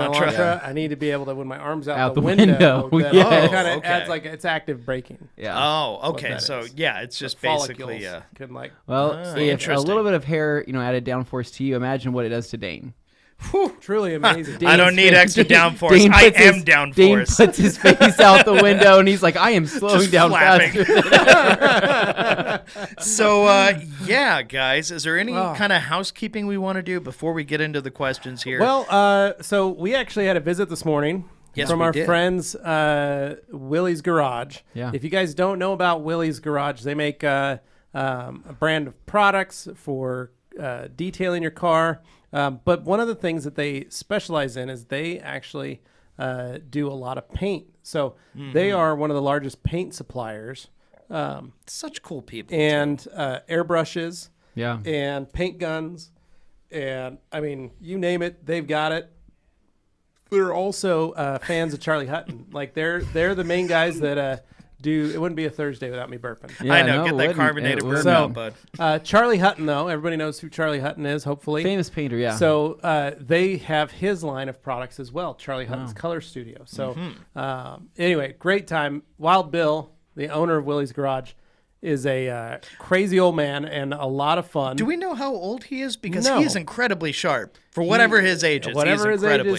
Elantra, I need to be able to, when my arm's out the window. It kind of adds like it's active braking. Yeah. Oh, okay. So it's just basically can like. Well, if a little bit of hair, added downforce to you, imagine what it does to Dane. Whew, truly amazing. I don't need extra downforce. I am downforce. Dane puts his face out the window and he's like, I am slowing down faster than ever. So, guys, is there any kind of housekeeping we want to do before we get into the questions here? Well, so we actually had a visit this morning from our friends, Willie's Garage. Yeah. If you guys don't know about Willie's Garage, they make a brand of products for detailing your car. But one of the things that they specialize in is they actually do a lot of paint. So they are one of the largest paint suppliers. Such cool people. And airbrushes. Yeah. And paint guns. And, I mean, you name it, they've got it. They're also fans of Charlie Hutton. Like, they're the main guys that do. It wouldn't be a Thursday without me burping. Yeah, I know. Get that carbonated bourbon out, bud. Charlie Hutton, though, everybody knows who Charlie Hutton is, hopefully. Famous painter, yeah. So they have his line of products as well, Charlie Hutton's Color Studio. So anyway, great time. Wild Bill, the owner of Willie's Garage, is a crazy old man and a lot of fun. Do we know how old he is? Because he is incredibly sharp. For whatever his age is,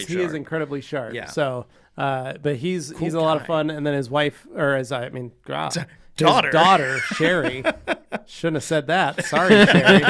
he is incredibly sharp. Yeah. So, but he's a lot of fun. And then his wife, daughter, Sherry. Shouldn't have said that. Sorry, Sherry.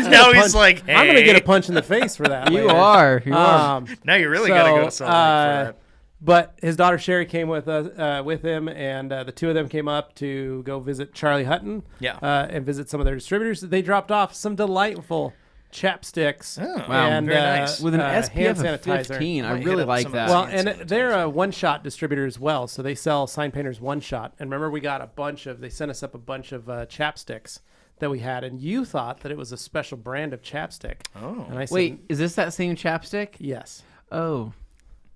Now he's like, hey. I'm going to get a punch in the face for that. You are. Now you really got to go to Salt Lake for that. But his daughter Sherry came with him, and the two of them came up to go visit Charlie Hutton. And visit some of their distributors. They dropped off some delightful chapsticks. Oh, wow, and, very nice. With an SPF of 15. I really like that. Well, and they're a one-shot distributor as well, so they sell Sign Painters one-shot. And remember, we got they sent us up a bunch of chapsticks that we had, and you thought that it was a special brand of chapstick. Oh. And I said, wait, is this that same chapstick? Yes. Oh.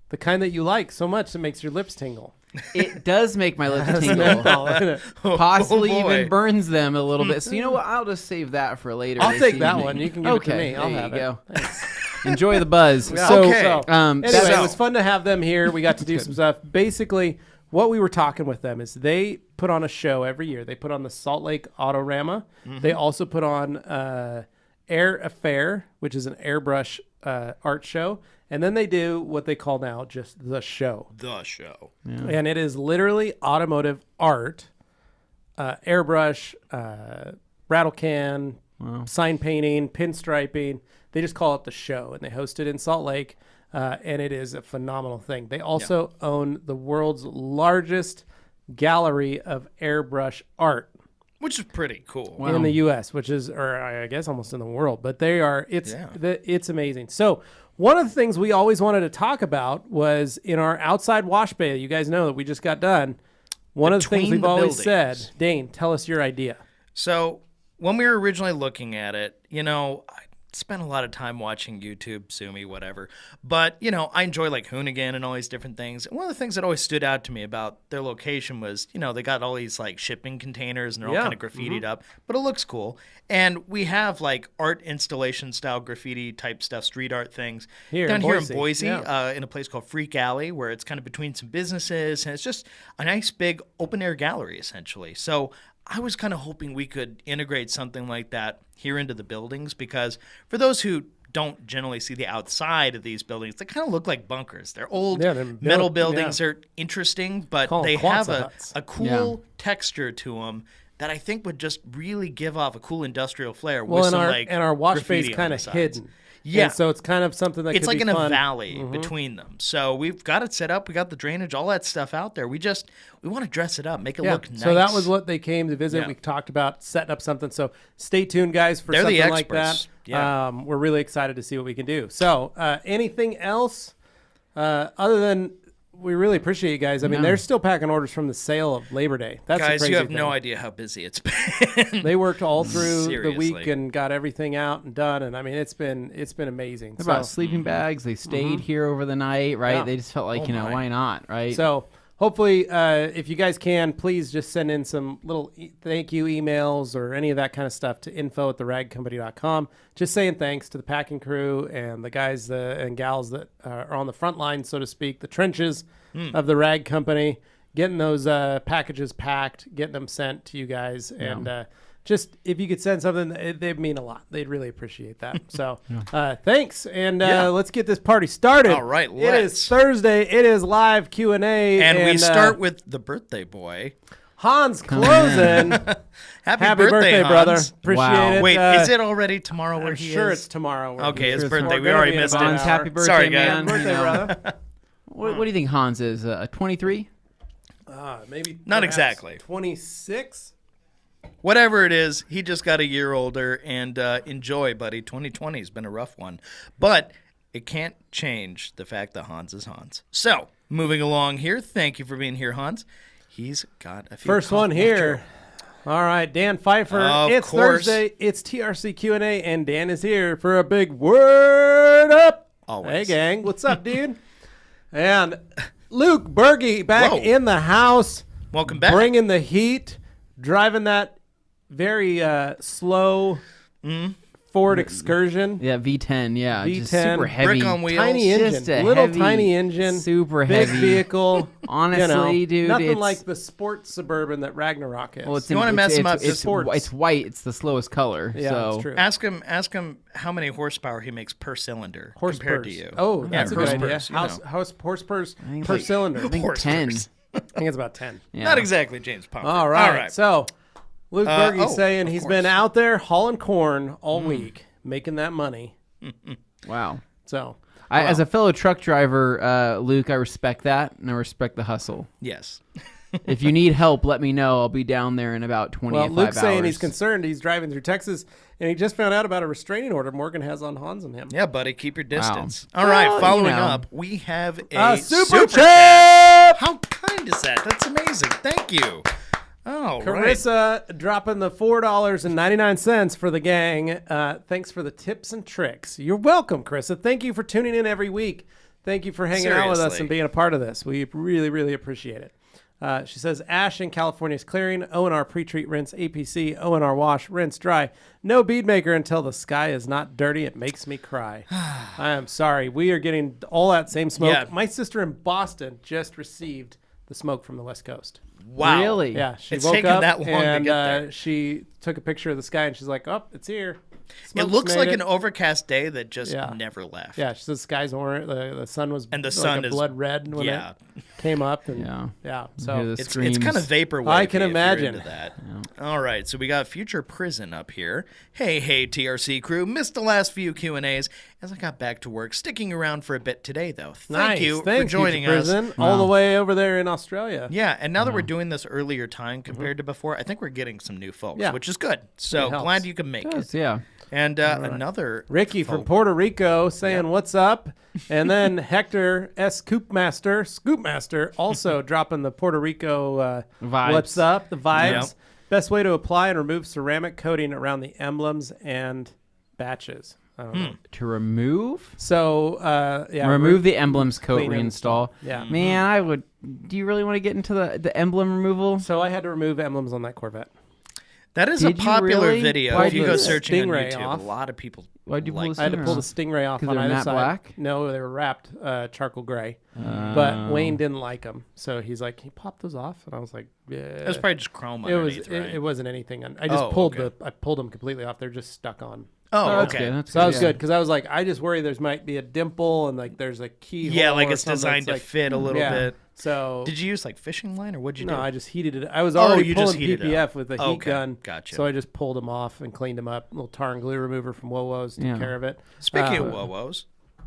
The kind that you like so much it makes your lips tingle. It does make my lips tingle. Possibly even burns them a little bit. So you know what? I'll just save that for later. I'll take that one. You can give it to me. I'll have it. Go. Enjoy the buzz. Yeah. Anyway, it was fun to have them here. We got to do some stuff. Basically, what we were talking with them is they put on a show every year. They put on the Salt Lake Autorama. They also put on Air Affair, which is an airbrush art show. And then they do what they call now just the show. The show. Yeah. And it is literally automotive art, airbrush, rattle can, sign painting, pinstriping. They just call it the show. And they host it in Salt Lake. And it is a phenomenal thing. They also own the world's largest gallery of airbrush art. Which is pretty cool. In the U.S., which is, or I guess almost in the world. But they are, it's amazing. So one of the things we always wanted to talk about was in our outside wash bay. You guys know that we just got done. One of the things we've always said, Dane, tell us your idea. So when we were originally looking at it, I spent a lot of time watching YouTube, Sumi, whatever. But, I enjoy like Hoonigan and all these different things. And one of the things that always stood out to me about their location was, they got all these like shipping containers and they're all kind of graffitied up, but it looks cool. And we have like art installation style graffiti type stuff, street art things down here in Boise, in a place called Freak Alley, where it's kind of between some businesses. And it's just a nice big open air gallery, essentially. So I was kind of hoping we could integrate something like that here into the buildings, because for those who don't generally see the outside of these buildings, they kind of look like bunkers. They're old metal buildings. They're interesting, but they have a cool texture to them that I think would just really give off a cool industrial flair. Well, and our wash bay is kind of hidden. Yeah. And so it's kind of something that it's could like be in fun. a valley between them. So we've got it set up. We got the drainage, all that stuff out there. We want to dress it up, make it look nice. So that was what they came to visit. Yeah. We talked about setting up something. So stay tuned, guys, for something like that. Yeah. We're really excited to see what we can do. So anything else other than we really appreciate you guys. I mean, they're still packing orders from the sale of Labor Day. That's guys, the crazy you have thing. no idea how busy it's been. They worked all through the week and got everything out and done. And I mean, it's been amazing. They brought sleeping bags. They stayed here over the night, right? Yeah. They just felt like, why not, right? So hopefully, if you guys can, please just send in some little thank you emails or any of that kind of stuff to info@theragcompany.com. Just saying thanks to the packing crew and the guys and gals that are on the front line, so to speak, the trenches of the Rag Company, getting those packages packed, getting them sent to you guys. And just if you could send something, they'd mean a lot. They'd really appreciate that. So thanks. And let's get this party started. All right, It is Thursday. It is live Q&A. And we start with the birthday boy. Hans closing. Happy birthday, brother. Hans. Appreciate it. Wait, is it already tomorrow where I'm he sure is? it's tomorrow. Okay, his It's birthday. tomorrow. We already Gonna be missed about it. an Hans, hour. happy birthday, Sorry, guys. man. Birthday, brother. What do you think Hans is? 23? Maybe Not perhaps exactly. 26. Whatever it is, he just got a year older, and enjoy, buddy. 2020 has been a rough one. But it can't change the fact that Hans is Hans. So, moving along here, thank you for being here, Hans. He's got a few First one here. All right, Dan Pfeiffer. It's course. Thursday. It's TRC Q&A, and Dan is here for a big word up. Always. Hey, gang. What's up, dude? And Luke Berge back Whoa. in the house. Welcome back. Bringing the heat, driving that very slow Ford Excursion. Yeah, V10. Yeah, just V10, super heavy. Brick on wheels. Tiny Just engine, a little heavy, tiny engine, super big heavy. vehicle. Honestly, dude, nothing it's- like the sports Suburban that Ragnarok is. Well, it's You wanna mess him up, It's, just sports. it's white. It's the slowest color. yeah, so. that's true. Ask him how many horsepower he makes per cylinder Horse compared purs. to you. Oh, Yeah, that's a good idea. horse purs, House horse purs think per like- cylinder. I think Horse 10. purs. I think it's about 10. Yeah. Not exactly James Pomfrey. All right. So Luke Berge's saying of he's course. been out there hauling corn all week, making that money. Wow. So As a fellow truck driver, Luke, I respect that, and I respect the hustle. Yes. If you need help, let me know. I'll be down there in about 25 Luke's hours. saying he's concerned. He's driving through Texas, and he just found out about a restraining order Morgan has on Hans and him. Yeah, buddy, keep your distance. Wow. All right, Well, following you know. up, we have a super chat. chat. How kind is that? That's amazing. Thank you. Oh, right. Carissa dropping the $4.99 for the gang. Thanks for the tips and tricks. You're welcome, Carissa. Thank you for tuning in every week. Thank you for hanging out with us Seriously. and being a part of this. We really, really appreciate it. She says, Ash in California's clearing, O&R pre-treat rinse, APC, O&R wash, rinse dry. No bead maker until the sky is not dirty. It makes me cry. I am sorry. We are getting all that same smoke. Yeah. My sister in Boston just received the smoke from the West Coast. Wow. Really? Yeah, she It's woke taken up that long to and get there. she took a picture of the sky and she's like, "Oh, it's here." It Smoke's looks made like it. an overcast day that just Yeah. never left. Yeah, she says the sky's orange. The sun was And the like sun a is- blood red when yeah. it came up. And Yeah. yeah. Hear So the It's screams. kind of vaporwave. I can if you're imagine. into that. All right, so we got Future Prison up here. Hey, TRC crew. Missed the last few Q&As as I got back to work. Sticking around for a bit today, though. Thank you for joining Future us. Prison, all the way over there in Australia. Yeah, and now that we're doing this earlier time compared to before, I think we're getting some new folks, Yeah. which is good. So It helps. glad you can make it. Yeah. And another Ricky from Puerto Rico saying what's up, and then Hector S. Scoopmaster also dropping the Puerto Rico Vibes. what's up, the vibes. Yep. Best way to apply and remove ceramic coating around the emblems and batches. I don't know. To remove? So yeah, Remove the emblems coat, clean reinstall. Yeah. Man, I would. Do you really want to get into the emblem removal? So I had to remove emblems on that Corvette. That is Did a you popular really? video. Why'd If you you go pull the searching on Stingray YouTube, off? a lot of people Why'd you pull like the I had to Stingray pull the off? stingray off 'Cause on they're either matte side. black? No, they were wrapped charcoal gray. But Wayne didn't like them, so he's like, "Can you pop those off?" And I was like, "Yeah." It was probably just chrome It was. underneath, right? It wasn't anything. I just Oh, pulled okay. I pulled them completely off. They're just stuck on. Oh, that's okay. good. That's So that was yeah. good because I was like, I just worry there's might be a dimple and like there's a keyhole. Yeah, like or it's something designed that's to like- fit a little yeah. bit. So Did you use like fishing line or what'd you no, do? I just heated it. I was Oh, already you just pulling heated it PPF up. with a heat Okay, gun. gotcha. So I just pulled them off and cleaned them up. A little tar and glue remover from Wowo's took Yeah. care of it. Speaking of Wowos,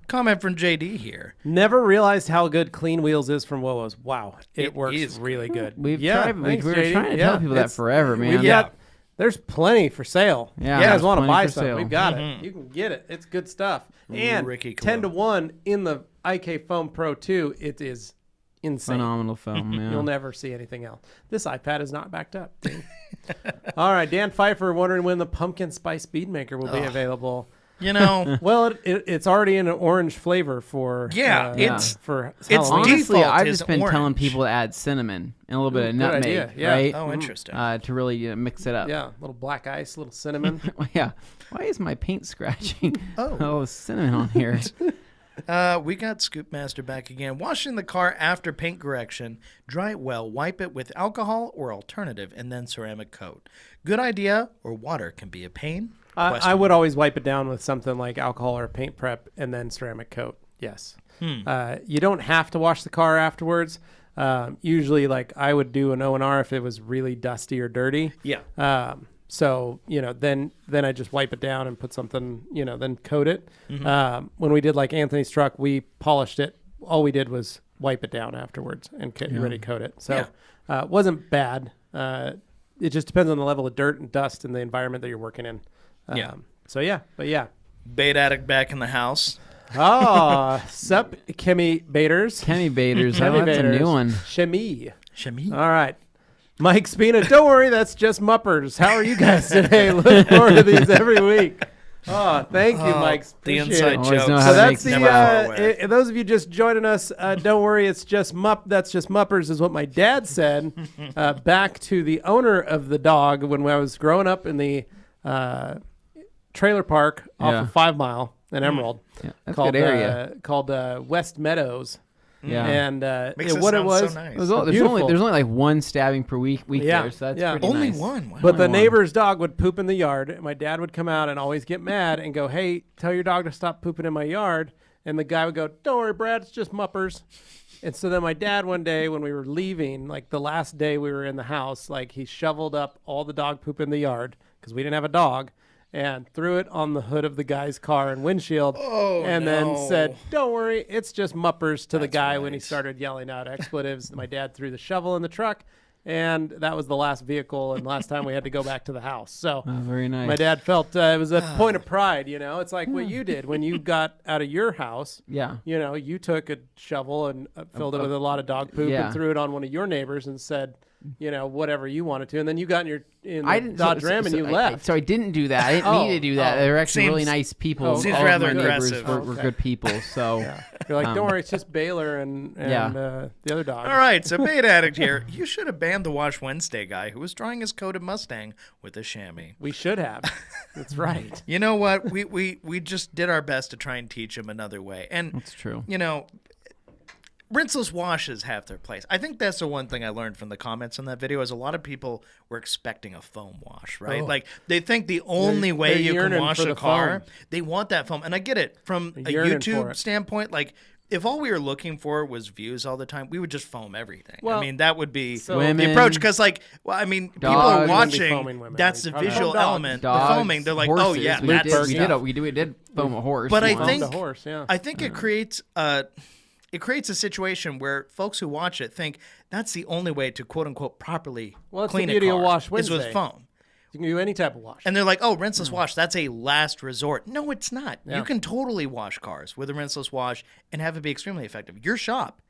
comment from JD here. Never realized how good Clean Wheels is from Wowo's. Wow, it It works is really good. We've yeah, tried. thanks, We were JD. trying to Yeah, tell people that it's- forever, man. We've Yeah. got. There's plenty for sale. Yeah, you guys there's want to plenty buy for something? sale. We've got it. You can get it. It's good stuff. And Ricky cool. 10-1 in the IK Foam Pro 2. It is insane. Phenomenal film. Yeah. You'll never see anything else. This iPad is not backed up. All right, Dan Pfeiffer wondering when the pumpkin spice bead maker will be available. You know, Well, it's already in an orange flavor for it's for it's Halloween. Honestly, default I've is just been telling orange. people to add cinnamon and a little bit of Good nutmeg, idea, yeah. right? Oh, interesting. To really mix it up. Yeah, a little black ice, a little cinnamon. Yeah. Why is my paint scratching? Oh. Cinnamon on here. We got Scoop Master back again. Washing the car after paint correction. Dry it well. Wipe it with alcohol or alternative, and then ceramic coat. Good idea, or water can be a pain? I would always wipe it down with something like alcohol or paint prep and then ceramic coat. Yes. You don't have to wash the car afterwards. Usually, like I would do an O&R if it was really dusty or dirty. Yeah. So, then I just wipe it down and put something, then coat it. When we did like Anthony's truck, we polished it. All we did was wipe it down afterwards and get ready to coat it. So it wasn't bad. It just depends on the level of dirt and dust and the environment that you're working in. Bait addict back in the house. Oh, sup, Chemi Baiters. Chemi Baiters. Chemi That's a new one. Chemi. Shami. All right. Mike Spina, don't worry, that's just Muppers. How are you guys today? Look forward to these every week. Oh, thank you, Mike. The Appreciate inside it. Always jokes. know how So to that's make never far away. those of you just joining us, don't worry, it's just That's just Muppers is what my dad said back to the owner of the dog when I was growing up in the trailer park off of 5 Mile in Emerald. Yeah, that's a called, good area. Called West Meadows. Yeah. And Makes it what it sound was, so nice. There's only beautiful. like one stabbing per week Yeah, there, so that's yeah. pretty Only nice. one. Wow. But the Only one. neighbor's dog would poop in the yard. And my dad would come out and always get mad and go, "Hey, tell your dog to stop pooping in my yard." And the guy would go, "Don't worry, Brad, it's just Muppers." And so then my dad one day when we were leaving, like the last day we were in the house, like he shoveled up all the dog poop in the yard because we didn't have a dog and threw it on the hood of the guy's car and windshield and then said, "Don't worry, it's just Muppers" to the guy when he started yelling out expletives. My dad threw the shovel in the truck, and that was the last vehicle and last time we had to go back to the house. So Very nice. my dad felt it was a point of pride, It's like what you did when you got out of your house. Yeah. You took a shovel and filled it with a lot of dog poop Yeah. and threw it on one of your neighbors and said, whatever you wanted to. And then you got in I the didn't Dodge Ram and you left. So I didn't do that. I didn't mean to do that. They were actually really Seems- nice people. Seems All of rather my neighbors aggressive. were good people. So You're like, "Don't worry, it's just Baylor and the other dog." All right, so bait addict here. You should have banned the Wash Wednesday guy who was drawing his coated Mustang with a chamois. We should have. That's right. You know what? We just did our best to try and teach him another way. And that's true. rinseless washes have their place. I think that's the one thing I learned from the comments on that video is a lot of people were expecting a foam wash, right? Like they think the only way they're you can yearning wash for a the car, foam. they want that foam. And I get it from a yearning for YouTube it. standpoint. Like if all we were looking for was views all the time, we would just foam everything. Well, I mean, that would be so- the Women, approach because people are dogs. watching. Foaming women. That's the Probably visual dogs. element. Dogs, The foaming, they're like, horses. oh yeah, we that's did, we did foam a horse. But I once. think The horse, yeah. I think it creates a situation where folks who watch it think that's the only way to quote unquote properly Well, it's the clean beauty a of car Wash is with Wednesday. foam. You can do any type of wash. And they're like, oh, rinseless wash, that's a last resort. No, it's not. Yeah. You can totally wash cars with a rinseless wash and have it be extremely effective. Your shop,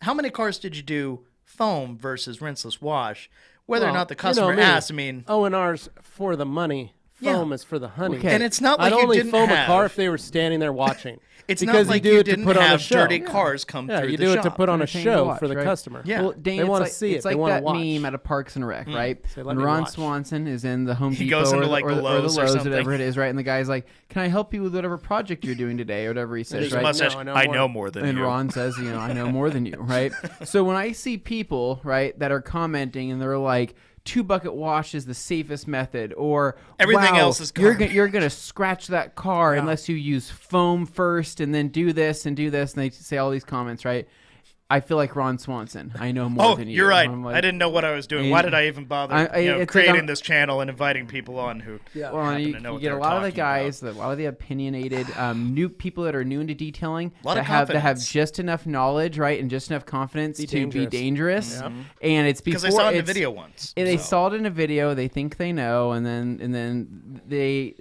how many cars did you do foam versus rinseless wash? Whether or Well, not the customer me. asks, I mean, O&R's for the money. Yeah. Foam is for the honey. Okay. and it's not like I'd you only didn't foam have. a car if they were standing there watching. It's because not like you do you it to didn't put on a have show. dirty cars come Yeah, through you the do it shop. to put on a Entertaining to show watch, for the right? customer. Yeah. Well, Dane, They it's wanna like, see it. It's They like wanna that watch. meme at a Parks and Rec, right? Say, "Let When me Ron watch." Swanson is in the Home He Depot goes into, or, like, or the Lowe's or something. whatever it is, right? And the guy's like, "Can I help you with whatever project you're doing today?" Or whatever he says, There's a right? mustache. No, I know more than And you. Ron says, I know more than you, right? So when I see people, right, that are commenting and they're like, 2-bucket wash is the safest method, or Everything wow, else is you're garbage. you're gonna scratch that car unless you use foam first and then do this and do this, and they say all these comments, right? I feel like Ron Swanson. I know more Oh, than you. you're right. I'm like, I didn't know what I was doing. Why did I even bother it's like creating I'm- this channel and inviting people on who Yeah. Well, happen you, to know you what get a they're lot of the talking about? guys, a lot of the opinionated, new people that are new into detailing Lot that of have confidence. just enough knowledge, right, and just enough confidence to be dangerous. Yep. And it's because before I saw it in the it's- video once. They so. saw it in a video. They think they know, and then they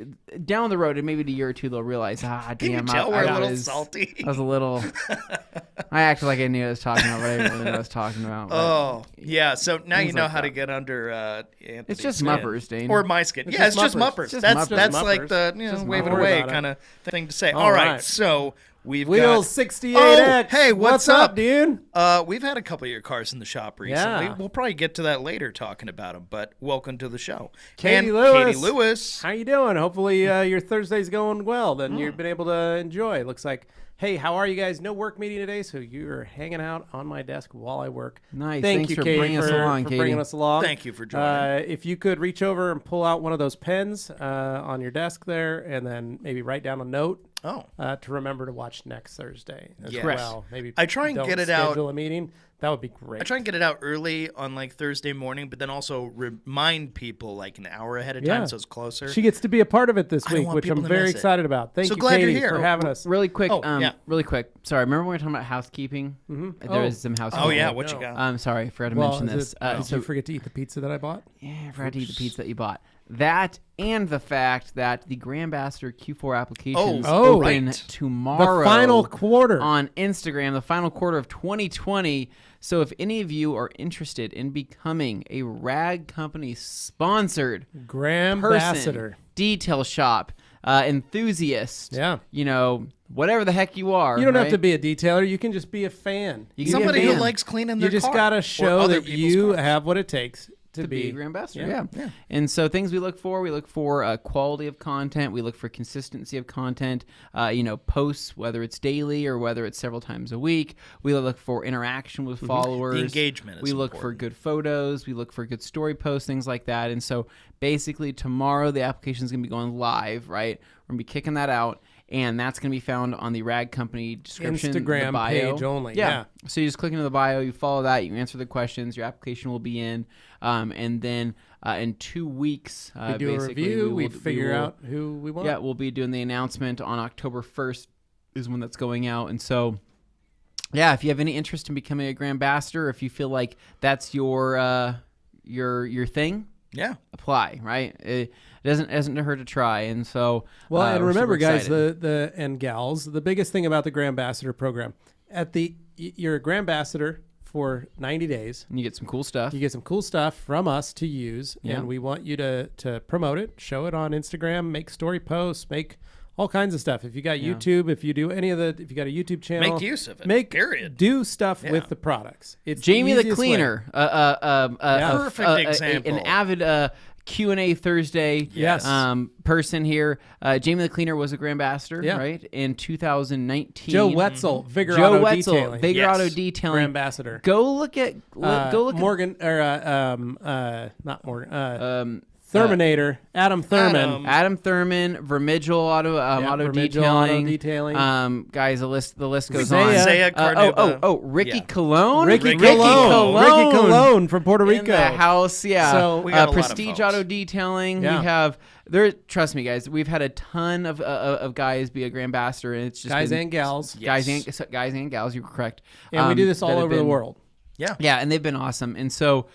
down the road, and maybe a year or two, they'll realize, Can damn, you tell I we're a little was salty? I was a little. I acted like I knew was talking about. But I didn't really know what I was talking about. Oh, yeah. So now you things know like how to that. get under Anthony's It's just skin. Muppers, Dane. Or my skin. It's Yeah, it's just just Muppers. Muppers. It's just That's Muppers. like the Just wave it Muppers away about it. kind of thing to say. All All right. right. So we've Wheels got 68X. Oh, hey, what's up, up? dude? We've had a couple of your cars in the shop recently. Yeah. We'll probably get to that later talking about them, but welcome to the show. Katie and Lewis. Katie Lewis. How you doing? Hopefully your Thursday's going well. Then you've been able to enjoy. Looks like, hey, how are you guys? No work meeting today, so you're hanging out on my desk while I work. Nice. Thank Thanks you, for Katie, bringing us along, for Katie. bringing us along. Thank you for joining. If you could reach over and pull out one of those pens on your desk there, and then maybe write down a note to remember to watch next Thursday as Yes. well. Maybe I try and don't get it out- schedule a meeting. That would be great. I try and get it out early on like Thursday morning, but then also remind people like an hour ahead of time so it's closer. She gets to be a part of it this I don't week, want which people I'm to very miss it. excited about. Thank So you, glad you're Katie, here. for having us. Really quick. yeah. Really quick. Sorry. Remember when we were talking about housekeeping? Mm-hmm. There is some housekeeping. Oh yeah, what you No. got? Sorry, I forgot to Well, mention is this. it- did you forget to eat the pizza that I bought? Yeah, I forgot to eat the pizza that you bought. That and the fact that the Grandmaster Q4 applications Oh, open right. tomorrow The final quarter. on Instagram, the final quarter of 2020. So if any of you are interested in becoming a Rag Company sponsored Grandmaster. detail shop enthusiast, Yeah. whatever the heck you are. You don't have right? to be a detailer. You can just be a fan. You can Somebody be a who fan. likes cleaning You their just car. got to Or show other that people's you cars. have what it takes to be a Grand Ambassador. Yeah. Yeah. And so things we look for quality of content. We look for consistency of content, posts, whether it's daily or whether it's several times a week. We look for interaction with followers. The engagement is We look for important. good photos. We look for good story posts, things like that. And so basically tomorrow the application is going to be going live, right? We're going to be kicking that out. And that's going to be found on the Rag Company description, Instagram the bio. page only, yeah. So you just click into the bio, you follow that, you answer the questions, your application will be in, and then in 2 weeks, We do a basically, review. We will- figure will- out who we want. Yeah, we'll be doing the announcement on October 1st is when that's going out, and so. Yeah, if you have any interest in becoming a Grand Ambassador, if you feel like that's your thing, Yeah. apply. Right? It doesn't hurt to try, and so. Well, and we're remember, super guys, excited. the and gals, the biggest thing about the Grand Ambassador program, you're a Grand Ambassador for 90 days. And you get some cool stuff. You get some cool stuff from us to use, Yeah. and we want you to promote it, show it on Instagram, make story posts, make all kinds of stuff. If you got YouTube, if you do any of if you got a YouTube channel, Make use of it, period. Do stuff Yeah. with the products. It's Jamie the easiest way. Cleaner, Perfect example. an avid Q&A Thursday Yes. person here. Jamie the Cleaner was a Grand Ambassador, Yeah. right, in 2019. Joe Wetzel, Vigor Joe Auto Wetzel, Detailing, Vigor Yes. Auto Detailing. Grand Ambassador. Go look at go look Morgan not Morgan at Terminator, Adam Thurman. Adam Thurman, Vermigel Auto Vermigel Detailing. Auto Detailing. Guys, the list goes Isaiah. on. Isaiah Carnuba. Ricky Yeah. Cologne. Ricky Ricky Cologne from Puerto in Rico. the house. Yeah. So- We got a lot of Prestige folks. Auto Detailing. Yeah. We have there. Trust me, guys. We've had a ton of guys be a Grand Ambassador, and it's just Guys been- and gals. guys Yes. and gals. You're correct. And we do this that all have over the been- world. Yeah. Yeah, and they've been awesome. And so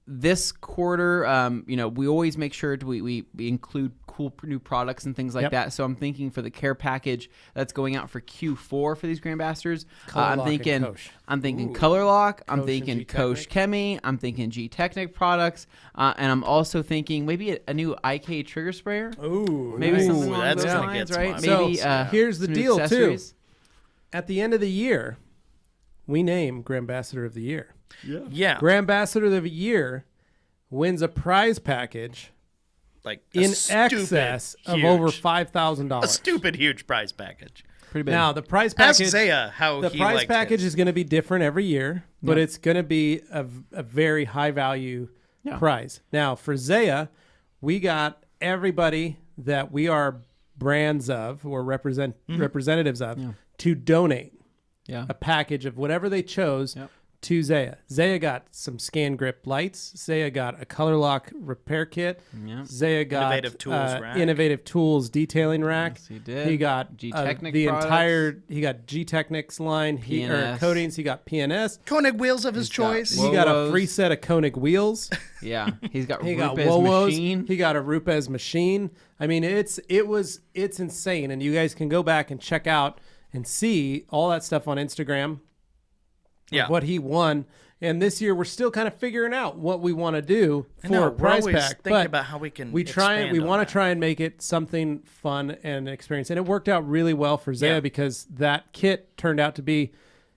this quarter, we always make sure we include cool new products and things like Yep. that. So I'm thinking for the care package that's going out for Q4 for these Grand Ambassadors, Color I'm Lock and thinking Kosh. I'm thinking Color Lock, I'm Kosh and thinking G-Technic. Kosh Chemi, I'm thinking G-Technic products, and I'm also thinking maybe a new IK trigger sprayer. Ooh, Maybe nice. something along that's those gonna lines, get right? some Maybe So, here's the some new deal, too. accessories. At the end of the year, we name Grand Ambassador of the Year. Yeah. Grand Ambassador of the Year wins a prize package Like a in stupid, excess of huge- over a $5,000. stupid huge prize package. Pretty big. Now, the prize Ask package, Zaya how the he prize liked package his. is going to be different every year, but Yeah. it's going to be a very high value Yeah. prize. Now, for Zaya, we got everybody that we are brands of or representatives of to donate yeah. a package of whatever they chose Yep. to Zaya. Zaya got some scan grip lights. Zaya got a color lock repair kit. Yep. Zaya got Innovative Tools rack. Innovative Tools detailing rack. Yes, he did. He got G-Technic the products. entire. He got G-Technics line. He or PNS. coatings. He got PNS. Koenig wheels of his got choice. Whoa. He got a Wowos. free set of Koenig wheels. Yeah, he's got He got Rupes Wowos. machine. He got a Rupes machine. I mean, it's insane, and you guys can go back and check out and see all that stuff on Instagram. Yeah. what he won. And this year we're still kind of figuring out what we want to do for a prize pack. Thinking But about how we can. we want to try and make it something fun and an experience. And it worked out really well for Zaya because that kit turned out to be,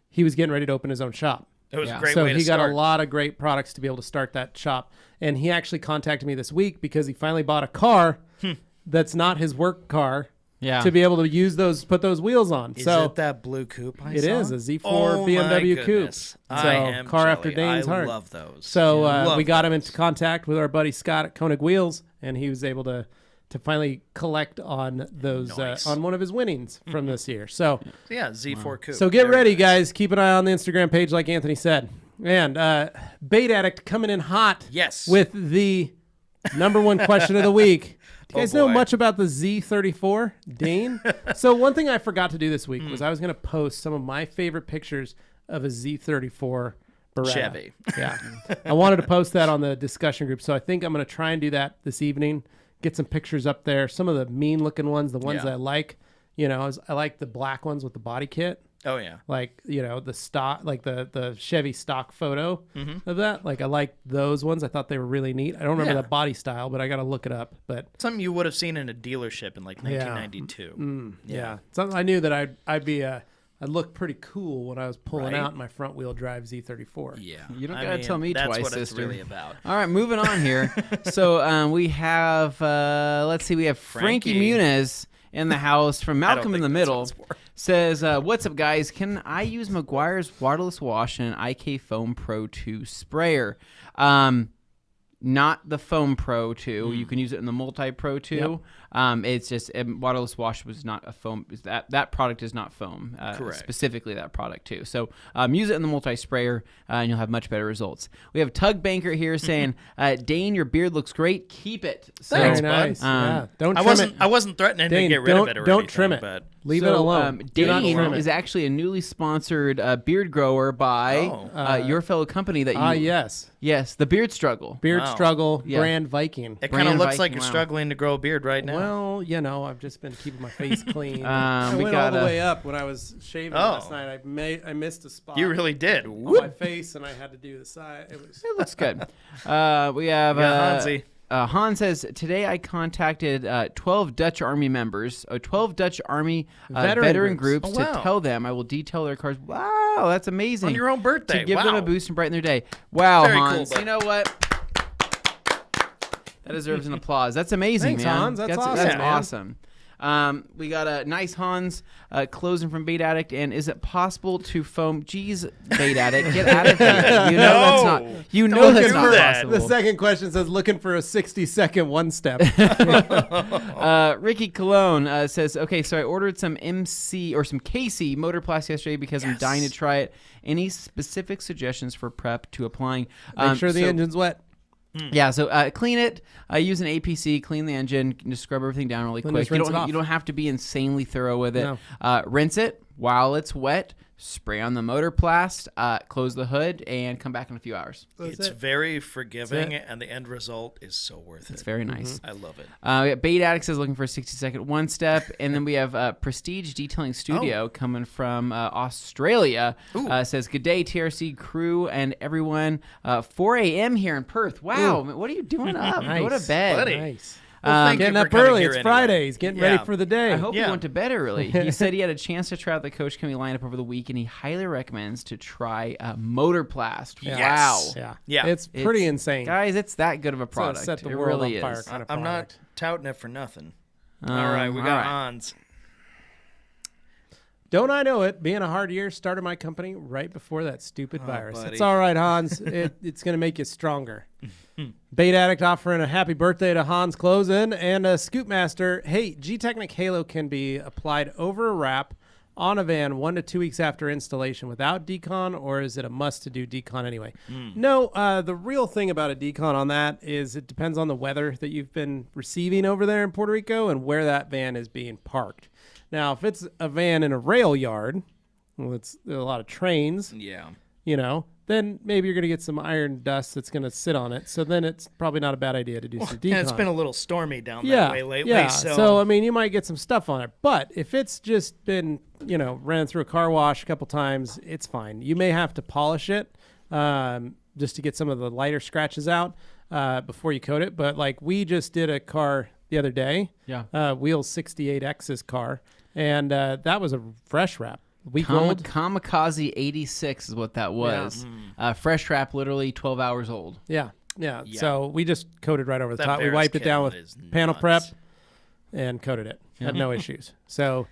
he was getting ready to open his own shop. It was a great So way to he got start. a lot of great products to be able to start that shop. And he actually contacted me this week because he finally bought a car that's not his work car. Yeah. To be able to use those, put those wheels on. Is so it that blue coupe I it saw? is a Z4 Oh, BMW my coupe. goodness. So I am car after jelly. Dane's I heart. love those. So Love we got him those. into contact with our buddy Scott at Koenig Wheels, and he was able to finally collect on those Nice. on one of his winnings from this year. So Yeah, Z4 coupe. so get Very ready, nice. guys. Keep an eye on the Instagram page, like Anthony said. And Bait Addict coming in hot. Yes. With the number one question of the week. Do you guys know boy. much about the Z34, Dane? So one thing I forgot to do this week was I was going to post some of my favorite pictures of a Z34 Beretta. Chevy. Yeah. I wanted to post that on the discussion group, so I think I'm going to try and do that this evening. Get some pictures up there. Some of the mean-looking ones, the ones Yeah. that I like. You know, I like the black ones with the body kit. Oh, yeah. Like, you know, the stock, like the Chevy stock photo of that. Like, I like those ones. I thought they were really neat. I don't remember Yeah. the body style, but I got to look it up. But Something you would have seen in a dealership in like 1992. yeah, something I knew that I'd look pretty cool when I was pulling Right. out my front wheel drive Z34. Yeah. You don't I gotta mean, tell me that's twice, what sister. it's really about. All right, moving on here. So we have, let's see, we have Frankie Frankie. Muniz in the house from I don't Malcolm in think the that's what Middle. it's for. Says, what's up, guys? Can I use Meguiar's waterless wash and an IK Foam Pro 2 sprayer? Not the Foam Pro 2. You can use it in the Multi Pro 2. It's just waterless wash was not a foam. That product is not foam. Correct. Specifically that product too. So use it in the multi sprayer and you'll have much better results. We have Tug Banker here saying, Dane, your beard looks great. Keep it. So, Thanks, Very bud. nice. Yeah. Don't I trim it. wasn't threatening Dane, to get rid of it or don't anything, trim it. But Leave so, it alone. Do not Dane trim it. is actually a newly sponsored beard grower by your fellow company that you. Yes. Yes, the Beard Struggle. Beard Wow. Struggle, Yeah. Brand Viking. it kind of Brand looks like Viking, you're wow. struggling to grow a beard right now. Well, you know, I've just been keeping my face clean. We I went got all the a- way up when I was shaving last night. I missed a spot. you really did. on Whoop. my face, and I had to do the side. It was. It looks good. We have got Hansi. Han says, today I contacted 12 Dutch Army members, 12 Dutch Army Veteran veteran groups. groups Oh, to wow. tell them I will detail their cars. Wow, that's amazing. On your own birthday. To give wow. them a boost and brighten their day. Wow, Very cool, Hans. bud. You know what? That deserves an applause. That's amazing, Thanks, man. Hans. That's awesome, That's man. awesome. We got a nice Hans closing from Bait Addict. And is it possible to foam? Geez, Bait Addict, get out of here. You know that's No. not. You know Don't that's do not that. possible. The second question says, looking for a 60-second one step. Ricky Cologne says, okay, so I ordered some MC or some KC Motorplast yesterday because I'm dying to try it. Any specific suggestions for prep to applying? Make sure the so- engine's wet. Yeah, so clean it. Use an APC, clean the engine, just scrub everything down really Then quick. just rinse it off. You don't have to be insanely thorough with it. No. Rinse it while it's wet. Spray on the Motorplast. Close the hood and come back in a few hours. It's very forgiving, and the end result is so worth It's it. very nice. I love it. We got Bait Addict says looking for a 60-second one step, and then we have Prestige Detailing Studio coming from Australia. Says good day TRC crew and everyone. 4 a.m. here in Perth. Wow, man, what are you doing up? Go to Nice. bed. Buddy. Nice. Well, thank you Getting for up coming early. here It's anyway. Friday. He's getting ready Yeah. for the day. I hope Yeah. he went to bed early. He said he had a chance to try out the Coach Coming lineup over the week, and he highly recommends to try Motorplast. Yes. Wow. Yeah. Yeah. It's pretty insane. Guys, it's that good of a It's gonna product. set the it world really on fire is. kind of I'm not product. touting it for nothing. All right, we got all right. Hans. Don't I know it? Being a hard year, started my company right before that stupid virus. buddy. It's all right, Hans. It's going to make you stronger. Bait Addict offering a happy birthday to Hans Closen and a Scoopmaster. Hey, G-Technic Halo can be applied over a wrap on a van 1 to 2 weeks after installation without decon, or is it a must to do decon anyway? No, the real thing about a decon on that is it depends on the weather that you've been receiving over there in Puerto Rico and where that van is being parked. Now, if it's a van in a rail yard, well, it's there are a lot of trains, Yeah. you know, then maybe you're going to get some iron dust that's going to sit on it. So then it's probably not a bad idea to do some decon. And it's been a little stormy down that way lately. Yeah. So I mean, you might get some stuff on it. But if it's just been, ran through a car wash a couple times, it's fine. You may have to polish it just to get some of the lighter scratches out before you coat it. But like we just did a car the other day, Wheels 68X's car, and that was a fresh wrap. Week old. Kamikaze 86 is what that was. Fresh wrap, literally 12 hours old. Yeah. So we just coated right over the top. We wiped it down with panel prep and coated it. Had no issues. So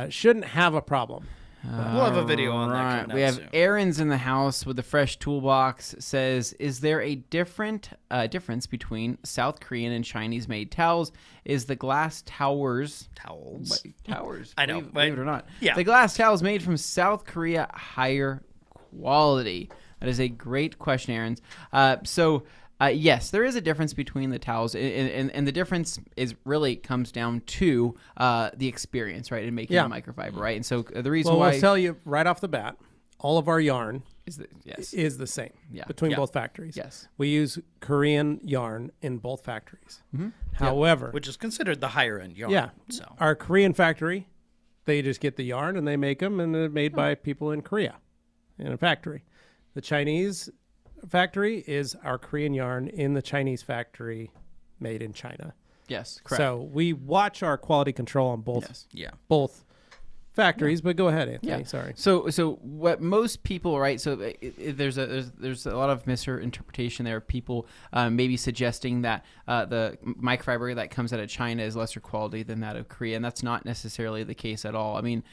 shouldn't have a problem. we'll have a video on that coming We out have soon. Aaron's in the house with the fresh toolbox. Says, is there a difference between South Korean and Chinese made towels? Is the glass towers? I know, believe it or not. Yeah. The glass towels made from South Korea higher quality? That is a great question, Aaron's. Yes, there is a difference between the towels, and the difference is really comes down to the experience, right, in making a microfiber, right? And so the reason why I'll tell you right off the bat, all of our yarn is the same Yeah. between Yeah. both factories. Yes. We use Korean yarn in both factories. However, Which is considered the higher end yarn. So our Korean factory, they just get the yarn and they make them, and they're made by people in Korea in a factory. The Chinese factory is our Korean yarn in the Chinese factory made in China. Yes, correct. So we watch our quality control on both both factories, but go ahead, Anthony. Sorry. So what most people, right? So there's a lot of misinterpretation there of people maybe suggesting that the microfiber that comes out of China is lesser quality than that of Korea, and that's not necessarily the case at all. I mean,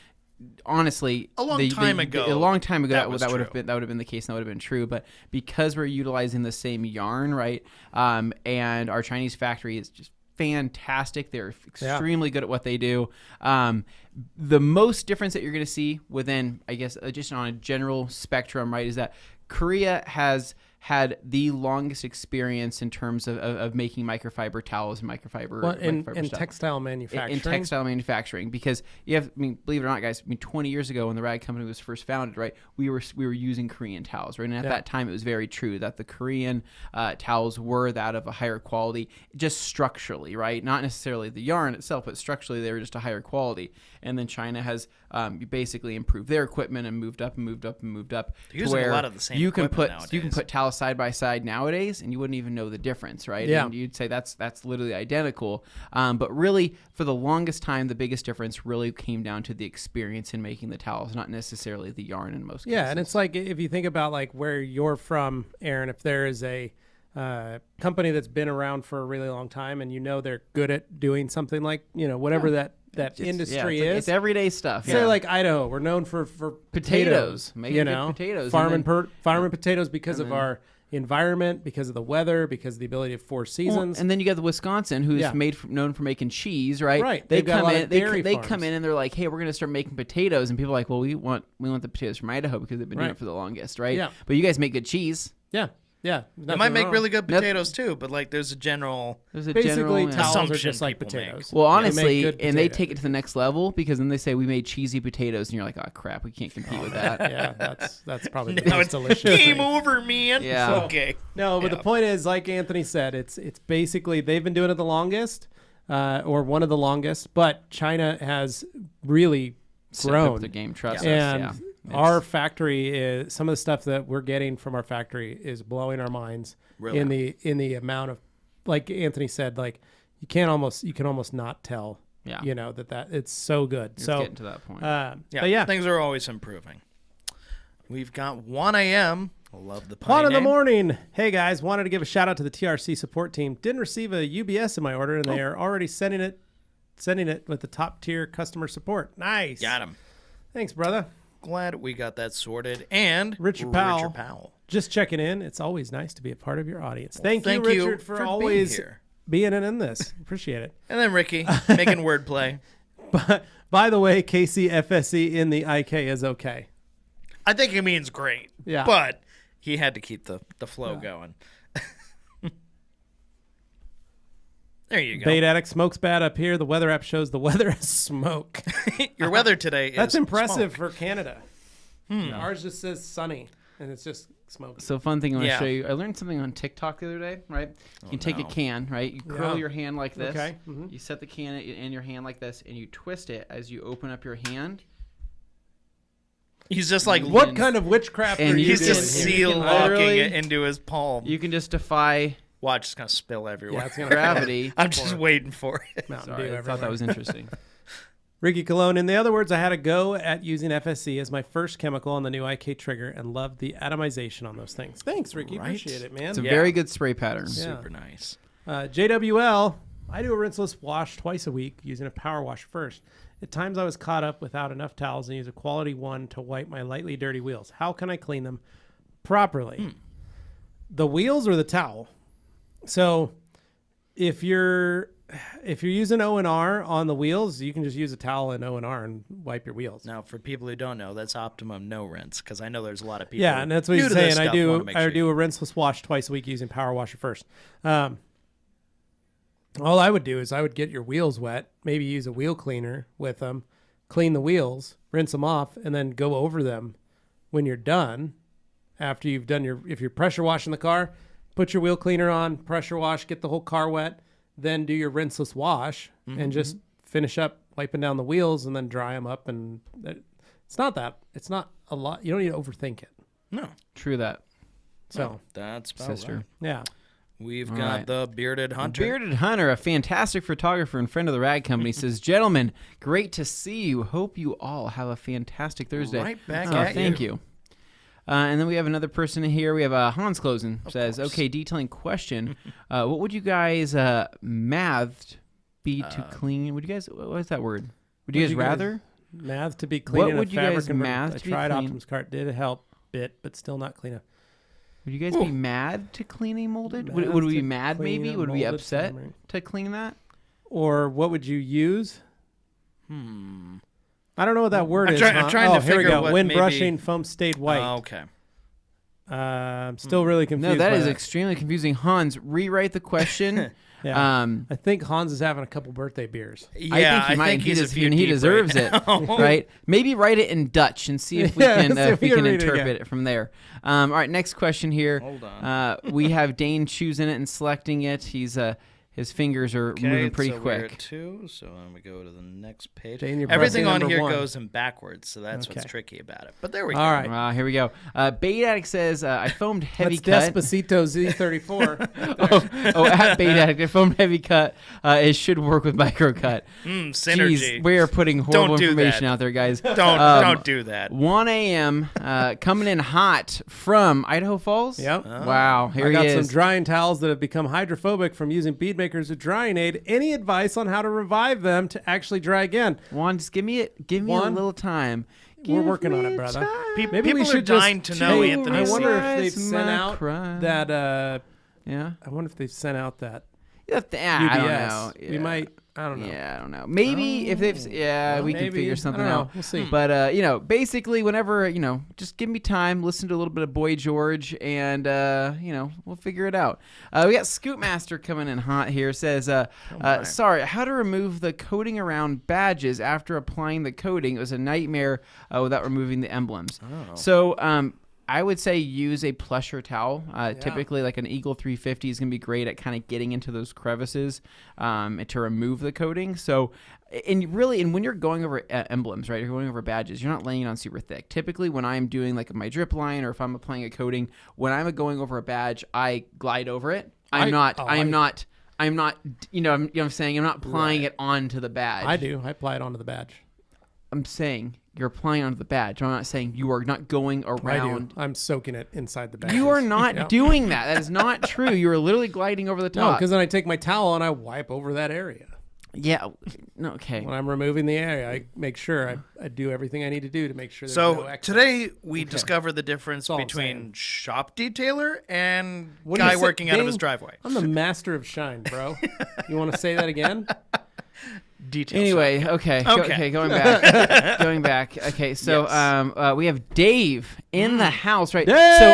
honestly, a long time ago that would have been the case, and that would have been true. But because we're utilizing the same yarn, right, and our Chinese factory is just fantastic. They're extremely good at what they do. The most difference that you're going to see within, I guess, just on a general spectrum, right, is that Korea has had the longest experience in terms of making microfiber towels and microfiber in stuff. textile manufacturing. In textile manufacturing, because you have, I mean, believe it or not, guys, I mean, 20 years ago when the rag company was first founded, right, we were using Korean towels, right, and at that time it was very true that the Korean towels were that of a higher quality, just structurally, right, not necessarily the yarn itself, but structurally they were just a higher quality. And then China has basically improved their equipment and moved up and moved up and moved up. They're using a lot of the same equipment nowadays. You can put towels side by side nowadays, and you wouldn't even know the difference, right? Yeah. And you'd say that's literally identical. But really, for the longest time, the biggest difference really came down to the experience in making the towels, not necessarily the yarn in most cases. Yeah, and it's like if you think about like where you're from, Aaron, if there is a company that's been around for a really long time and you know they're good at doing something like, whatever that industry is. It's everyday stuff. Say like Idaho, we're known for potatoes. Making good potatoes. Farming potatoes because of our environment, because of the weather, because of the ability of 4 seasons. And then you got the Wisconsin, who's known for making cheese, right? Right. They They've got a lot of dairy they farms. come in and they're like, hey, we're going to start making potatoes, and people are like, well, we want the potatoes from Idaho because they've been doing it for the longest, right? Yeah. But you guys make good cheese. Yeah. They might make really good potatoes too, but like there's a general basically towels are assumption just like people potatoes. Well, They make honestly, good and they potatoes. take it to the next level, because then they say we made cheesy potatoes, and you're like, oh crap, we can't compete with that. Yeah, that's probably the Now most it's delicious game thing. over, man. Yeah. Okay. No, but the point is, like Anthony said, it's basically they've been doing it the longest, or one of the longest, but China has really Stepped up grown. the game, trust us. And Yeah. our factory is some of the stuff that we're getting from our factory is blowing our minds in the amount of, like Anthony said, like you can almost not tell, that it's so good. It's so getting to that point. but yeah, Things are always improving. We've got 1 a.m. I love the pun 1 in the name. morning. Hey guys, wanted to give a shout out to the TRC support team. Didn't receive a UBS in my order, and they are already sending it with the top tier customer support. Nice. Got him. Thanks, brother. Glad we got that sorted. And Richard Powell. Just checking in. It's always nice to be a part of your audience. Thank you, thank Richard, you for for always being here. being in this. Appreciate it. And then Ricky making wordplay. But by the way, KCFSE in the IK is okay. I think it means great. Yeah. But he had to keep the flow going. There you go. Bait Addict smokes bad up here. The weather app shows the weather as smoke. Your weather today is That's impressive smoke. for Canada. Ours just says sunny. and it's just smoke. So fun thing I want to Yeah. show you. I learned something on TikTok the other day, right? You can take a can, right? You curl Yeah. your hand like this. Okay. Mhm. You set the can in your hand like this, and you twist it as you open up your hand. He's just like, What kind of witchcraft And are you he's doing just here? seal You can locking literally- it into his palm. You can just defy Watch, it's going to spill everywhere. Yeah, it's gonna gravity. I'm just waiting for it. Mountain Sorry, Dew I thought that everywhere. was interesting. Ricky Cologne. In the other words, I had a go at using FSC as my first chemical on the new IK trigger and loved the atomization on those things. Thanks, Ricky. Right. Appreciate it, man. It's a Yeah. very good spray pattern. Yeah. Super nice. JWL. I do a rinseless wash twice a week using a power wash first. At times I was caught up without enough towels and use a quality one to wipe my lightly dirty wheels. How can I clean them properly? The wheels or the towel? So if you're using O&R on the wheels, you can just use a towel and O&R and wipe your wheels. Now, for people who don't know, that's optimum no rinse, because I know there's a lot of people. Yeah, and that's what new he's to this saying. I stuff wanna make sure do a rinseless wash twice a week using power washer first. All I would do is I would get your wheels wet, maybe use a wheel cleaner with them, clean the wheels, rinse them off, and then go over them when you're done. After you've done if you're pressure washing the car, put your wheel cleaner on, pressure wash, get the whole car wet, then do your rinseless wash and just finish up wiping down the wheels and then dry them up. And it's not a lot. You don't need to overthink it. No, True that, So, that's about sister. right. yeah. We've All got right. the Bearded Hunter. Bearded Hunter, a fantastic photographer and friend of the Rag Company, says, "Gentlemen, great to see you. Hope you all have a fantastic Thursday." Right back Oh, at thank you. you. And then we have another person here. We have Hans Closen says, "Okay, detailing question. What would you guys mathed be to clean? Would you guys? What is that word? Would you guys rather? Math to be clean. What in would a you fabric guys converter. math I to be tried clean? Optimus Cart. Did help bit, but still not clean enough. Would you guys be mad to clean a molded? Would Mad we be to mad? clean Maybe a would we be molded upset fabric. to clean that? Or what would you use? I don't know what that word I'm is. trying- I'm huh? trying oh, to here we figure go. what Wind maybe- brushing, foam stayed white. Okay. I'm still really confused. No, that by is extremely confusing. Hans, rewrite the question. Yeah. Um, I think Hans is having a couple birthday beers. Yeah, I think he might. and he's a few he deep deserves right it, now. right? Maybe write it in Dutch and see if we Yeah, can see if we can read it interpret again. it from there. All right, next question here. Hold on. We have Dane choosing it and selecting it. He's his fingers are moving pretty so we're quick. at 2, so let me go to the next page. Dane, you're Everything pressing on number here 1. goes in backwards, so that's what's Okay. tricky about it. But there we go. All right. Here we go. Bait Addict says, I foamed heavy That's cut. Despacito Z34. At Bait Addict, I foamed heavy cut. It should work with microcut. Synergy. Jeez, we are putting horrible do information that. out there, guys. Don't do that. 1 a.m. Coming in hot from Idaho Falls. Yep. Wow, here I got he some is. drying towels that have become hydrophobic from using bead makers with drying aid. Any advice on how to revive them to actually dry again? Juan, just give me a Juan, little time. We're Give working on me it, brother. time. Maybe we People are should just dying to know take- Anthony. I wonder if they've Rise sent my out cry. that. Yeah. I wonder if they've sent out that I don't UBS. know. We might. I don't know. Yeah, I don't know. Maybe if they've, we can Maybe. figure I something don't know. out. We'll see. But basically, whenever just give me time, listen to a little bit of Boy George, and we'll figure it out. We got Scootmaster coming in hot here. Says, sorry, how to remove the coating around badges after applying the coating? It was a nightmare without removing the emblems. Oh. So, I would say use a plusher towel. Typically, like an Eagle 350 is going to be great at kind of getting into those crevices to remove the coating. So, and when you're going over emblems, right, you're going over badges, you're not laying it on super thick. Typically, when I'm doing like my drip line or if I'm applying a coating, when I'm going over a badge, I glide over it. I'm not, you know what I'm saying? I'm not applying it onto the badge. I do. I apply it onto the badge. I'm saying you're applying onto the badge. I'm not saying you are not going I around. do. I'm soaking it inside the badge. You are not doing that. That is not true. You are literally gliding over the No, top. because then I take my towel and I wipe over that area. Yeah. No, okay. When I'm removing the area, I make sure I do everything I need to do to make sure there's no So excess. today we discovered the difference all I'm between saying. shop detailer and When you guy say- working out of Dane, his driveway. I'm the master of shine, bro. You want to say that again? detail. Anyway, okay. Going back. Okay, so we have Dave in the house, right? Dave! So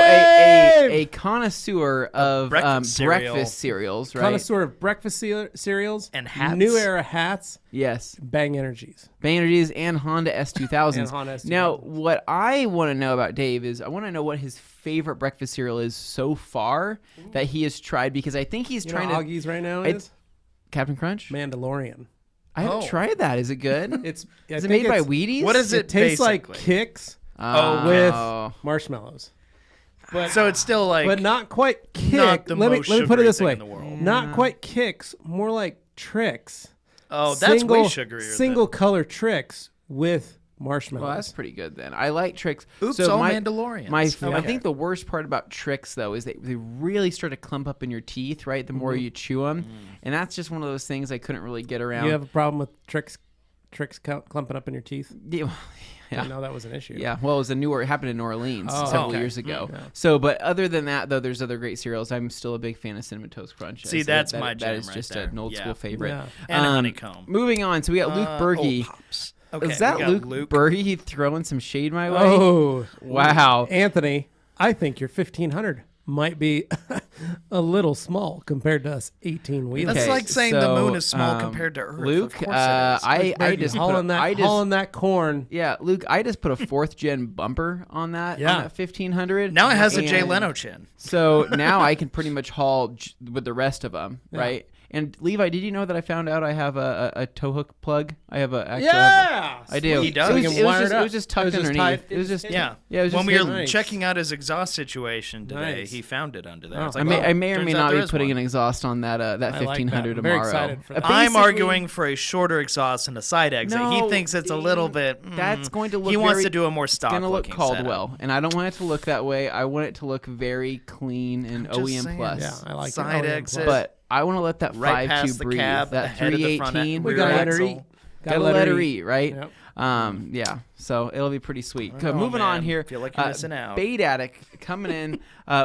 a connoisseur of breakfast cereals, right? Connoisseur of breakfast cereals And hats. New era hats. Yes. Bang Energies. Bang Energies and Honda S2000s. And Honda S2000s. Now, what I want to know about Dave is I want to know what his favorite breakfast cereal is so far that he has tried, because I think he's You trying know to... Augie's right now It's- is Captain Crunch? Mandalorian. I haven't tried that. Is it good? Is Is it made by Wheaties? What is It tastes like basically? Kicks Oh. with marshmallows. But So it's still like, but not quite kick. not the let me most put it sugary this thing way. in the world. Not quite kicks, more like tricks. oh, that's way sugarier. Single color tricks with marshmallows. Well, that's pretty good then. I like Tricks. Oops, all Mandalorians. I Okay. think the worst part about Tricks, though, is they really start to clump up in your teeth, right? The more you chew them. And that's just one of those things I couldn't really get around. You have a problem with tricks clumping up in your teeth? Yeah. Didn't know that was an issue. Yeah, well, it happened in New Orleans several okay. years ago. Yeah. So, but other than that, though, there's other great cereals. I'm still a big fan of Cinnamon Toast Crunch. See, So that's that, my That jam is right just there. an old school favorite. Yeah. And honeycomb. Moving on, so we got Luke Berge. Pops. Okay, Is that we got Luke Berge throwing some shade my way? Oh, Wow. Anthony, I think your 1500 might be a little small compared to us 18 wheelers. That's Okay, like saying the so, moon is small compared to Earth. Luke, of course it is. I just hauling that corn. Yeah, Luke, I just put a 4th gen bumper on that, Yeah. on that 1500. Now it has a Jay And Leno chin. So now I can pretty much haul with the rest of them, right? And Levi, did you know that I found out I have a tow hook plug? I have a I do. He does. It was, You can it was wire just, it it up. was just tucked It was just underneath. tied- It was just Yeah. Yeah, it was When just we were hidden. Nice. checking out his exhaust situation today, Nice. he found it under there. Oh. It's I like, may, oh, I may or turns may out not there be is putting one. an exhaust on that I like that. 1500 I'm tomorrow. very excited for that. I'm Basically- arguing for a shorter exhaust and a side exit. No, he thinks it's a little bit. That's going to look. He wants very- to do a more stock. It's going to look looking Caldwell, setup. and I don't want it to look that way. I want it to look very clean and just OEM saying. plus. Yeah, I like Side it. exit. But I want to let that Right 5.2 past the breathe. cab, That ahead of the front 318. end, We rear gotta let her axle. eat. Gotta let her eat, right? Yep. Yeah. So it'll be pretty sweet. Oh, Moving on man. here. Feel like you're missing out. Bait Addict coming in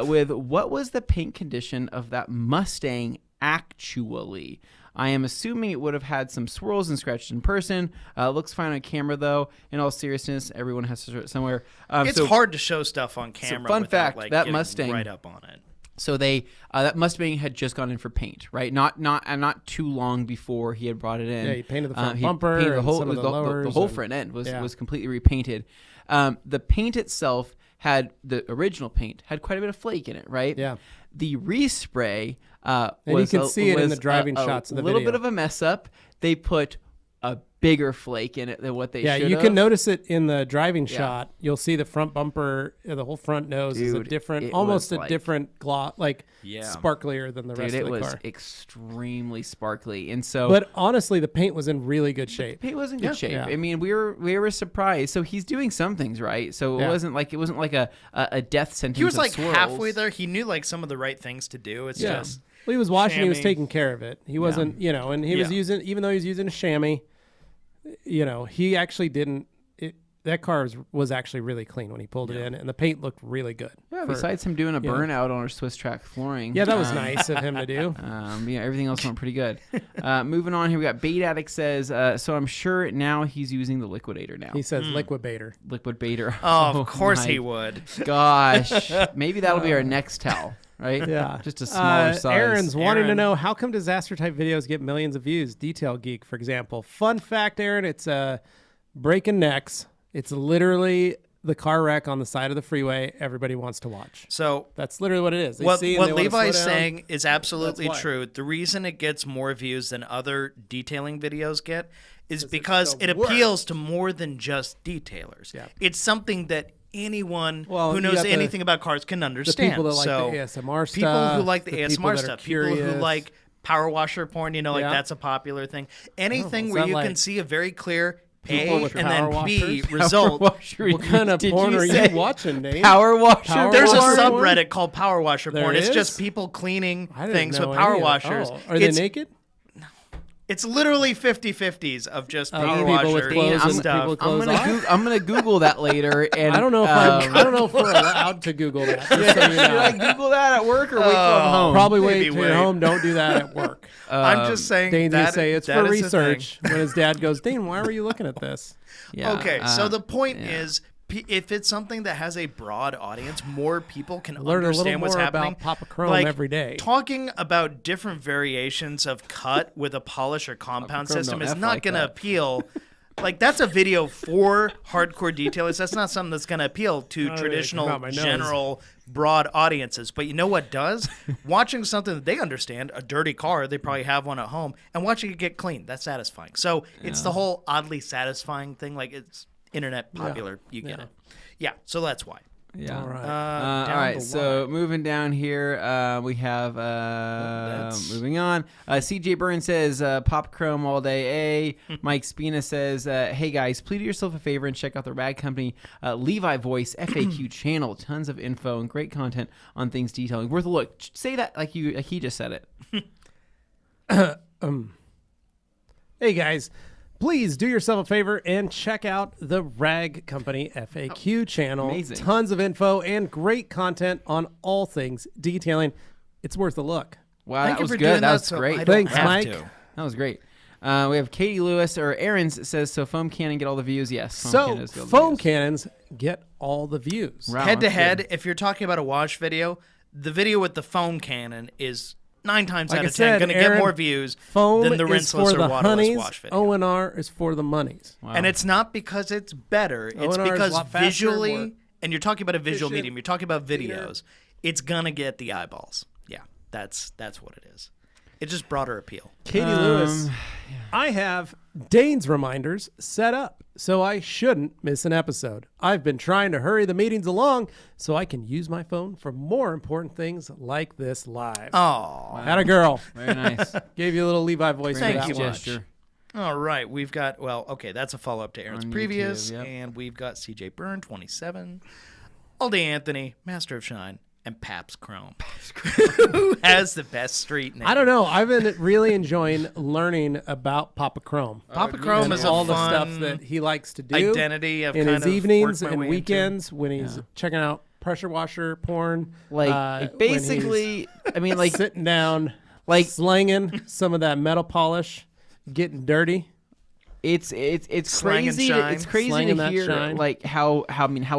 with what was the paint condition of that Mustang actually? I am assuming it would have had some swirls and scratches in person. Looks fine on camera, though. In all seriousness, everyone has to start somewhere. It's hard to show stuff on camera. fun without, fact, like, that getting Mustang- right up on it. So they that Mustang had just gone in for paint, right? Not too long before he had brought it in. Yeah, he painted the front He bumper painted the and whole some of the the lowers whole and- front end was yeah. completely repainted. The paint itself had the original paint had quite a bit of flake in it, right? Yeah. The respray And you can see it in the was driving shots of the a little video. bit of a mess up. They put a bigger flake in it than what they Yeah, should you have. can notice it in the driving shot. You'll see the front bumper, the whole front nose is a Dude, different, it almost was a like- different gloss, like Yeah. sparklier than the rest Dude, it of the was car. extremely sparkly, and so. But honestly, the paint was in really good shape. He was in good shape. Yeah. I mean, we were surprised. So he's doing some things right. So it Yeah. wasn't like a death sentence. He was of like swirls. halfway there. He knew like some of the right things to do. It's Yeah. just Well, he was washing. He was chamois. taking care of it. He wasn't, and he was Yeah. using, even though he was using a chamois, he actually didn't. That car was actually really clean when he pulled it in, and the paint looked really good. Yeah, besides him doing a you know. burnout on our Swiss track flooring. Yeah, that was nice of him to do. Everything else went pretty good. Moving on here, we got Bait Addict says, so I'm sure now he's using the liquidator now. He says liquidator. Liquid baiter. Oh, of course my he would. Gosh, maybe that'll be our next towel, right? Yeah. just a smaller size. Aaron's wanting to Aaron. know, how come disaster type videos get millions of views? Detail Geek, for example. Fun fact, Aaron, it's breaking necks. It's literally the car wreck on the side of the freeway everybody wants to watch. So That's literally what it is. They what see and they wanna Levi's slow down. saying is absolutely That's why. true. The reason it gets more views than other detailing videos get is because the it work. appeals to more than just detailers. Yeah. It's something that anyone Well, who you knows got the- anything about cars can The understand. people that like so the ASMR stuff. people who like the people ASMR that are stuff, people who curious. like power washer porn, like Yeah. that's a popular thing. Anything is where that you can like see a very clear people A with and power then B washers? result. What kind of Did porn you are say you watching, Nate? Power washer. Power There's a washer porn? subreddit called Power Washer There Porn. It's is? just people cleaning I didn't things know with any power of that. washers. Oh, are they naked? It's literally 50-50s of just power people with washer clothes and and stuff. people with I'm clothes gonna off? I'm gonna Google that later. And I don't know if I don't know if we're allowed to Google that. Just so you Should I know. Google that at work or wait till I'm home? Probably Maybe wait till you're wait. home. Don't do that at work. I'm just saying Dane's gonna that say it's that for is the thing. research. When his dad goes, Dane, why were you looking at this? Yeah, Okay, so the point yeah. is, if it's something that has a broad audience, more people can Learn a little understand what's more happening. about Papa Chrome like, every day. Talking about different variations of cut with a polish or compound Chrome system don't is F not like going to that. appeal. Like, that's a video for hardcore detailers. That's not something that's going to appeal to really traditional, come out my nose. general, broad audiences. But you know what does? Watching something that they understand, a dirty car, they probably have one at home, and watching it get clean, that's satisfying. So it's the whole oddly satisfying thing. Like, it's internet popular. You get it. Yeah, so that's why. Yeah. All right. All Down right, the so line. moving down here, we have moving on. CJ Burns says Pop Chrome all day. Mike Spina says, "Hey guys, please do yourself a favor and check out the Rad Company Levi Voice FAQ channel. Tons of info and great content on things detailing. Worth a look. Say that like he just said it. Hey guys, please do yourself a favor and check out the Rag Company FAQ channel. Amazing. Tons of info and great content on all things detailing. It's worth a look. Wow, Thank that you was for good. doing That was so great. I don't Thanks, have Mike. to. That was great. We have Katie Lewis or Aaron's says, so foam cannon get all the views. Yes. So Cannons get all the foam views. cannons get all the views. Wow, Head to that's head, good. if you're talking about a wash video, the video with the foam cannon is 9 times Like out I of 10 said, going to get Aaron, more views Foam than the is rinseless for or the waterless honeys. wash video. O&R is for the monies. Wow. And it's not because it's better. It's O&R is a because lot faster, visually, more and you're talking about a visual efficient, medium, you're talking about cleaner. videos, it's going to get the eyeballs. Yeah, that's what it is. It's just broader appeal. Katie Lewis, I have Dane's reminders set up so I shouldn't miss an episode. I've been trying to hurry the meetings along so I can use my phone for more important things like this live. Oh, Had a girl. Very nice. Gave you a little Levi voice Thank for you that one. much. all right. We've got, well, okay, that's a follow-up to Aaron's On previous. YouTube, yep. And we've got CJ Byrne, 27, Levi Anthony, Master of Shine, and Paps Chrome. Who has the best street name? I don't know. I've been really enjoying learning about Papa Chrome. Papa Chrome And is a all the fun stuff that he likes to do identity of in kind his of evenings worked my and way into. weekends when he's checking out pressure washer porn. Like when basically, I mean, he's like sitting down, like- slinging some of that metal polish, getting dirty. it's Slang and crazy. shine. It's crazy Slang and to that hear shine. like how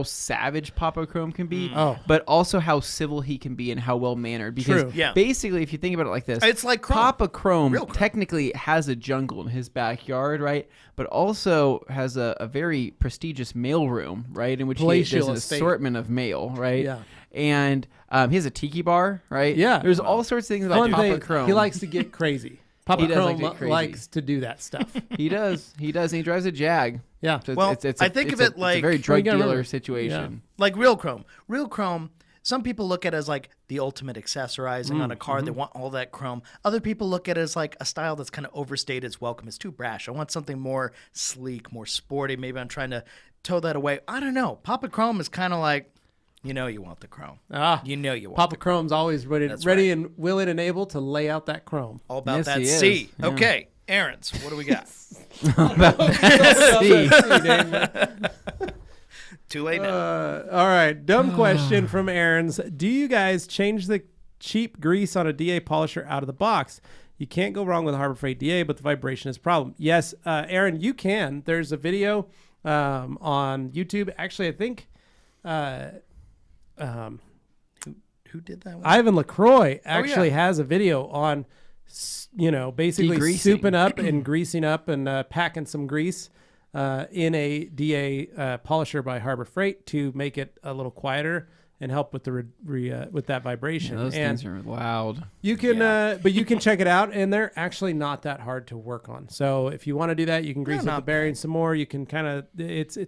savage Papa Chrome can be, Oh. but also how civil he can be and how well mannered. Because True. Yeah. basically, if you think about it like this, It's like Chrome. Papa Chrome Real Chrome. technically has a jungle in his backyard, right? But also has a very prestigious mailroom, right? In which he Palatial does an estate. assortment of mail, right? Yeah. And he has a tiki bar, right? Yeah. There's all sorts of things about Fun Papa thing, Chrome. he likes to get crazy. Papa He does Chrome like to get crazy. likes to do that stuff. He does. And he drives a Jag. Yeah. So Well, it's I think of it it's a like- very Well, drug you gotta dealer remember- situation. Like Real Chrome. Real Chrome, some people look at it as like the ultimate accessorizing on a car. They want all that chrome. Other people look at it as like a style that's kind of overstated its welcome. It's too brash. I want something more sleek, more sporty. Maybe I'm trying to toe that away. I don't know. Papa Chrome is kind of like, you know you want the chrome. You know you want Papa the Chrome's always ready right. and willing and able to lay out that chrome. all about Yes, that he is. C. Yeah. Okay, Aaron's, what do we got? See, Too late now. All right, dumb question from Aaron's. Do you guys change the cheap grease on a DA polisher out of the box? You can't go wrong with a Harbor Freight DA, but the vibration is a problem. Yes, Aaron, you can. There's a video on YouTube. Actually, I think Who did that one? Ivan LaCroix actually yeah. has a video on, basically Degreasing. souping up and greasing up and packing some grease in a DA polisher by Harbor Freight to make it a little quieter and help with the with that vibration. those and things are loud. you can, but you can check it out, and they're actually not that hard to work on. So if you want to do that, you can grease up not the bearing some more. You can kind of, it's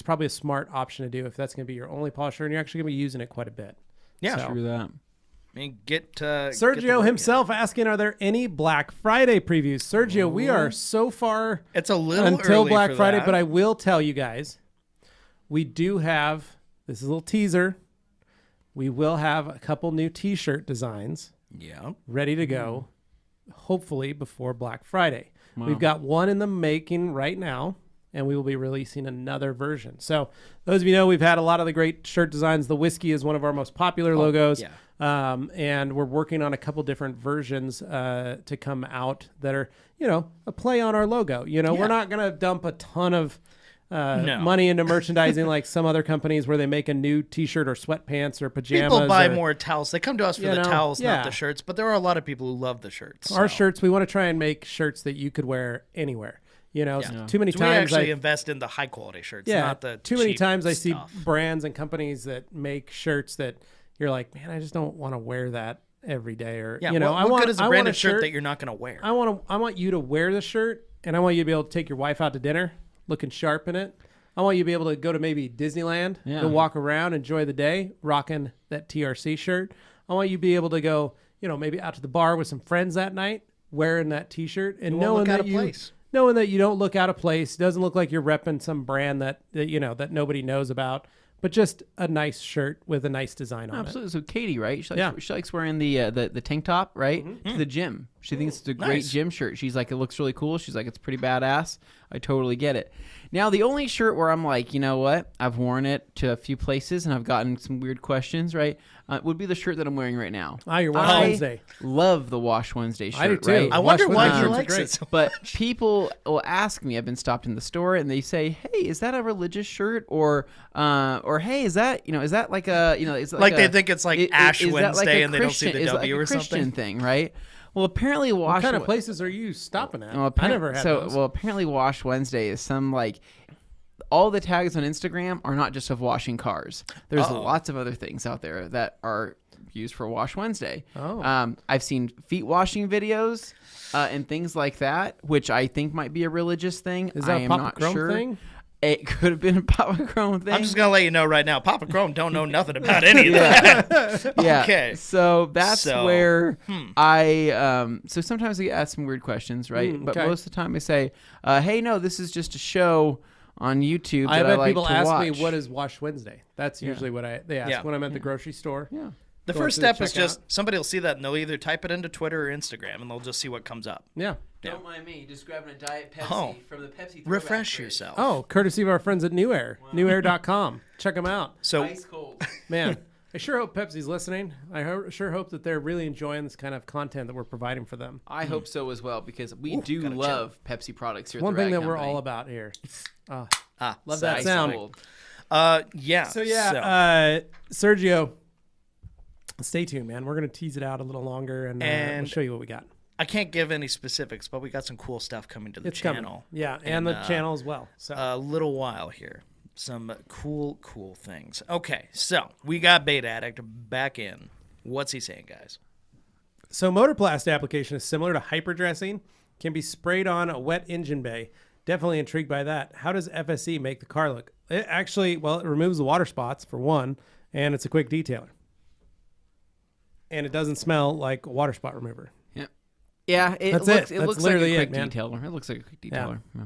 probably a smart option to do if that's going to be your only polisher, and you're actually going to be using it quite a bit. Yeah. So- True that. I mean, get the Sergio work himself asking, are there any Black Friday previews? Sergio, we are so far in. It's a little until early Black for Friday, that. but I will tell you guys, we do have, this is a little teaser, we will have a couple new t-shirt designs yeah. ready to go, hopefully before Black Friday. We've got one in the making right now, and we will be releasing another version. So those of you know, we've had a lot of the great shirt designs. The whiskey is one of our most popular logos. yeah. And we're working on a couple different versions to come out that are, a play on our logo. We're not going to dump a ton of money into merchandising like some other companies where they make a new T-shirt or sweatpants or pajamas. People buy more towels. They come to us for the towels, not the shirts. But there are a lot of people who love the shirts. Our shirts, we want to try and make shirts that you could wear anywhere. Too many times we actually invest in the high quality shirts, not the too many times I see stuff. brands and companies that make shirts that you're like, man, I just don't want to wear that every day. Or what good is a branded shirt that you're not going to wear? I want you to wear the shirt, and I want you to be able to take your wife out to dinner looking sharp in it. I want you to be able to go to maybe Disneyland, go walk around, enjoy the day, rocking that TRC shirt. I want you to be able to go, maybe out to the bar with some friends that night, wearing that T-shirt, and knowing that you don't look out of place. Doesn't look like you're repping some brand that nobody knows about, but just a nice shirt with a nice design on it. Absolutely. So Katie, right? She likes wearing the tank top, right, to the gym. She thinks it's a great gym shirt. She's like, it looks really cool. She's like, it's pretty badass. I totally get it. Now, the only shirt where I'm like, you know what? I've worn it to a few places and I've gotten some weird questions, right? Would be the shirt that I'm wearing right now. Your Wash Wednesday. Love the Wash Wednesday shirt. I do too. Right? I wonder why he likes it so But people will ask me, I've been stopped in the store and they say, hey, is that a religious shirt? Or hey, is that like a, is it like they think it's like Ash Wednesday and they don't see the W or Christian something? thing, right? Well, apparently What kind of places are you stopping at? I never had those. Well, apparently Wash Wednesday is some all the tags on Instagram are not just of washing cars. There's lots of other things out there that are used for Wash Wednesday. I've seen feet washing videos and things like that, which I think might be a religious thing. Is that a Papa Chrome thing? It could have been a Papa Chrome thing. I'm just going to let you know right now, Papa Chrome don't know nothing about any of that. Okay. So that's where so sometimes we ask some weird questions, right? But most of the time I say, hey, no, this is just a show on YouTube that I like people to ask watch. me, what is Wash Wednesday? That's usually what they ask when I'm at the grocery store. Yeah. The first step is just somebody will see that and they'll either type it into Twitter or Instagram and they'll just see what comes up. Yeah. Don't mind me, just grabbing a Diet Pepsi from the Pepsi. Refresh yourself. Oh, courtesy of our friends at New Air, newair.com. Check them out. So ice cold. Man, I sure hope Pepsi's listening. I sure hope that they're really enjoying this kind of content that we're providing for them. I hope so as well, because we do love Pepsi products here at One the thing Rag that we're Company. all about here. Love So that ice sound. cold. Sergio, stay tuned, man. We're going to tease it out a little longer and we'll show you what we got. I can't give any specifics, but we got some cool stuff coming to the channel. Coming. Yeah, and the channel as well. So a little while here. Some cool things. Okay, so we got Bait Addict back in. What's he saying, guys? So Motorplast application is similar to hyperdressing. Can be sprayed on a wet engine bay. Definitely intrigued by that. How does FSE make the car look? It actually, it removes the water spots for one, and it's a quick detailer. And it doesn't smell like a water spot remover. Yeah, it That's looks, it. it That's looks like a literally quick it, man. detailer. It looks like a quick detailer. Yeah.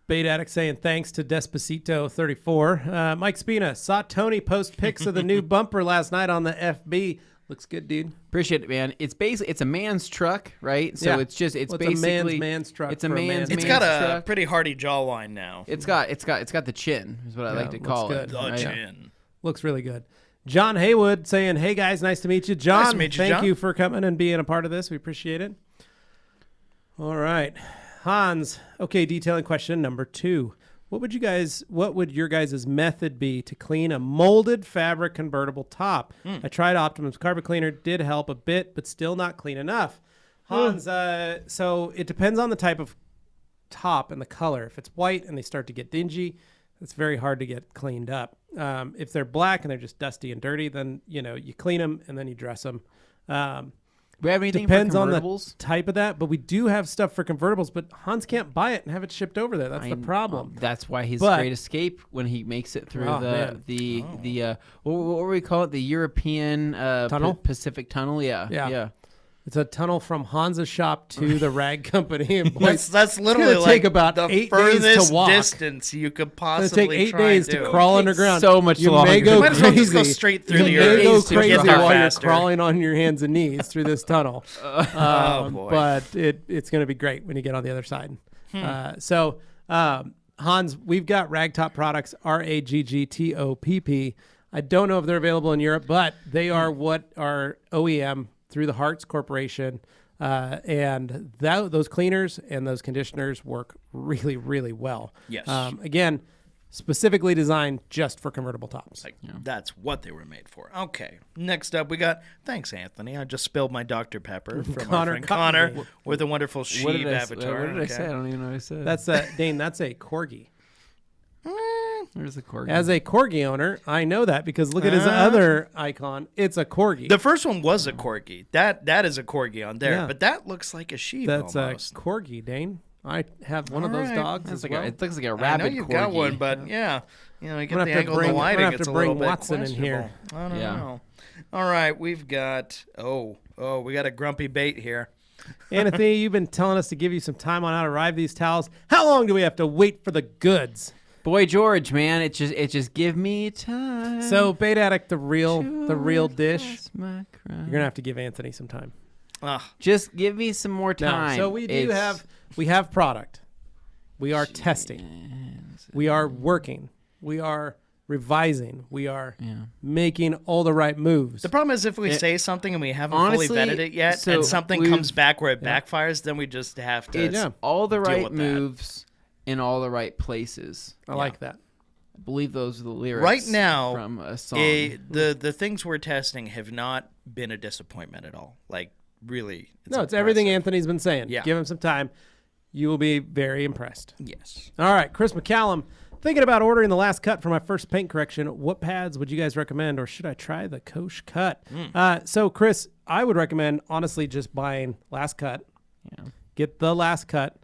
Bait Addict saying thanks to Despacito 34. Mike Spina saw Tony post pics of the new bumper last night on the FB. Looks good, dude. Appreciate it, man. It's basically a man's truck, right? So it's basically a man's truck. It's a man's It's got a truck. pretty hardy jawline now. It's got the chin, is what I like to call it. good. The chin. Looks really good. John Haywood saying, hey guys, nice to meet you. John, Nice to meet you, thank John. you for coming and being a part of this. We appreciate it. All right. Hans, okay, detailing question number 2. What would your guys' method be to clean a molded fabric convertible top? I tried Optimum's carpet cleaner, did help a bit, but still not clean enough. Hans, so it depends on the type of top and the color. If it's white and they start to get dingy, it's very hard to get cleaned up. If they're black and they're just dusty and dirty, then you clean them and then you dress them. We have anything Depends for on the convertibles? type of that, but we do have stuff for convertibles. But Hans can't buy it and have it shipped over there. That's the problem. That's why his But- great escape when he makes it through Oh, man. what do we call it? The European Tunnel? Pacific Tunnel. Yeah. Yeah. It's a tunnel from Hansa's shop to the rag company. And boys, That's literally gonna like take about the 8 days furthest to walk. distance you could It's possibly gonna take 8 try days and to do. crawl underground. so much you longer. may go Might as well crazy. just go straight through the you earth. may go Get crazy there while faster. you're crawling on your hands and knees through this tunnel. boy. But it's going to be great when you get on the other side. Hans, we've got Ragtop products, RAGGTOPP. I don't know if they're available in Europe, but they are what are OEM through the Hartz Corporation. And those cleaners and those conditioners work really, really well. Yes. Again, specifically designed just for convertible tops. That's what they were made for. Okay. Next up, we got, thanks, Anthony. I just spilled my Dr. Pepper from our friend Connor with a wonderful sheep avatar. What did I say? I don't even know what I said. That's Dane. That's a corgi. There's a corgi. As a corgi owner, I know that because look at his other icon. It's a corgi. The first one was a corgi. That is a corgi on there, Yeah. but that looks like a sheep That's almost. a corgi, Dane. I have one of those Alright. dogs It's as like well. it looks like a I rabid know you've corgi. got one, but yeah, you know, you get gonna the have to angle of the bring- I'm gonna lighting, have it's to a little bring bit Watson in here. questionable. I don't Yeah. know. All right, we've got we got a grumpy bait here. Anthony, you've been telling us to give you some time on how to arrive these towels. How long do we have to wait for the goods? Boy George, man, it just give me time. So, Bait Addict, the real dish. That's my crime. You're gonna have to give Anthony some time. Just give me some more No, time. so we have product. We are testing. We are working. We are revising. We are making all the right moves. The problem is if we say something and we haven't honestly, fully vetted it yet, so and something we've- comes back where it backfires, then we just have to. It's all the right with that. moves in all the right places. I like that. I believe those are the lyrics. Right now, from a song. the things we're testing have not been a disappointment at all. Like really, It's everything Anthony's been saying. Yeah. Give him some time. You will be very impressed. Yes. All right, Chris McCallum. Thinking about ordering the last cut for my first paint correction. What pads would you guys recommend, or should I try the Koch cut? So, Chris, I would recommend, honestly, just buying last cut. Yeah. Get the last cut.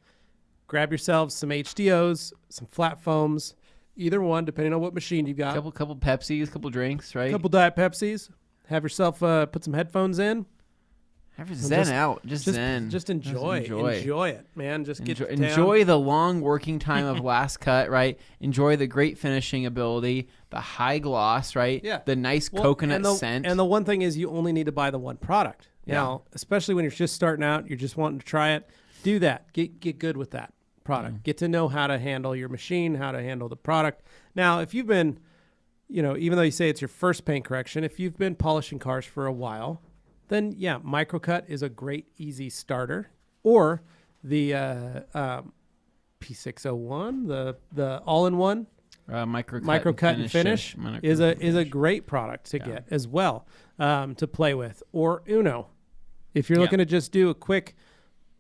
Grab yourselves some HDOs, some flat foams, either one, depending on what machine you got. couple Pepsis, couple drinks, right? Couple Diet Pepsis. Have yourself put some headphones in. Have your zen out. Just zen. Just enjoy. Enjoy it, man. Just get to town. Enjoy the long working time of last cut, right? Enjoy the great finishing ability, the high gloss, right? Yeah. The nice Well, coconut scent. And the one thing is you only need to buy the one product. Now, especially when you're just starting out, you're just wanting to try it, do that. Get good with that product. Get to know how to handle your machine, how to handle the product. Now, if you've been, even though you say it's your first paint correction, if you've been polishing cars for a while, then Microcut is a great, easy starter. Or the P601, the all-in-one Microcut and Finish is a great product to get as well to play with. Or Uno, if you're looking to just do a quick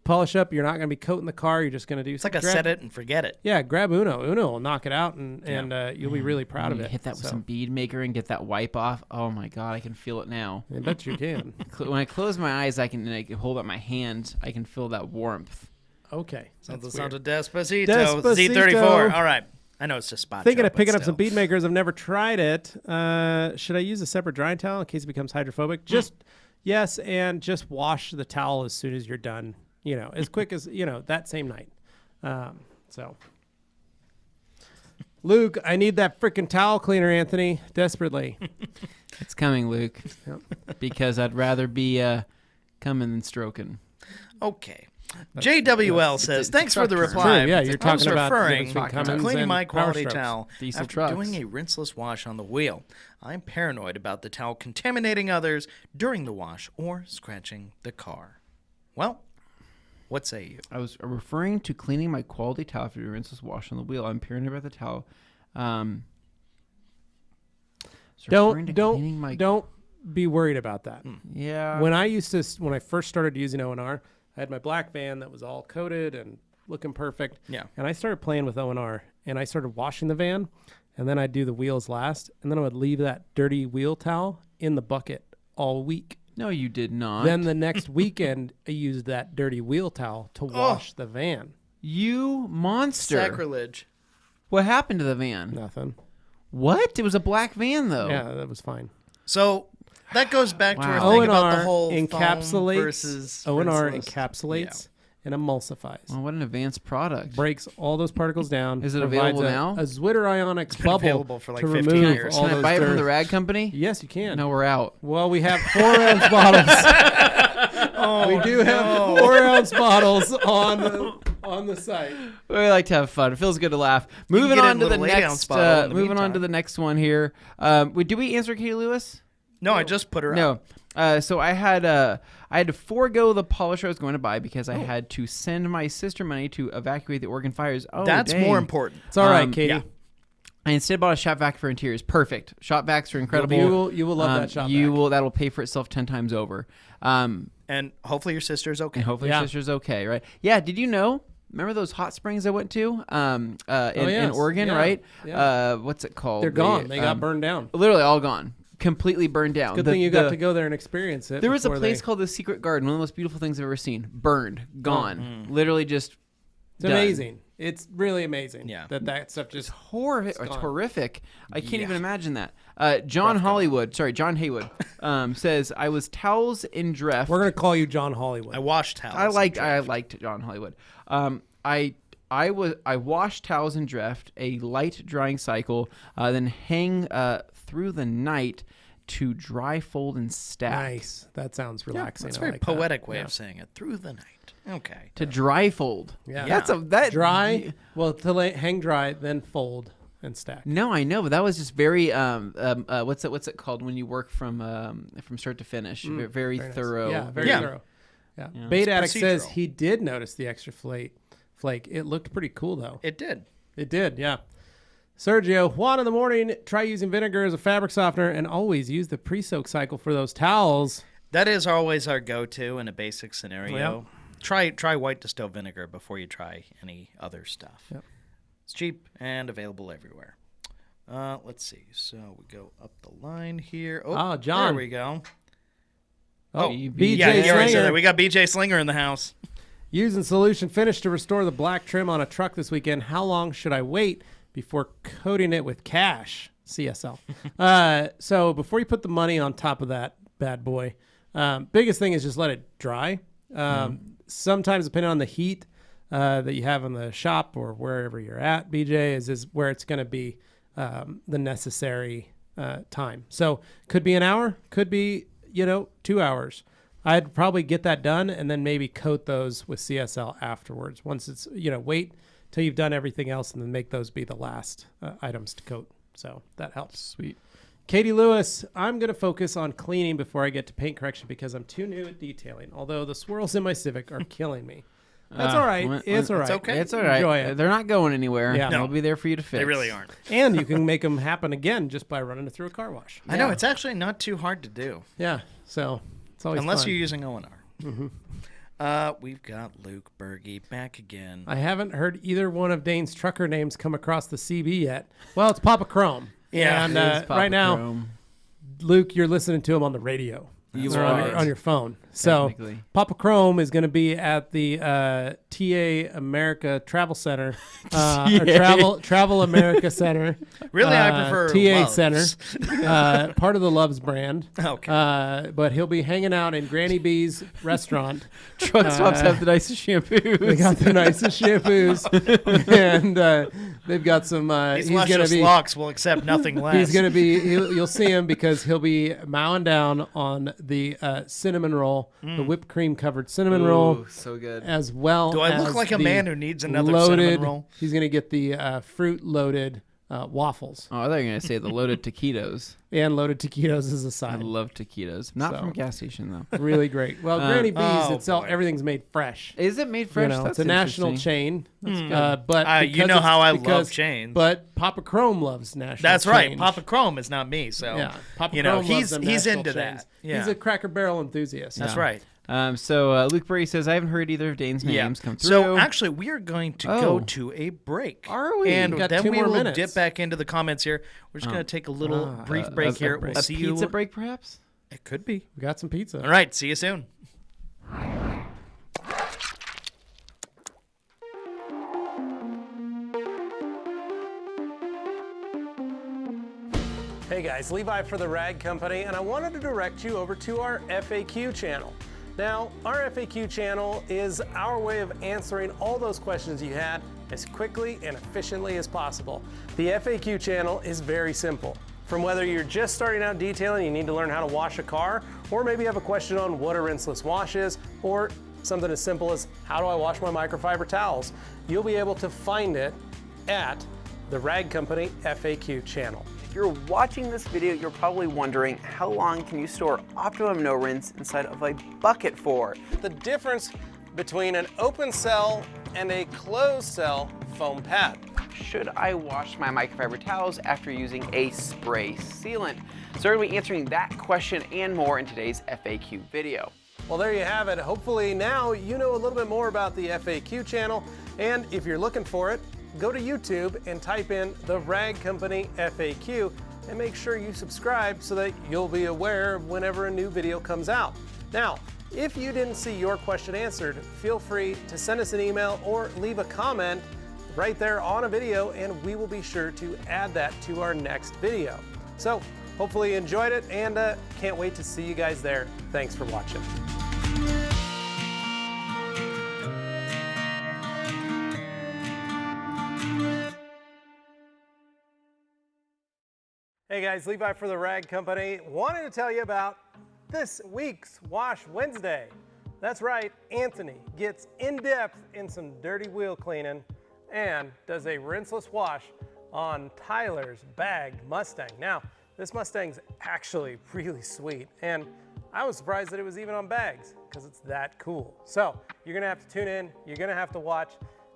polish up, you're not going to be coating the car. You're just going to do. It's like a set it and forget it. Yeah, grab Uno. Uno will knock it out, and you'll be really proud of it. Hit that with some bead maker and get that wipe off. Oh my god, I can feel it now. I bet you can. When I close my eyes, I can hold up my hand. I can feel that warmth. Okay, Sounds that's like weird. Despacito. Despacito. Z34. All right. I know it's just spot Thinking show, of picking but up some still. bead makers. I've never tried it. Should I use a separate drying towel in case it becomes hydrophobic? Just yes, and just wash the towel as soon as you're done. As quick as that same night. So, Luke, I need that freaking towel cleaner, Anthony, desperately. It's coming, Luke. Yep. Because I'd rather be coming than stroking. Okay. JWL says, thanks for the truck term. reply. True, yeah, you're I was talking about the referring difference between to Cummins cleaning and my Power quality Strokes. towel Diesel after trucks. doing a rinseless wash on the wheel. I'm paranoid about the towel contaminating others during the wash or scratching the car. Well, what say you? I was referring to cleaning my quality towel after a rinseless wash on the wheel. I'm paranoid about the towel. Don't be worried about that. Yeah. When I first started using O&R, I had my black van that was all coated and looking perfect. Yeah. And I started playing with O&R, and I started washing the van, and then I'd do the wheels last, and then I would leave that dirty wheel towel in the bucket all week. No, you did not. Then the next weekend, I used that dirty wheel towel to wash the van. You monster. Sacrilege. What happened to the van? Nothing. What? It was a black van, though. Yeah, that was fine. So that goes back to our Wow. thing about the O&R whole foam encapsulates. versus O&R versus- encapsulates and emulsifies. Well, what an advanced product. Breaks all those particles down. Is it provides available a, now? A Zwitterionics been bubble available for like to 15 remove years. all Can I those buy it from dirt. the rag company? Yes, you can. No, we're out. Well, we have 4-ounce bottles. We do have 4-ounce bottles on the site. We like to have fun. It feels good to laugh. Moving get on in to a the little 8-ounce next. bottle in the Moving on to meantime. the next one here. Did we answer Katie Lewis? No, I just put her out. No. So I had to forego the polisher I was going to buy because I had to send my sister money to evacuate the Oregon fires. Oh, That's dang. more important. It's all right, Katie. yeah. I instead bought a shop vac for interiors. Perfect. Shop vacs are incredible. You will love that shop vac. That'll pay for itself 10 times over. And hopefully your sister's okay. And hopefully Yeah. your sister's okay, right? Yeah. Did you know? Remember those hot springs I went to in yes. Oregon, Yeah. right? Yeah. What's it called? They're gone. They got burned down. Literally all gone. Completely burned down. Good thing you got to go there and experience it. There was a before place they- called the Secret Garden, one of the most beautiful things I've ever seen. Burned, gone, literally just. It's done. amazing. It's really amazing. Yeah. that stuff just. Horrific. It's gone. horrific. I can't Yeah. even imagine that. John Haywood says I was towels in Dreft. We're gonna call you John Hollywood. I washed towels. I liked John Hollywood. I washed towels in Dreft, a light drying cycle, then hang through the night to dry fold and stack. Nice. That sounds relaxing. That's a I very like that. poetic way Yeah. of saying it. Through the night. Okay. To dry fold. Yeah. That's that Dry. Well, hang dry, then fold and stack. No, I know, but that was just very what's it called when you work from start to finish? Very nice. thorough. Yeah, very Yeah. thorough. Yeah. Bait It's Addict says procedural. he did notice the extra flake. It looked pretty cool though. It did. It did, yeah. Sergio, Juan in the morning, try using vinegar as a fabric softener and always use the pre-soak cycle for those towels. That is always our go-to in a basic scenario. Yeah. Try white distilled vinegar before you try any other stuff. Yep. It's cheap and available everywhere. Let's see. So we go up the line here. Oh, John. There we go. Oh, BJ yeah, he already said Slinger. that. We got BJ Slinger in the house. Using Solution Finish to restore the black trim on a truck this weekend. How long should I wait before coating it with cash? CSL. So before you put the money on top of that bad boy, biggest thing is just let it dry. Sometimes depending on the heat that you have in the shop or wherever you're at, BJ, is where it's going to be the necessary time. So could be an hour, could be 2 hours. I'd probably get that done and then maybe coat those with CSL afterwards. Once it's, wait till you've done everything else and then make those be the last items to coat. So that helps. Sweet. Katie Lewis, I'm going to focus on cleaning before I get to paint correction because I'm too new at detailing, although the swirls in my Civic are killing me. That's all right. It's all right. okay. It's all right. Enjoy it. They're not going anywhere. Yeah. They'll be there for you to fix. They really aren't. And you can make them happen again just by running it through a car wash. I know. It's actually not too hard to do. Yeah. So it's always Unless fun. you're using O&R. We've got Luke Berge back again. I haven't heard either one of Dane's trucker names come across the CB yet. Well, it's Papa Chrome. Yeah. And It is Papa right now, Chrome. Luke, you're listening to him on the radio. You Or are. on your phone. So Technically. Papa Chrome is going to be at the TA America Travel Center, or Travel America Center. Really, I prefer TA Loves. Center, part of the Loves brand. Okay. But he'll be hanging out in Granny B's restaurant. Truck stops have the nicest shampoos. They got the nicest shampoos, and they've got some. These he's gonna luscious be. locks will accept nothing less. He's gonna be. You'll see him because he'll be mowing down on the cinnamon roll, the whipped cream covered cinnamon roll, Ooh, so good. as well. Do I look as like a the man who needs another loaded, cinnamon roll? He's gonna get the fruit loaded waffles Oh, I thought you were going to say the loaded taquitos. and loaded taquitos as a I side. love taquitos. Not So. from a gas station, though. Really great. Well, Granny B's oh, itself, boy. everything's made fresh. Is it made fresh? It's That's a national interesting. chain. But You because know how I it's- love chains. But Papa Chrome loves national. That's right. chains. Papa Chrome is not me, so Yeah, Papa you know Chrome loves he's them he's national into chains. that. Yeah, He's a Cracker Barrel enthusiast. that's right. So Luke Berry says, I haven't heard either of Dane's names come through. So actually, we are going to Oh. go to a break. Are we? And We've got then 2 we more will minutes. dip back into the comments here. We're just going to take a little brief break here. break. We'll a see pizza you. break, perhaps? It could be. We got some pizza. All right. See you soon. Hey guys, Levi for the Rag Company, and I wanted to direct you over to our FAQ channel. Now, our FAQ channel is our way of answering all those questions you had as quickly and efficiently as possible. The FAQ channel is very simple. From whether you're just starting out detailing, you need to learn how to wash a car, or maybe you have a question on what a rinseless wash is, or something as simple as how do I wash my microfiber towels, you'll be able to find it at the Rag Company FAQ channel. If you're watching this video, you're probably wondering how long can you store Optimum No Rinse inside of a bucket for? The difference between an open cell and a closed cell foam pad. Should I wash my microfiber towels after using a spray sealant? So we're going to be answering that question and more in today's FAQ video. Well, there you have it. Hopefully now you know a little bit more about the FAQ channel, and if you're looking for it, go to YouTube and type in the Rag Company FAQ and make sure you subscribe so that you'll be aware whenever a new video comes out. Now, if you didn't see your question answered, feel free to send us an email or leave a comment right there on a video, and we will be sure to add that to our next video. So hopefully you enjoyed it, and can't wait to see you guys there. Thanks for watching. Hey guys, Levi for the Rag Company. Wanted to tell you about this week's Wash Wednesday. That's right, Anthony gets in depth in some dirty wheel cleaning and does a rinseless wash on Tyler's bagged Mustang. Now, this Mustang's actually really sweet, and I was surprised that it was even on bags because it's that cool. So you're gonna have to tune in, you're gonna have to watch.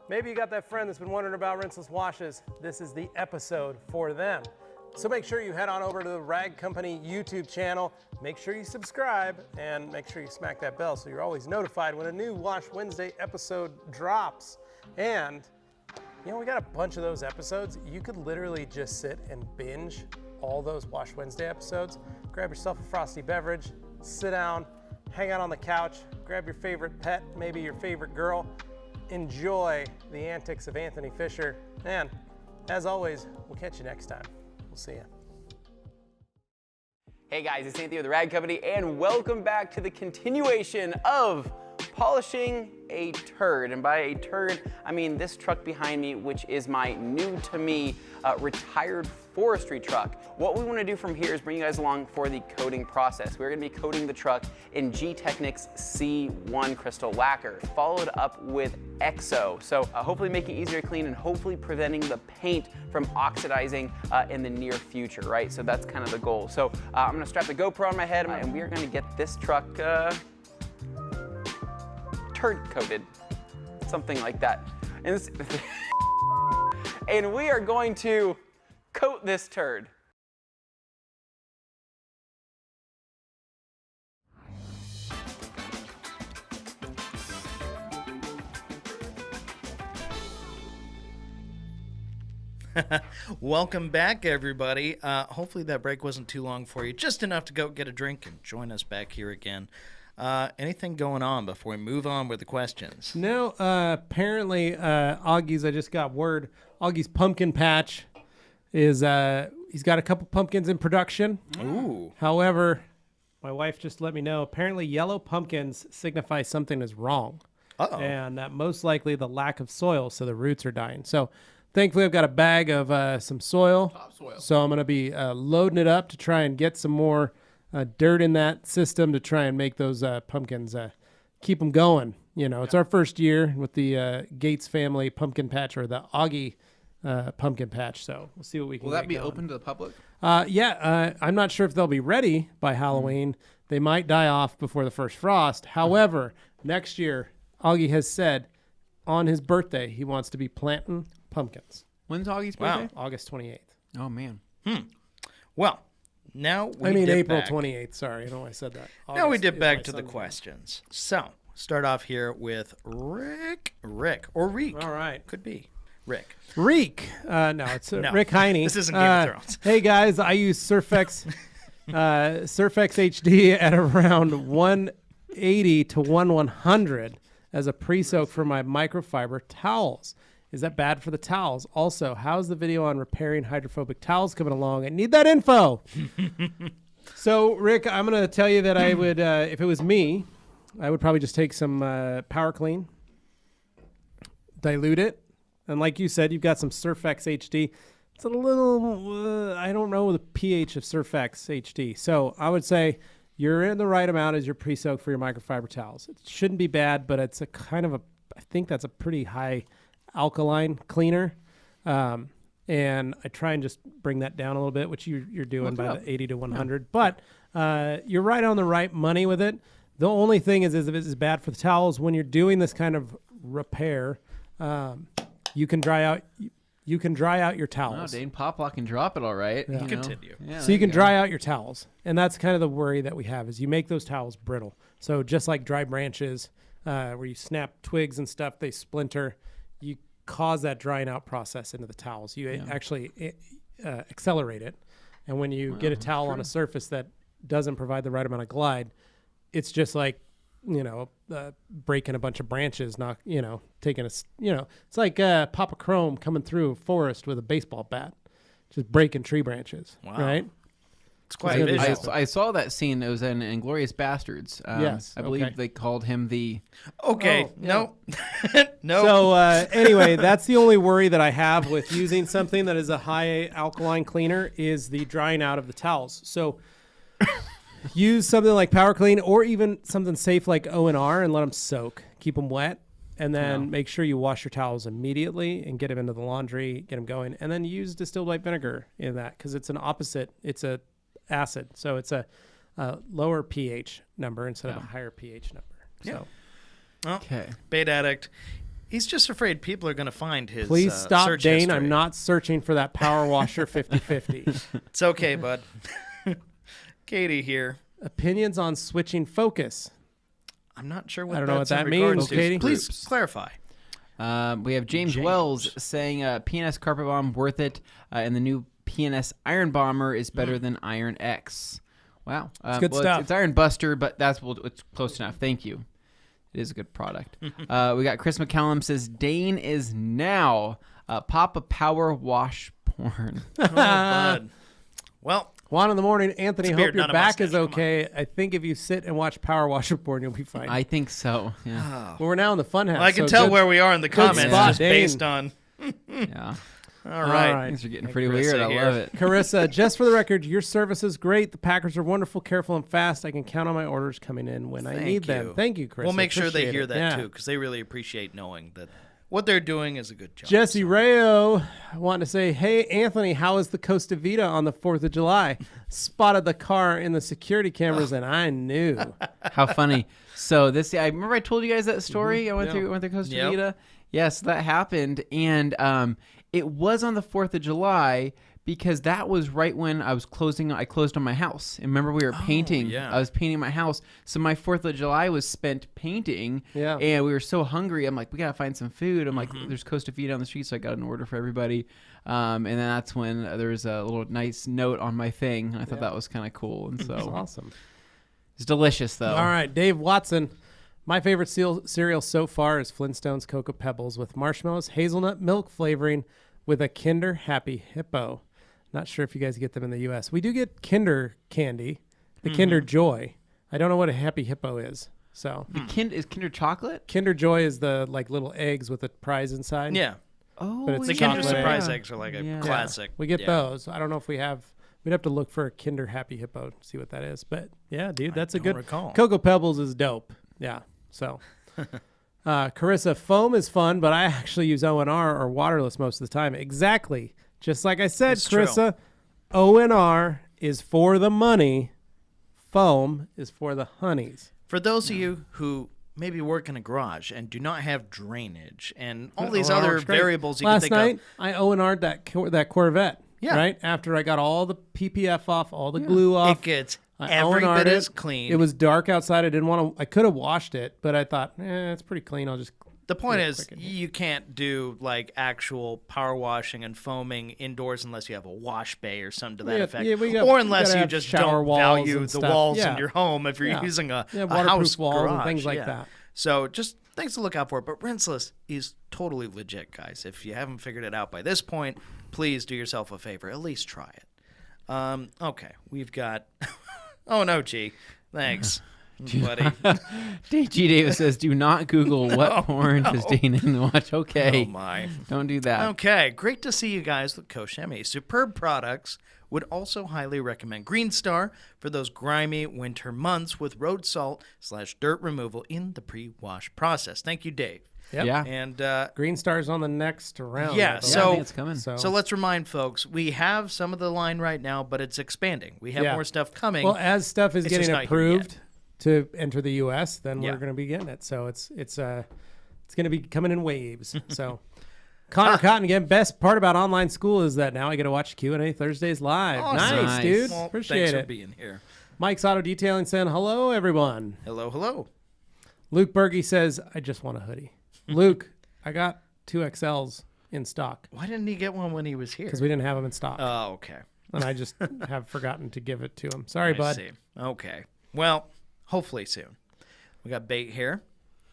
Maybe you got that friend that's been wondering about rinseless washes. This is the episode for them. So make sure you head on over to the Rag Company YouTube channel. Make sure you subscribe and make sure you smack that bell so you're always notified when a new Wash Wednesday episode drops. And you know, we got a bunch of those episodes. You could literally just sit and binge all those Wash Wednesday episodes. Grab yourself a frosty beverage, sit down, hang out on the couch, grab your favorite pet, maybe your favorite girl. Enjoy the antics of Anthony Fisher. And as always, we'll catch you next time. We'll see you. Hey guys, it's Anthony with the Rag Company, and welcome back to the continuation of polishing a turd. And by a turd, I mean this truck behind me, which is my new to me retired forestry truck. What we want to do from here is bring you guys along for the coating process. We're going to be coating the truck in G-Technics C1 crystal lacquer, followed up with EXO. So hopefully making it easier to clean and hopefully preventing the paint from oxidizing in the near future, right? So that's kind of the goal. So I'm going to strap the GoPro on my head, and we are going to get this truck turd coated, something like that. And we are going to coat this turd. Welcome back, everybody. Hopefully that break wasn't too long for you, just enough to go get a drink and join us back here again. Anything going on before we move on with the questions? No, apparently Augie's, I just got word, Augie's pumpkin patch is, he's got a couple pumpkins in production. Ooh. However, my wife just let me know, apparently yellow pumpkins signify something is wrong. Uh-oh. And most likely the lack of soil, so the roots are dying. So thankfully I've got a bag of some soil. Topsoil. So I'm going to be loading it up to try and get some more dirt in that system to try and make those pumpkins, keep them going. You know, it's our first year with the Gates family pumpkin patch, or the Augie pumpkin patch. So we'll see what we can Will that get be going. open to the public? I'm not sure if they'll be ready by Halloween. They might die off before the first frost. However, next year, Augie has said on his birthday, he wants to be planting pumpkins. When's Augie's Wow. birthday? August 28th. Oh, man. Well, now we dip April back. 28th. Sorry, I don't know why I said that. Now we August dip is back my to the son's questions. So, start off here with Rick, or Reek. birthday. All right. Could be Rick. Reek. No, it's No, Rick Heine. this isn't Game of Thrones. Hey, guys, I use Surfex HD at around 180 to 100 as a pre-soak for my microfiber towels. Is that bad for the towels? Also, how's the video on repairing hydrophobic towels coming along? I need that info. So, Rick, I'm going to tell you that I would, if it was me, I would probably just take some Power Clean, dilute it, and like you said, you've got some Surfex HD. It's a little, I don't know the pH of Surfex HD. So I would say you're in the right amount as your pre-soak for your microfiber towels. It shouldn't be bad, but it's a kind of I think that's a pretty high alkaline cleaner. And I try and just bring that down a little bit, which you're doing by the 80 to 100. Yeah. But you're right on the right money with it. The only thing is if it's bad for the towels, when you're doing this kind of repair, you can dry out your towels. Oh, Dane, pop lock and drop it all right. Yeah. Continue. Yeah, so you can dry out your towels. And that's kind of the worry that we have is you make those towels brittle. So just like dry branches where you snap twigs and stuff, they splinter. You cause that drying out process into the towels. You actually accelerate it. And when you get a towel on a surface that doesn't provide the right amount of glide, it's just like, breaking a bunch of branches, taking it's like Papa Chrome coming through a forest with a baseball bat, just breaking tree branches. Wow. Right? It's quite visual. I saw that scene. It was in Inglourious Bastards. Yes. I believe they called him the... Okay. No. No. So anyway, that's the only worry that I have with using something that is a high alkaline cleaner is the drying out of the towels. So use something like Power Clean or even something safe like O&R and let them soak. Keep them wet. And then make sure you wash your towels immediately and get them into the laundry, get them going. And then use distilled white vinegar in that because it's an opposite. It's a acid. So it's a lower pH number instead of a higher pH number. Yeah. So. Okay. Bait addict. He's just afraid people are going to find his Please stop, search Dane. history. I'm not searching for that Power Washer 50/50. It's okay, bud. Katie here. Opinions on switching focus. I'm not sure what I don't know what that's that in regards means, to. Katie. Please clarify. We have James Wells saying PNS Carpet Bomb worth it, and the new PNS Iron Bomber is better than Iron X. Wow. It's good stuff. It's Iron Buster, but it's close enough. Thank you. It is a good product. We got Chris McCallum says, Dane is now Papa Power Wash Porn. Oh, bud. Well, 1 in the morning, Anthony. Beard, Hope your not a back is mustache. okay. I think if you sit and watch Power Washer Porn, you'll be fine. I think so. Yeah. Well, we're now in the fun house. I can so tell good- where we are in the comments spot, just Dane. based on. Yeah. All right. Things are getting Hey, pretty Carissa weird. I here. love it. Carissa, just for the record, your service is great. The Packers are wonderful, careful, and fast. I can count on my orders coming in when I need them. Thank you, Carissa. We'll make sure they Appreciate hear it. that Yeah. too, because they really appreciate knowing that what they're doing is a good job. Jesse Rayo wanting to say, hey, Anthony, how was the Costa Vida on the 4th of July? Spotted the car in the security cameras, and I knew. How funny. So I remember I told you guys that story. I went through Costa Yep. Vida. Yes, that happened. And it was on the 4th of July because that was right when I closed on my house. And remember we were painting. yeah. I was painting my house. So my 4th of July was spent painting. Yeah. And we were so hungry. I'm like, we got to find some food. I'm like, there's Costa Vida on the street. So I got an order for everybody. And then that's when there was a little nice note on my thing. And I thought that was kind of cool. And That's so awesome. it's delicious though. All right, Dave Watson. My favorite cereal so far is Flintstones Cocoa Pebbles with marshmallows, hazelnut milk flavoring with a Kinder Happy Hippo. Not sure if you guys get them in the U.S. We do get Kinder candy, the Kinder Joy. I don't know what a Happy Hippo is. So Is Kinder chocolate? Kinder Joy is the little eggs with a prize inside. Yeah. Oh, But it's The a Kinder chocolate Surprise egg. eggs are like a Yeah. classic. We get Yeah. those. I don't know if we have. We'd have to look for a Kinder Happy Hippo to see what that is. But yeah, dude, that's a don't good. recall. Cocoa Pebbles is dope. Yeah. So, Carissa, foam is fun, but I actually use O&R or waterless most of the time. Exactly. Just like I said, It's true. Carissa, O&R is for the money. Foam is for the honeys. For those of you who maybe work in a garage and do not have drainage and all these O&R other is great. variables you Last can think night, I O&R'd that Corvette. Yeah. Right after I got all the PPF off, all the glue of, off. it gets I every O&R'd bit it. as clean. It was dark outside. I didn't want to. I could have washed it, but I thought, it's pretty clean. I'll just. The point do it is, quick in here. you can't do like actual power washing and foaming indoors unless you have a wash bay or something to that effect, or unless gotta you have just shower don't walls value and the stuff. walls Yeah. in your home if you're Yeah. using a waterproof house walls garage. and things like Yeah. that. So just things to look out for. But rinseless is totally legit, guys. If you haven't figured it out by this point, please do yourself a favor. At least try it. Okay, we've got... oh, no, G. Thanks, buddy. G. Davis says, do not Google what porn does Dane watch. Okay. Oh, my. Don't do that. Okay, great to see you guys with Koshemi. Superb products. Would also highly recommend Green Star for those grimy winter months with road salt / dirt removal in the pre-wash process. Thank you, Dave. Yep. Yeah. And Green Star's on the next round. yeah, I so- I think it's coming. so let's remind folks, we have some of the line right now, but it's expanding. We have Yeah. more stuff coming. Well, as stuff is It's just getting not here approved to enter the U.S., then Yeah. we're going to be getting it. So it's going to be coming in waves. So Connor Cotton again. Best part about online school is that now I get to watch Q&A Thursdays live. Awesome. Nice, dude. Well, Appreciate thanks it. for being here. Mike's Auto Detailing saying hello, everyone. Hello, hello. Luke Berge says I just want a hoodie. Luke, I got 2 XLs in stock Why didn't he get one when he was here? because we didn't have them in stock, Oh, okay. and I just have forgotten to give it to him. Sorry, I bud. see. Okay. Well, hopefully soon. We got bait here.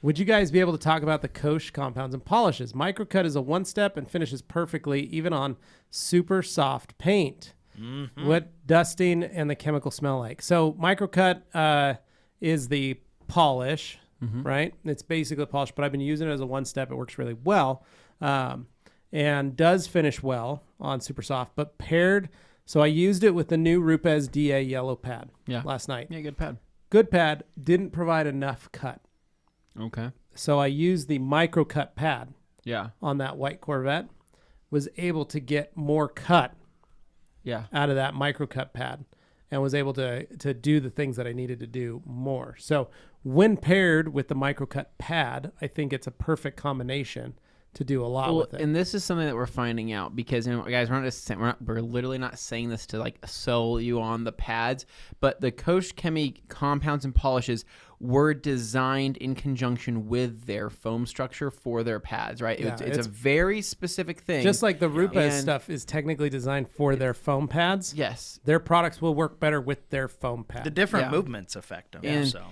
Would you guys be able to talk about the Koch compounds and polishes? Microcut is a one-step and finishes perfectly, even on super soft paint. What dusting and the chemical smell like? So Microcut is the polish, right? It's basically a polish, but I've been using it as a one-step. It works really well, and does finish well on super soft. But paired, so I used it with the new Rupes DA yellow pad last night. Yeah, good pad. Good pad, didn't provide enough cut. Okay. So I used the Microcut pad Yeah. on that white Corvette, was able to get more cut Yeah. out of that Microcut pad, and was able to do the things that I needed to do more. So when paired with the Microcut pad, I think it's a perfect combination to do a lot with it. And this is something that we're finding out because, guys, we're literally not saying this to like sell you on the pads, but the Koch Chemi compounds and polishes were designed in conjunction with their foam structure for their pads, right? Yeah, It's a very specific thing. Just like the Rupes And- stuff is technically designed for their foam pads, yes. their products will work better with their foam pad. The different Yeah. movements affect them. And So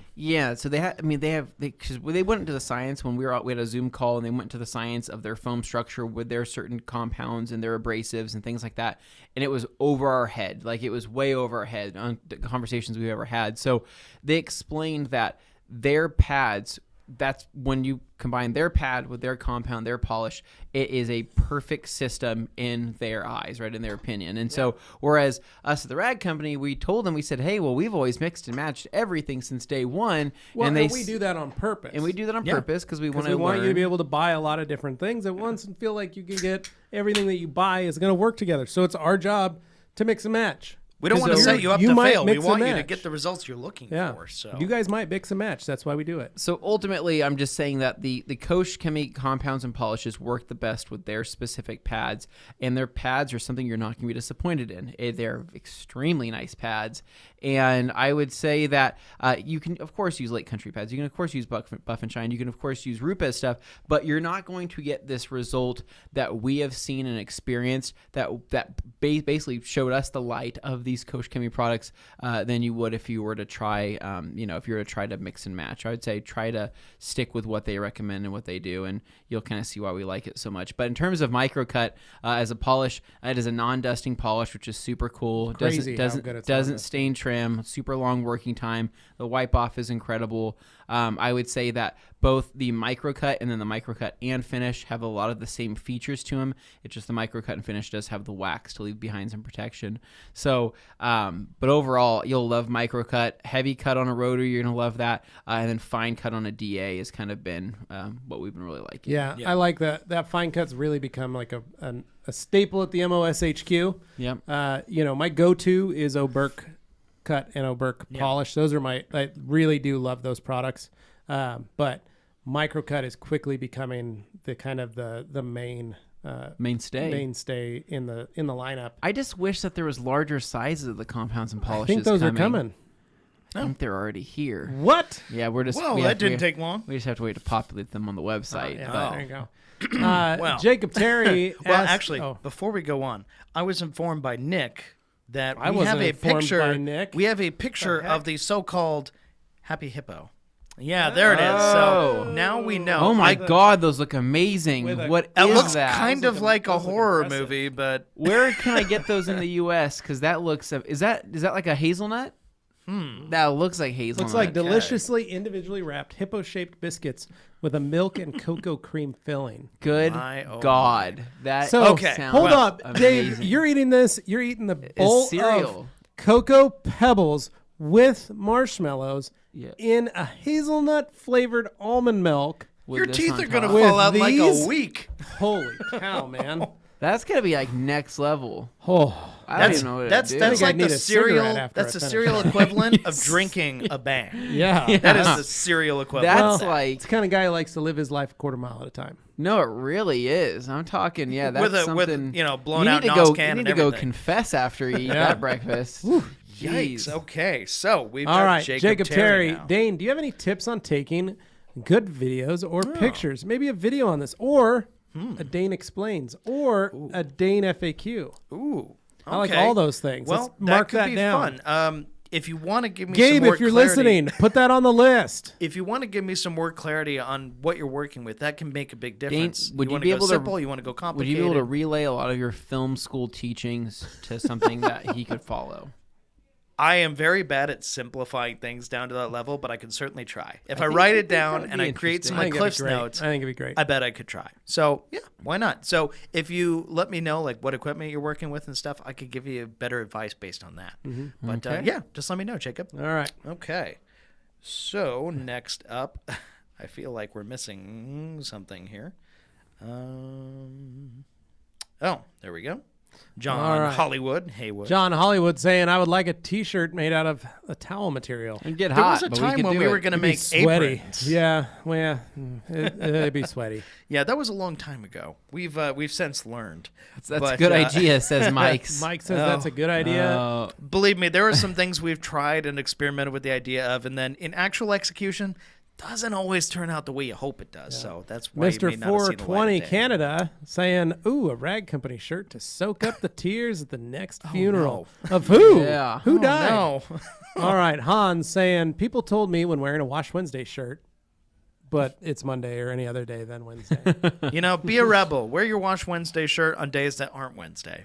so they went into the science when we had a Zoom call, and they went to the science of their foam structure with their certain compounds and their abrasives and things like that. And it was over our head. Like, it was way over our head on the conversations we've ever had. So they explained that their pads, that's when you combine their pad with their compound, their polish, it is a perfect system in their eyes, right, in their opinion. And so whereas us at the Rag Company, we told them, we said, hey, well, we've always mixed and matched everything since day one. Well, and and we do that on purpose. And we do that on purpose because we want Because to we want learn. you to be able to buy a lot of different things at once and feel like you can get everything that you buy is going to work together. So it's our job to mix and match. we don't want to So set you up you to might fail. We mix and want you to match. get the results you're looking Yeah. for. So You guys might mix and match. That's why we do it. So ultimately, I'm just saying that the Koch Chemi compounds and polishes work the best with their specific pads, and their pads are something you're not going to be disappointed in. They're extremely nice pads, and I would say that you can, of course, use Lake Country pads. You can, of course, use Buff and Shine. You can, of course, use Rupes stuff, but you're not going to get this result that we have seen and experienced that basically showed us the light of these Koch Chemi products than you would if you were to try, if you were to try to mix and match. I would say try to stick with what they recommend and what they do, and you'll kind of see why we like it so much. But in terms of Microcut as a polish, it is a non-dusting polish, which is super cool. Crazy how good it's doesn't non-dusting. stain trim, super long working time. The wipe off is incredible. I would say that both the Microcut and then the Microcut and Finish have a lot of the same features to them. It's just the Microcut and Finish does have the wax to leave behind some protection. So, but overall, you'll love Microcut. Heavy cut on a rotary, you're gonna love that, and then fine cut on a DA has kind of been what we've been really liking. Yeah, I like that. That fine cut's really become like a staple at the MOSHQ. Yep. My go-to is Oberk cut and Oberk polish. Those are I really do love those products. But Microcut is quickly becoming the kind of the main mainstay in the lineup. I just wish that there was larger sizes of the compounds and I polishes. think those are coming. I think they're already here. What? Yeah, we're just. Well, we that have to- didn't take long. We just have to wait to populate them on the website. Yeah, but there you go. Well. Jacob Terry. Well, asked- actually, oh, before we go on, I was informed by Nick that I we wasn't have a informed picture. by Nick. We have a picture heck? of the so-called Happy Hippo. Yeah, there it is. So now we know. Oh my God, those look amazing. What It is looks that? kind of like a horror movie, but Where can I get those in the U.S.? Because that looks. Is that like a hazelnut? That looks like hazelnut. Looks like deliciously individually wrapped hippo-shaped biscuits with a milk and cocoa cream filling. Good oh God, that So, sounds hold up, Dave. amazing. You're eating this. You're eating the bowl cereal. of Cocoa Pebbles with marshmallows Yeah. in a hazelnut-flavored almond milk. With your this teeth on are going to top. fall out in like these? a week. Holy cow, man! That's gonna be like next level. Oh, I don't That's even know what that's to do. that's think I'd like need the a cigarette cereal. after That's I the finish. cereal equivalent of drinking a bang. yeah. That is the cereal equivalent. That's Well, like It's the kind of guy who likes to live his life a quarter mile at a time. no, it really is. I'm talking. Yeah, that's with something. blown you out need to NOS go. can You and need to go everything. confess after you eat Yeah. that breakfast. Yikes. Okay, so we've All got right, Jacob Terry now. Dane, do you have any tips on taking good videos or pictures? Maybe a video on this, or a Dane explains, or a Dane FAQ. Ooh. I like okay. all those things. Well, Let's mark that could be down. fun. If you want to give me Gabe, some more if you're clarity, listening, put that on the list. if you want to give me some more clarity on what you're working with, that can make a big difference. would you want be to go able to- simple? You want to go Would complicated? you be able to relay a lot of your film school teachings to something that he could follow? I am very bad at simplifying things down to that level, but I can certainly try. If I write it down would and be I create some I like think it'd be Cliff's great. notes, I think it'd be great. I bet I could try. So yeah, why not? So if you let me know like what equipment you're working with and stuff, I could give you better advice based on that. But Okay. yeah, just let me know, Jacob. All right. Okay. So next up, I feel like we're missing something here. Oh, there we go. John All right. Hollywood Haywood. John Hollywood saying, I would like a T-shirt made out of a towel material. It'd get There hot, was a but time could when do we it. were going to It'd be make sweaty. aprons. Yeah, well, it'd be sweaty. Yeah, that was a long time ago. We've since learned. That's But, a good idea, says Mike's. Mike says that's a good idea. Believe me, there are some things we've tried and experimented with the idea of, and then in actual execution, doesn't always turn out the way you hope it does. So that's why you Mr. may not have seen the light 420 of day. Canada saying, ooh, a rag company shirt to soak up the tears at the next funeral. no. Of who? Yeah. Who Oh, died? no. All right, Hans saying, people told me when wearing a Wash Wednesday shirt, but it's Monday or any other day than Wednesday. Be a rebel. Wear your Wash Wednesday shirt on days that aren't Wednesday.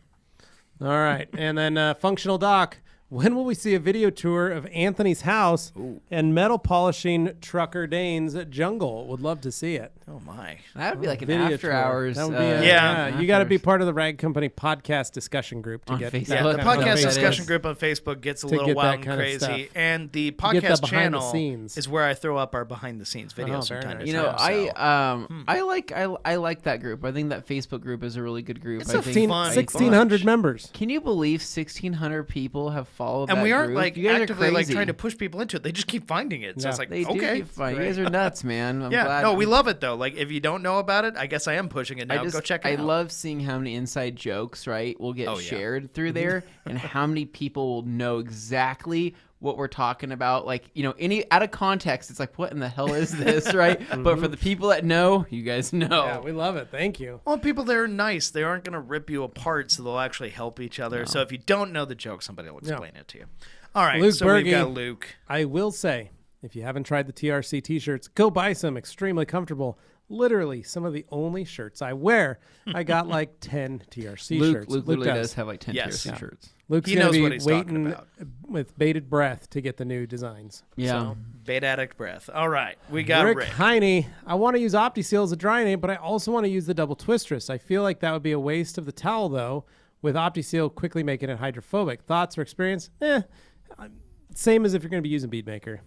All right, and then Functional Doc, when will we see a video tour of Anthony's house and metal polishing trucker Dane's jungle? Would love to see it. Oh my. That would be like an Video after tour. hours. That would be Yeah. you got to be after- part of the Rag Company podcast discussion group to On get Facebook. Yeah, that the kind of podcast stuff. discussion group on Facebook gets a To little get wild that and kind of crazy, stuff. and the get the podcast behind the channel scenes. is where I throw up our behind the scenes videos very sometimes. nice. You know, so. I like that group. I think that Facebook group is a really good group. It's I a think, fun- 1,600 members. Can you believe 1,600 people have followed and that we aren't group? like you guys actively are like crazy. trying to push people into it. They just keep finding it. So Yeah. it's like, They do okay, keep fun. You great. guys are nuts, man. I'm Yeah, glad. no, we love it though. Like if you don't know about it, I guess I am pushing it now. Go check it I out. love seeing how many inside jokes, right, will get Oh, yeah. shared through there, and how many people will know exactly what we're talking about. Like, any out of context, it's like, what in the hell is this, right? But for the people that know, you guys know. Yeah, we love it. Thank you. Well, people that are nice, they aren't going to rip you apart, so they'll actually help each other. So if you don't know the joke, somebody will explain it to you. All right, Luke so Berge. we've got Luke. I will say, if you haven't tried the TRC t-shirts, go buy some. Extremely comfortable. Literally, some of the only shirts I wear. I got like 10 TRC Luke shirts. literally does have like 10 Yes. TRC Yeah. shirts. Luke's He going knows to what be he's talking waiting about. with bated breath to get the new designs. Yeah. Bait addict breath. All right, we got Rick Rick. Heine, I want to use OptiSeal as a drying aid, but I also want to use the double twistress. I feel like that would be a waste of the towel, though, with OptiSeal quickly making it hydrophobic. Thoughts or experience? Same as if you're going to be using Bead Maker.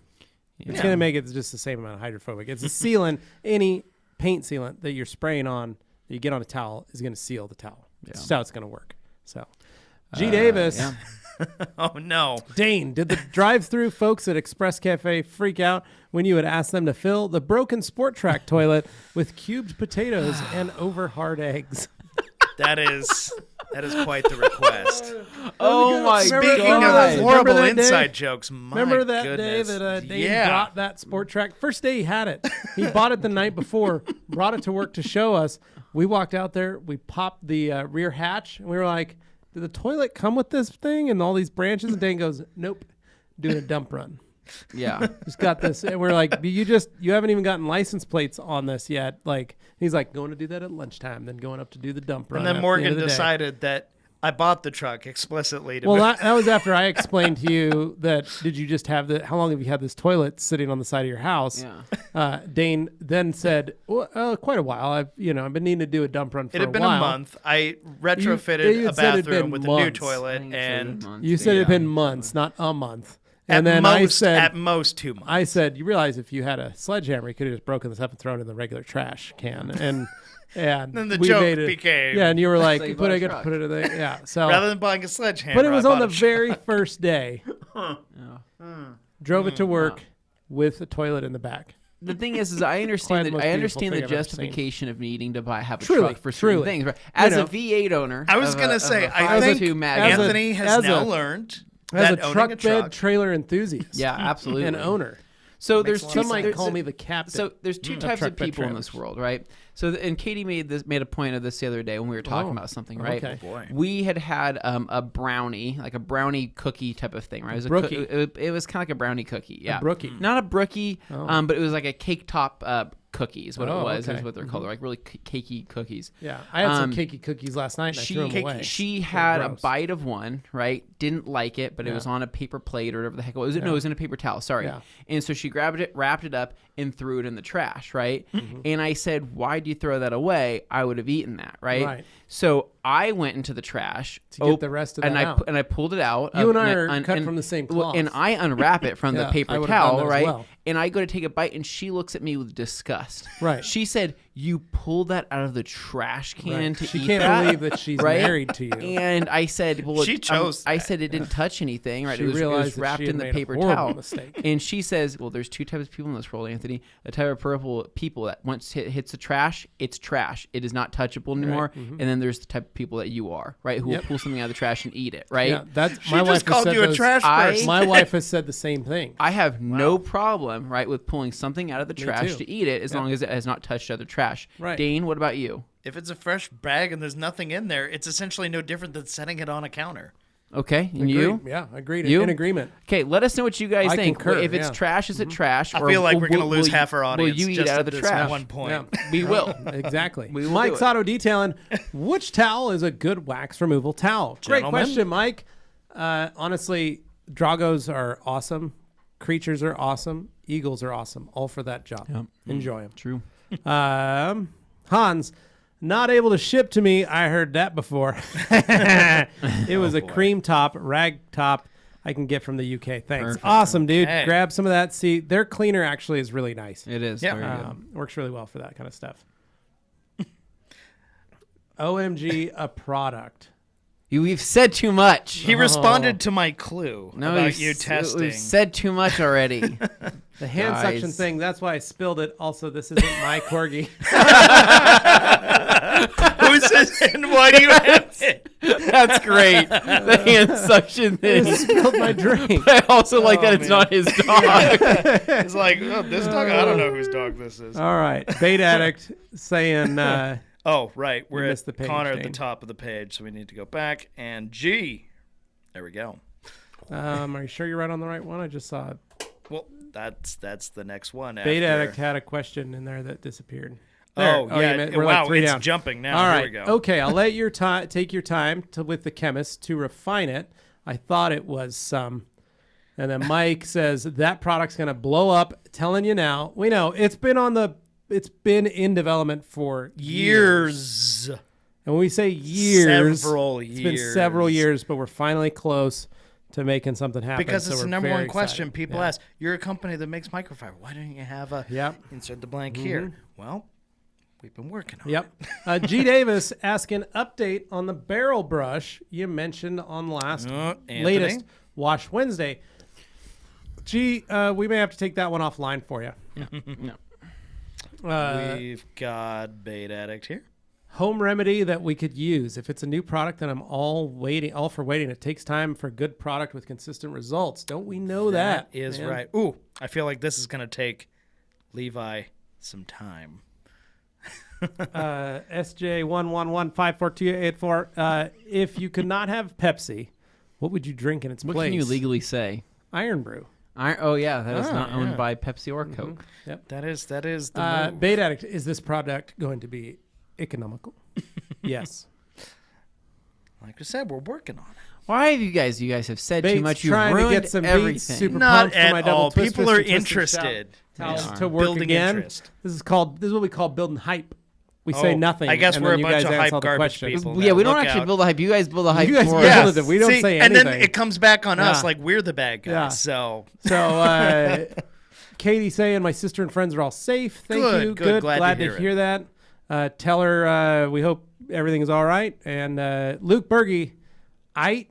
It's going to make it just the same amount of hydrophobic. It's a sealant. Any paint sealant that you're spraying on, that you get on a towel, is going to seal the towel. That's how it's going to work. So, G. Davis. yeah. Oh no. Dane, did the drive-through folks at Express Cafe freak out when you had asked them to fill the broken Sport Track toilet with cubed potatoes and over-hard eggs? That is quite the request. Oh my Speaking God. of horrible Remember that day? inside jokes, my Remember that goodness. day that Dane yeah. brought that Sport Track? First day he had it. He bought it the night before, brought it to work to show us. We walked out there, we popped the rear hatch, and we were like, did the toilet come with this thing and all these branches? And Dane goes, nope, doing a dump run. Yeah. Just got this. And we're like, you haven't even gotten license plates on this yet. Like, he's like, going to do that at lunchtime, then going up to do the dump run. And then at the Morgan end of the day. decided that I bought the truck explicitly to Well, that was after I explained to you that did you just have how long have you had this toilet sitting on the side of your house? Yeah. Dane then said, well, quite a while. I've been needing to do a dump run for a while. It had been a month. I retrofitted you a said it'd bathroom been with a months. new toilet, and You said it had been months, not a month. And at then at most 2 months. I said, you realize if you had a sledgehammer, you could have just broken this up and thrown it in the regular trash can. And then the we joke made it, became, yeah, and you were like, So you but bought a I got to truck. put it in there. Yeah. So rather than buying a sledgehammer, but it was I on bought the a very first day. Drove it to work Wow. with a toilet in the back. The thing is I Quite understand the that most I beautiful understand the thing I've ever seen. justification of needing to have a Truly, truck for certain truly. things. Right? As know, a V8 owner, I was of going a- to say, of a I think 5.2 Magnum, Anthony has as now a- learned As that a owning truck a bed truck, trailer enthusiast. yeah, absolutely, And owner. So Makes there's a lot two. of Some might sense. call me the captain. So there's two of types truck of bed people in trailers. this world, right? So and Katie made a point of this the other day when we were talking about something, right? okay. Oh, boy. We had a brownie, like a brownie cookie type of thing, right? It was brookie. it was kind of like a brownie cookie, yeah. brookie. Not a brookie, Oh. but it was like a cake top cookie is what Oh, it was. okay. Is what they're called. They're like really cakey cookies. Yeah, I had some Um, cakey cookies last night and I threw them away. She They're had a gross. bite of one, right? Didn't like it, but it Yeah. was on a paper plate or whatever the heck it was. No, it was in a paper towel. Sorry. Yeah. And so she grabbed it, wrapped it up, and threw it in the trash, right? Mm-hmm. And I said, "Why'd you throw that away? I would have eaten that, right?" Right. So I went into the trash To get the rest of and that out. I pulled it out. You and I and are cut from the same well, and cloth. I unwrap it from Yeah, the I paper would have done towel, that as right? well. And I go to take a bite, and she looks at me with disgust. Right. She said, "You pulled that out of the trash can Right. to She eat can't that?" believe that she's Right? married to you. And I said, "Well, She chose I that. said it didn't touch anything, right? She It was realized that wrapped she had in the made a paper horrible towel." mistake. And she says, "Well, there's two types of people in this world, Anthony. The type of people that once it hits the trash, it's trash. It is not touchable anymore. And then there's the type of people that you are, right? Who Yep. will pull something out of the trash and eat it, right? Yeah, that's She my wife just has called said you a those- trash I- person. My wife has said the same thing. I have no problem, right, with pulling something out of the trash too. to eat it as long as it has not touched other trash. Right. Dane, what about you? If it's a fresh bag and there's nothing in there, it's essentially no different than setting it on a counter. Okay, and you? Agreed. Yeah, agreed. You? In agreement. Okay, let us know what you guys I think. concur, If it's yeah. trash, is it trash? I or feel like will- we're going to will- lose will half our you- audience Will you eat just out at of the this trash? one point. Yeah. We will. Exactly. We will Mike's do it. Auto Detailing. Which towel is a good wax removal towel? Great Gentlemen. question, Mike. Honestly, Dragos are awesome. Creatures are awesome. Eagles are awesome. All for that job. Yep. Enjoy them. True. Hans, not able to ship to me. I heard that before. It was a cream top, rag top I can get from the UK. Thanks. Perfect. Awesome, dude. Okay. Grab some of that. See, their cleaner actually is really nice. It is. Yeah. Very good. Works really well for that kind of stuff. OMG, a product. We've said too much. He responded to my clue about we've you s- testing. We've said too much already. The hand Guys. suction thing, that's why I spilled it. Also, this isn't my corgi. Who says, and why do you have it? That's great. The hand suction I thing. spilled my drink. I also like that it's man. not his dog. It's like, oh, this dog, I don't know whose dog this is. All right. Bait addict saying, Oh, right. We're missed at the page, Connor at the Dane. top of the page, so we need to go back. And G. There we go. are you sure you're right on the right one? I just saw it. Well, that's the next one. Bait after. addict had a question in there that disappeared. There. Oh, yeah. you meant- we're wow, like 3 it's down. jumping now. All Here right. we go. Okay. I'll let your time take your time with the chemist to refine it. I thought it was some. And then Mike says that product's going to blow up. Telling you now. We know it's been in development for years. Years. And when we say years, Several it's been several years, but we're finally close to making something happen. Because so it's the we're number very one question excited. people Yeah. ask. You're a company that makes microfiber. Why don't you have a Yep. insert the blank here? Well, we've been working on Yep. G. Davis asking update on the barrel brush you mentioned on last Anthony? latest Wash Wednesday. G, we may have to take that one offline for you. No. it. We've got Bait Addict here. Home remedy that we could use. If it's a new product, then I'm all for waiting. It takes time for a good product with consistent results. Don't we know that? That is man? right. Ooh, I feel like this is going to take Levi some time. SJ11154284. If you could not have Pepsi, what would you drink in its What place? can you legally say? Iron Brew. Oh yeah, that is not owned by Pepsi or Coke. Yep. That is the move. Bait Addict, is this product going to be economical? Yes. Like I said, we're working on it. Why have you guys have said Bait's too much? You've trying ruined to get some everything. Beats super Not pumped for my at double all. twist, People are twist, and shout. interested. Towels They to are. work Building again. interest. This is what we call building hype. We say nothing. I guess and we're then a you bunch guys of answer hype all the garbage questions. people. Yeah, we don't Look actually out. build the hype. You guys build the hype You guys for build us. it. We don't See, say and anything. then it comes back on us Yeah. like we're the bad guys. Yeah. So So, Katie saying my sister and friends are all safe. Thank Good, you. good. Glad to to hear hear that. Tell her we hope everything is all right. And Luke Berge, I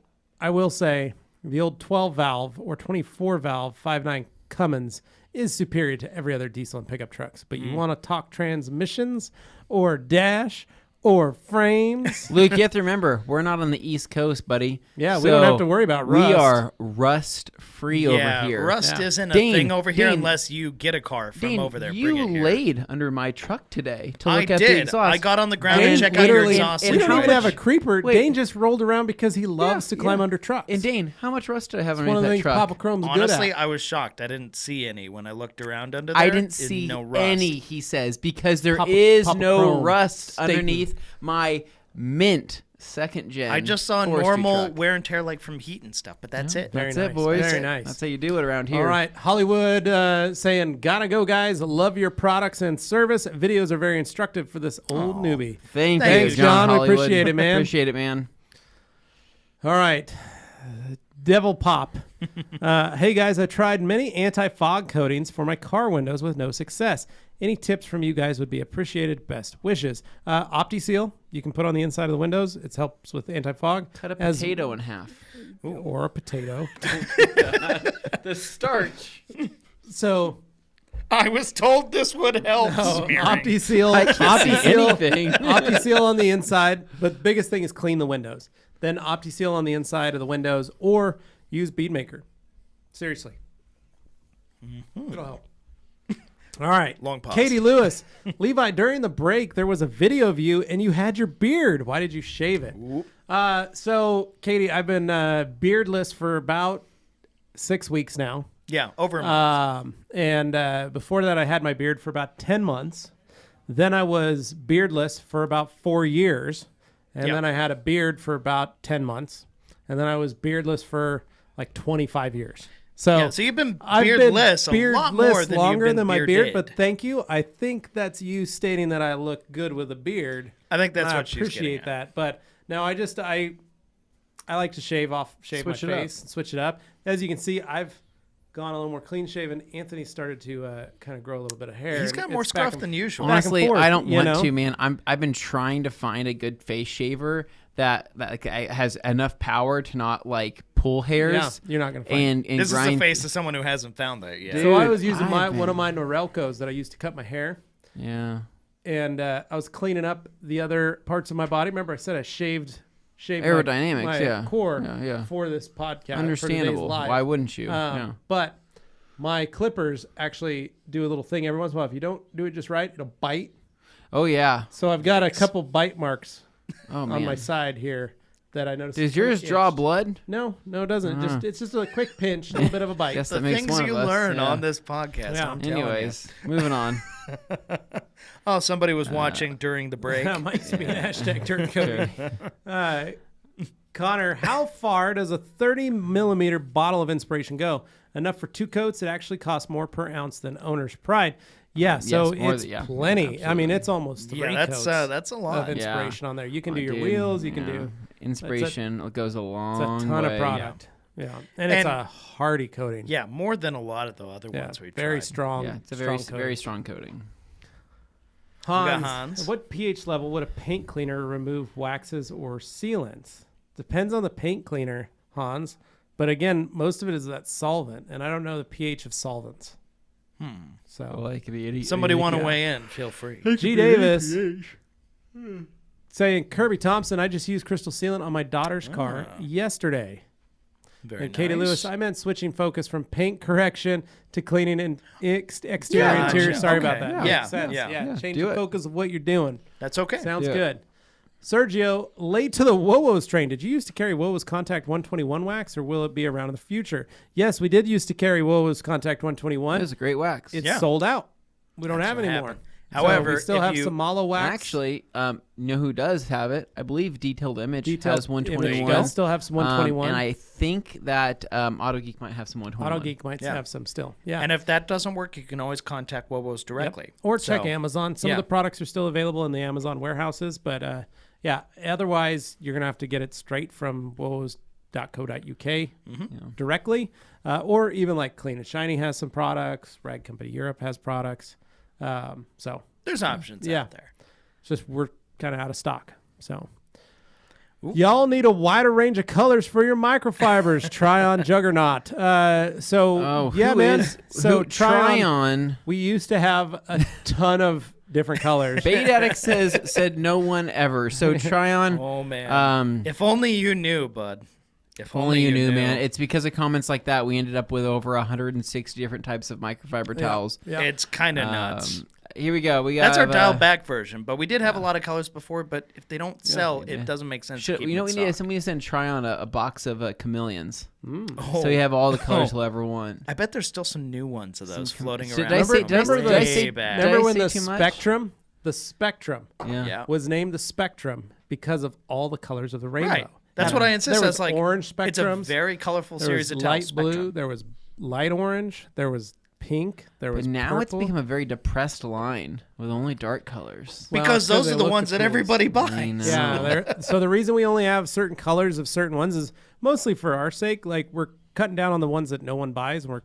will say the old 12 valve or 24 valve 5.9 Cummins is superior to every other diesel and pickup trucks. But you want to talk transmissions or dash or frames? Luke, you have to remember, we're not on the East Coast, buddy. Yeah, we don't have to worry about rust. We are rust-free over here. Rust Yeah. isn't a Dane, thing over here Dane, unless you get a car from Dane, over there. you Bring it here. laid under my truck today to I look at the did. exhaust. I got on the ground Dane and checked out your literally- exhaust. We and don't how even have a much- creeper. Wait. Dane just rolled around because he loves to climb under trucks. And Dane, how much rust did I have It's one of underneath the that things truck? Papa Chrome's Honestly, good at. I was shocked. I didn't see any when I looked around under there. I didn't There's see no rust. any, he says, because there Papa is Chrome no rust statement. underneath my mint second gen. I just saw forestry normal truck. wear and tear like from heat and stuff, but that's it. Very That's nice. it, boys. Very nice. That's how you do it around here. All right, Hollywood saying, gotta go, guys. Love your products and service. Videos are very instructive for this old newbie. Thank Thanks, you, John. We Hollywood. appreciate it, man. Appreciate it, man. All right, Devil Pop. Hey, guys, I tried many anti-fog coatings for my car windows with no success. Any tips from you guys would be appreciated. Best wishes. OptiSeal, you can put on the inside of the windows. It helps with anti-fog. Cut a potato in half. Or a potato. The starch. So... I was told this would help. OptiSeal, I can't see anything. OptiSeal on the inside, but the biggest thing is clean the windows. Then OptiSeal on the inside of the windows, or use Beadmaker. Seriously, it'll help. All right, Long pause. Katie Lewis, Levi. During the break, there was a video of you, and you had your beard. Why did you shave it? So, Katie, I've been beardless for about 6 weeks now. Yeah, over a month. And before that, I had my beard for about 10 months. Then I was beardless for about 4 years. And Yeah. then I had a beard for about 10 months. And then I was beardless for like 25 years. So, Yeah, so you've been I've beardless been a lot more beardless than longer you've been than my beard. bearded. But thank you. I think that's you stating that I look good with a beard. I think that's And what she's I getting appreciate at. that. But no, I like to shave my Switch it up. face and switch it up. As you can see, I've gone a little more clean shaven. Anthony started to kind of grow a little bit of hair. He's and got more it's back scruff and- than usual. back and Honestly, forth, I don't you want know? to, man. I've been trying to find a good face shaver that like, has enough power to not like pull hairs. Yeah, you're not gonna find and This is grind. the face of someone who hasn't found that yet. So I Dude, was using I've one of been- my Norelcos that I used to cut my hair, Yeah. and I was cleaning up the other parts of my body. Remember, I said I shaved Aerodynamics, my yeah. core Yeah. for this podcast. Understandable. Why wouldn't you? Yeah. But my clippers actually do a little thing every once in a while. If you don't do it just right, it'll bite. Oh yeah. So I've got a couple bite marks Oh man. on my side here that I noticed. Does yours draw itch. blood? No, it doesn't. It's just a quick pinch, a little bit of a bite. Guess The that makes things one you of us. learn Yeah. on this podcast. Yeah. I'm telling you. Anyways, moving on. Oh, somebody was watching during the break. That might be an hashtag turn code. Connor, how far does a 30 millimeter bottle of inspiration go? Enough for 2 coats. It actually costs more per ounce than Owner's Pride. Yeah, so Yes, more it's than- yeah, plenty. I absolutely. mean, it's almost 3 Yeah, coats that's a of lot. inspiration on there. You can do your Dude, wheels. You can yeah. do Inspiration goes a it's long a ton way. of product. Yeah, and it's And- a hardy coating. Yeah, more than a lot of the other Yeah, ones we tried. very strong. Yeah, it's a strong very coating. very strong coating. Hans, Hans. at what pH level would a paint cleaner remove waxes or sealants? Depends on the paint cleaner, Hans. But again, most of it is that solvent, and I don't know the pH of solvents. So, Well, it could be Somebody want to Yeah. weigh in? Feel free. G. Davis saying, Kirby Thompson, I just used crystal sealant on my daughter's car yesterday. Very And Katie nice. Lewis, I meant switching focus from paint correction to cleaning and exterior Yeah, interior. gotcha. Sorry Okay. about that. Yeah, Makes sense. yeah. Change do the it. focus of what you're doing. That's okay. Sounds Do it. good. Sergio, late to the Wowos train. Did you used to carry Wowos Contact 121 wax, or will it be around in the future? Yes, we did used to carry Wowos Contact 121. It was a great wax. It's sold out. We don't have any more. happened. However, we still have some Malo wax. Actually, you know who does have it? I believe Detailed Image has 121. Does still have some 121. And I think that Auto Geek might have some 121. Auto Geek might have some still. Yeah. And if that doesn't work, you can always contact Wobos directly. Yep. Or check Amazon. Some of the products are still available in the Amazon warehouses, but otherwise you're going to have to get it straight from wowos.co.uk directly, or even like Clean and Shiny has some products. Rag Company Europe has products. So there's options out there. It's just we're kind of out of stock. So y'all need a wider range of colors for your microfibers. Try on Juggernaut. So try on. We used to have a ton of different colors. Bait Addict said no one ever. So try on. Oh man. If only you knew, bud. If only you knew, man. It's because of comments like that we ended up with over 160 different types of microfiber towels. Yeah. It's kind of nuts. Here we go. That's our dialed back version, but we did have a lot of colors before. But if they don't sell, it doesn't make sense. To keep we need somebody to send try on a box of chameleons. So you have all the colors you'll ever want. I bet there's still some new ones of those floating around. Remember when the Spectrum? The Spectrum was named the Spectrum because of all the colors of the rainbow. Right. That's what I insist. There was like orange spectrums. It's a very colorful series of light blue. There was light orange. There was pink. There was now purple. It's become a very depressed line with only dark colors. Because those are the ones that everybody buys. Yeah. So the reason we only have certain colors of certain ones is mostly for our sake. Like we're cutting down on the ones that no one buys, and we're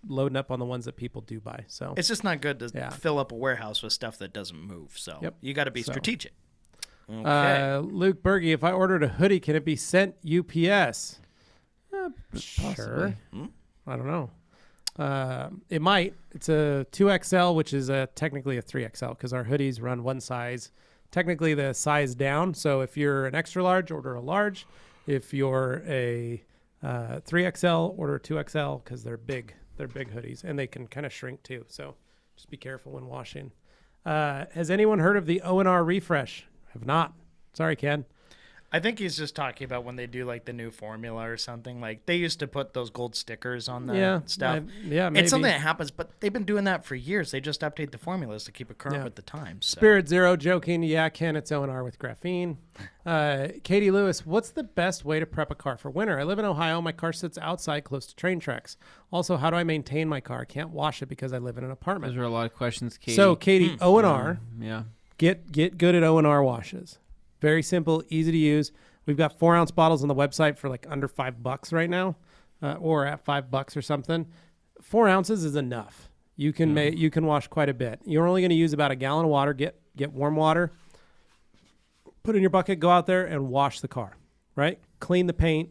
loading up on the ones that people do buy. So it's just not good to fill up a warehouse with stuff that doesn't move. So you got to be strategic. Okay. Luke Berge, if I ordered a hoodie, can it be sent UPS? Sure. I don't know. It might. It's a 2XL, which is technically a 3XL because our hoodies run one size, technically the size down. So if you're an extra large, order a large. If you're a 3XL, order a 2XL because they're big. They're big hoodies, and they can kind of shrink too. So just be careful when washing. Has anyone heard of the O&R refresh? Have not. Sorry, Ken. I think he's just talking about when they do like the new formula or something. Like they used to put those gold stickers on the stuff. Maybe. It's something that happens, but they've been doing that for years. They just update the formulas to keep it current with the times. So. Spirit Zero joking. Yeah, Ken, it's O&R with graphene. Katie Lewis, what's the best way to prep a car for winter? I live in Ohio. My car sits outside close to train tracks. Also, how do I maintain my car? I can't wash it because I live in an apartment. Those are a lot of questions, Katie. So, Katie, O&R. Yeah. Get good at O&R washes. Very simple, easy to use. We've got 4-ounce bottles on the website for like under $5 right now, or at $5 or something. 4 ounces is enough. You can you can wash quite a bit. You're only going to use about a gallon of water. Get warm water. Put in your bucket. Go out there and wash the car. Right? Clean the paint.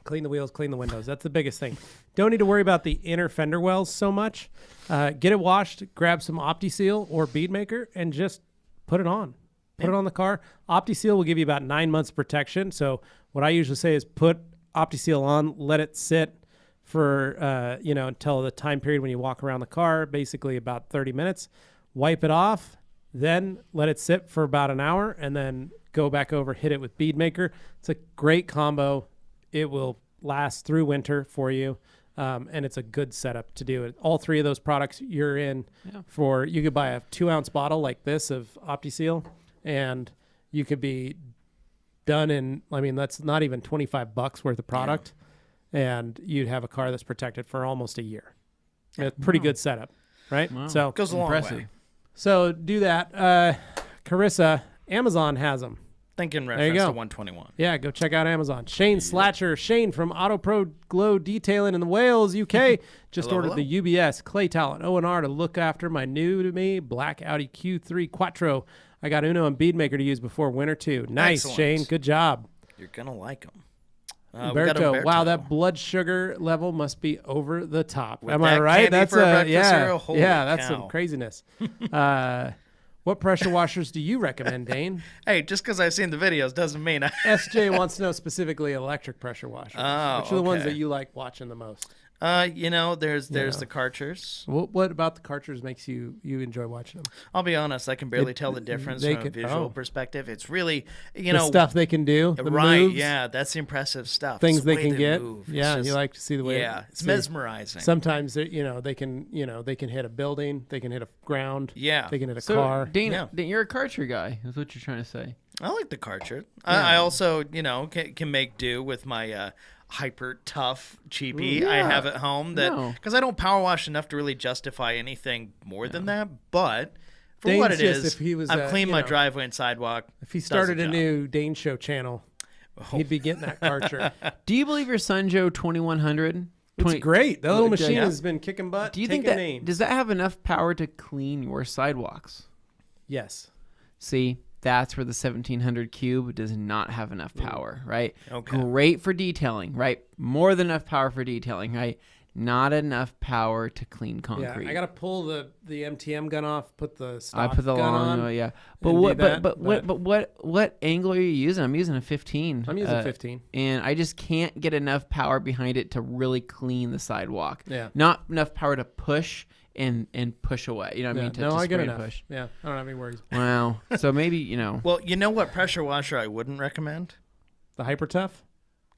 Clean the wheels. Clean the windows. That's the biggest thing. Don't need to worry about the inner fender wells so much. Get it washed. Grab some OptiSeal or Bead Maker and just put it on. Put it on the car. OptiSeal will give you about 9 months protection. So what I usually say is put OptiSeal on, let it sit for until the time period when you walk around the car, basically about 30 minutes. Wipe it off, then let it sit for about an hour, and then go back over, hit it with Bead Maker. It's a great combo. It will last through winter for you. And it's a good setup to do it. All three of those products you're in for, you could buy a 2-ounce bottle like this of OptiSeal, and you could be done in, that's not even $25 worth of product, and you'd have a car that's protected for almost a year. It's a pretty good setup, right? Wow. So goes a long way. So do that. Carissa, Amazon has them. Think in reference to 121. Yeah, go check out Amazon. Shane Slatcher, Shane from Auto Pro Glow Detailing in the Wales, UK, just ordered the UBS Clay Towel and O&R to look after my new to me black Audi Q3 Quattro. I got Uno and Bead Maker to use before winter too. Nice, excellent. Shane. Good job. You're going to like them. Umberto, wow, that blood sugar level must be over the top. With Am I right? That's that's some craziness. What pressure washers do you recommend, Dane? Hey, just because I've seen the videos doesn't mean SJ wants to know specifically electric pressure washers. Which are the ones that you like watching the most? There's Yeah. the Karchers. What about the Karchers makes you enjoy watching them? I'll be honest, I can barely tell the difference from a visual perspective. It's really, The stuff they can do, the right? moves, Yeah, that's the impressive stuff. things It's the they way can get. move. Yeah, It's you just- like to see the way. Yeah, it's see. mesmerizing. Sometimes they can hit a building, they can hit a ground, Yeah. they can hit a So, car. Dane, Yeah. Dane, you're a Karcher guy. Is what you're trying to say. I like the Karcher. I also, can make do with my hyper tough cheapie I Yeah. have at home because I don't power wash enough to really justify anything more than that. But for Dane's what it just, is, if he was, I've cleaned my know, driveway and sidewalk. If he Does the started a job. new Dane Show channel, he'd be getting that Karcher. Do you believe your son Joe 2100? It's great. The little machine Yeah. has been kicking butt. Do you think taking that names. does that have enough power to clean your sidewalks? Yes. See, that's where the 1700 cube does not have enough power, right? Okay. Great for detailing, right? More than enough power for detailing, right? Not enough power to clean Yeah, concrete. I gotta pull the MTM gun off, put the I stock put the gun long, on. yeah. But and do what? that, But what angle are you using? I'm using a 15. I'm using 15. and I just can't get enough power behind it to really clean the sidewalk. Yeah. Not enough power to push and push away. You know what I Yeah, mean? To, no, to I get spray and enough. push. Yeah, I don't have any worries. Wow. So maybe Well, you know what pressure washer I wouldn't recommend? The Hyper Tough.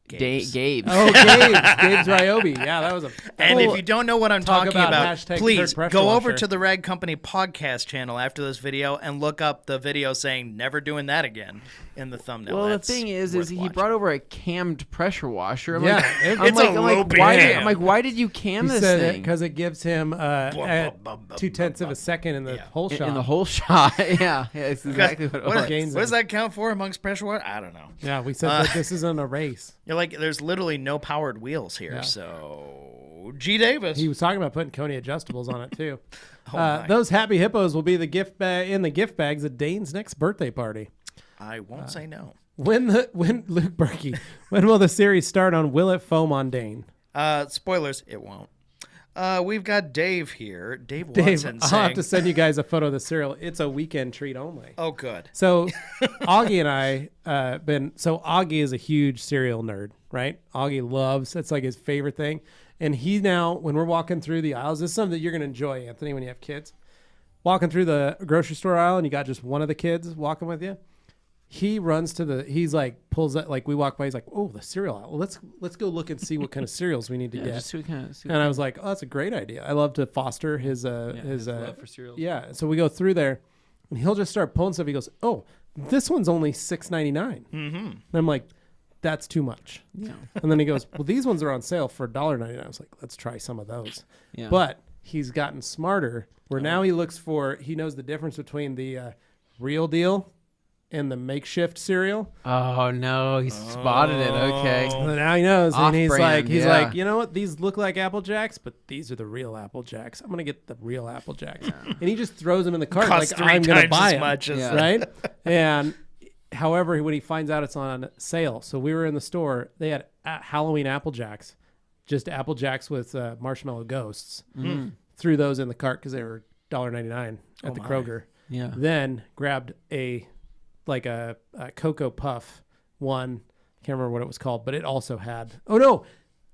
Gabe's. Oh, Gabe's Ryobi. Yeah, that was a. And if you don't know what I'm Talk talking about about, hashtag please third pressure go over washer. to the Rag Company podcast channel after this video and look up the video saying "never doing that again" in the thumbnail. Well, That's the thing is worth he watching. brought over a cammed pressure washer. I'm Yeah, like, it's a low cam. why did you cam He this said thing? because it gives him 2/10 of a second in the whole shot. In the whole shot. yeah, it's exactly what it was. gains What does that count for amongst pressure water? I don't know. Yeah, we said that this isn't a race. You're like, there's literally no powered wheels here. Yeah. So, G. Davis. He was talking about putting Coney adjustables on it too. my. Those happy hippos will be the in the gift bags at Dane's next birthday party. I won't say no. When Luke Berkey, when will the series start on Will It Foam on Dane? Spoilers, it won't. We've got Dave here. Dave Dave, Watson I'll saying, have to send you guys a photo of the cereal. It's a weekend treat only. oh, good. So Augie and I Augie is a huge cereal nerd, right? Augie loves, it's like his favorite thing. And he now, when we're walking through the aisles, this is something that you're going to enjoy, Anthony, when you have kids. Walking through the grocery store aisle and you got just one of the kids walking with you. He runs to he's like, pulls that, like we walk by, he's like, oh, the cereal aisle. Let's go look and see what kind of cereals we need to Yeah, get. just so we kind of. And I was like, oh, that's a great idea. I love to foster his love for cereals. Yeah. So we go through there and he'll just start pulling stuff. He goes, oh, this one's only $6.99. Mm-hmm. And I'm like, that's too much. Yeah. And then he goes, well, these ones are on sale for $1.99. I was like, let's try some of those. Yeah. But he's gotten smarter where now he knows the difference between the real deal and the makeshift cereal. Oh no, he spotted it. Okay. And now he knows, and he's Off-brand, like, you know what? These look like Apple Jacks, but these are the real Apple Jacks. I'm gonna get the real Apple Jacks, and he just throws them in the cart Costs like 3 I'm gonna times buy as them, much as Yeah. right? And however, when he finds out it's on sale, so we were in the store, they had Halloween Apple Jacks, just Apple Jacks with marshmallow ghosts. Threw those in the cart because they were $1.99 at the Kroger. Yeah. Then grabbed a Cocoa Puff one. Can't remember what it was called, but it also had. Oh no,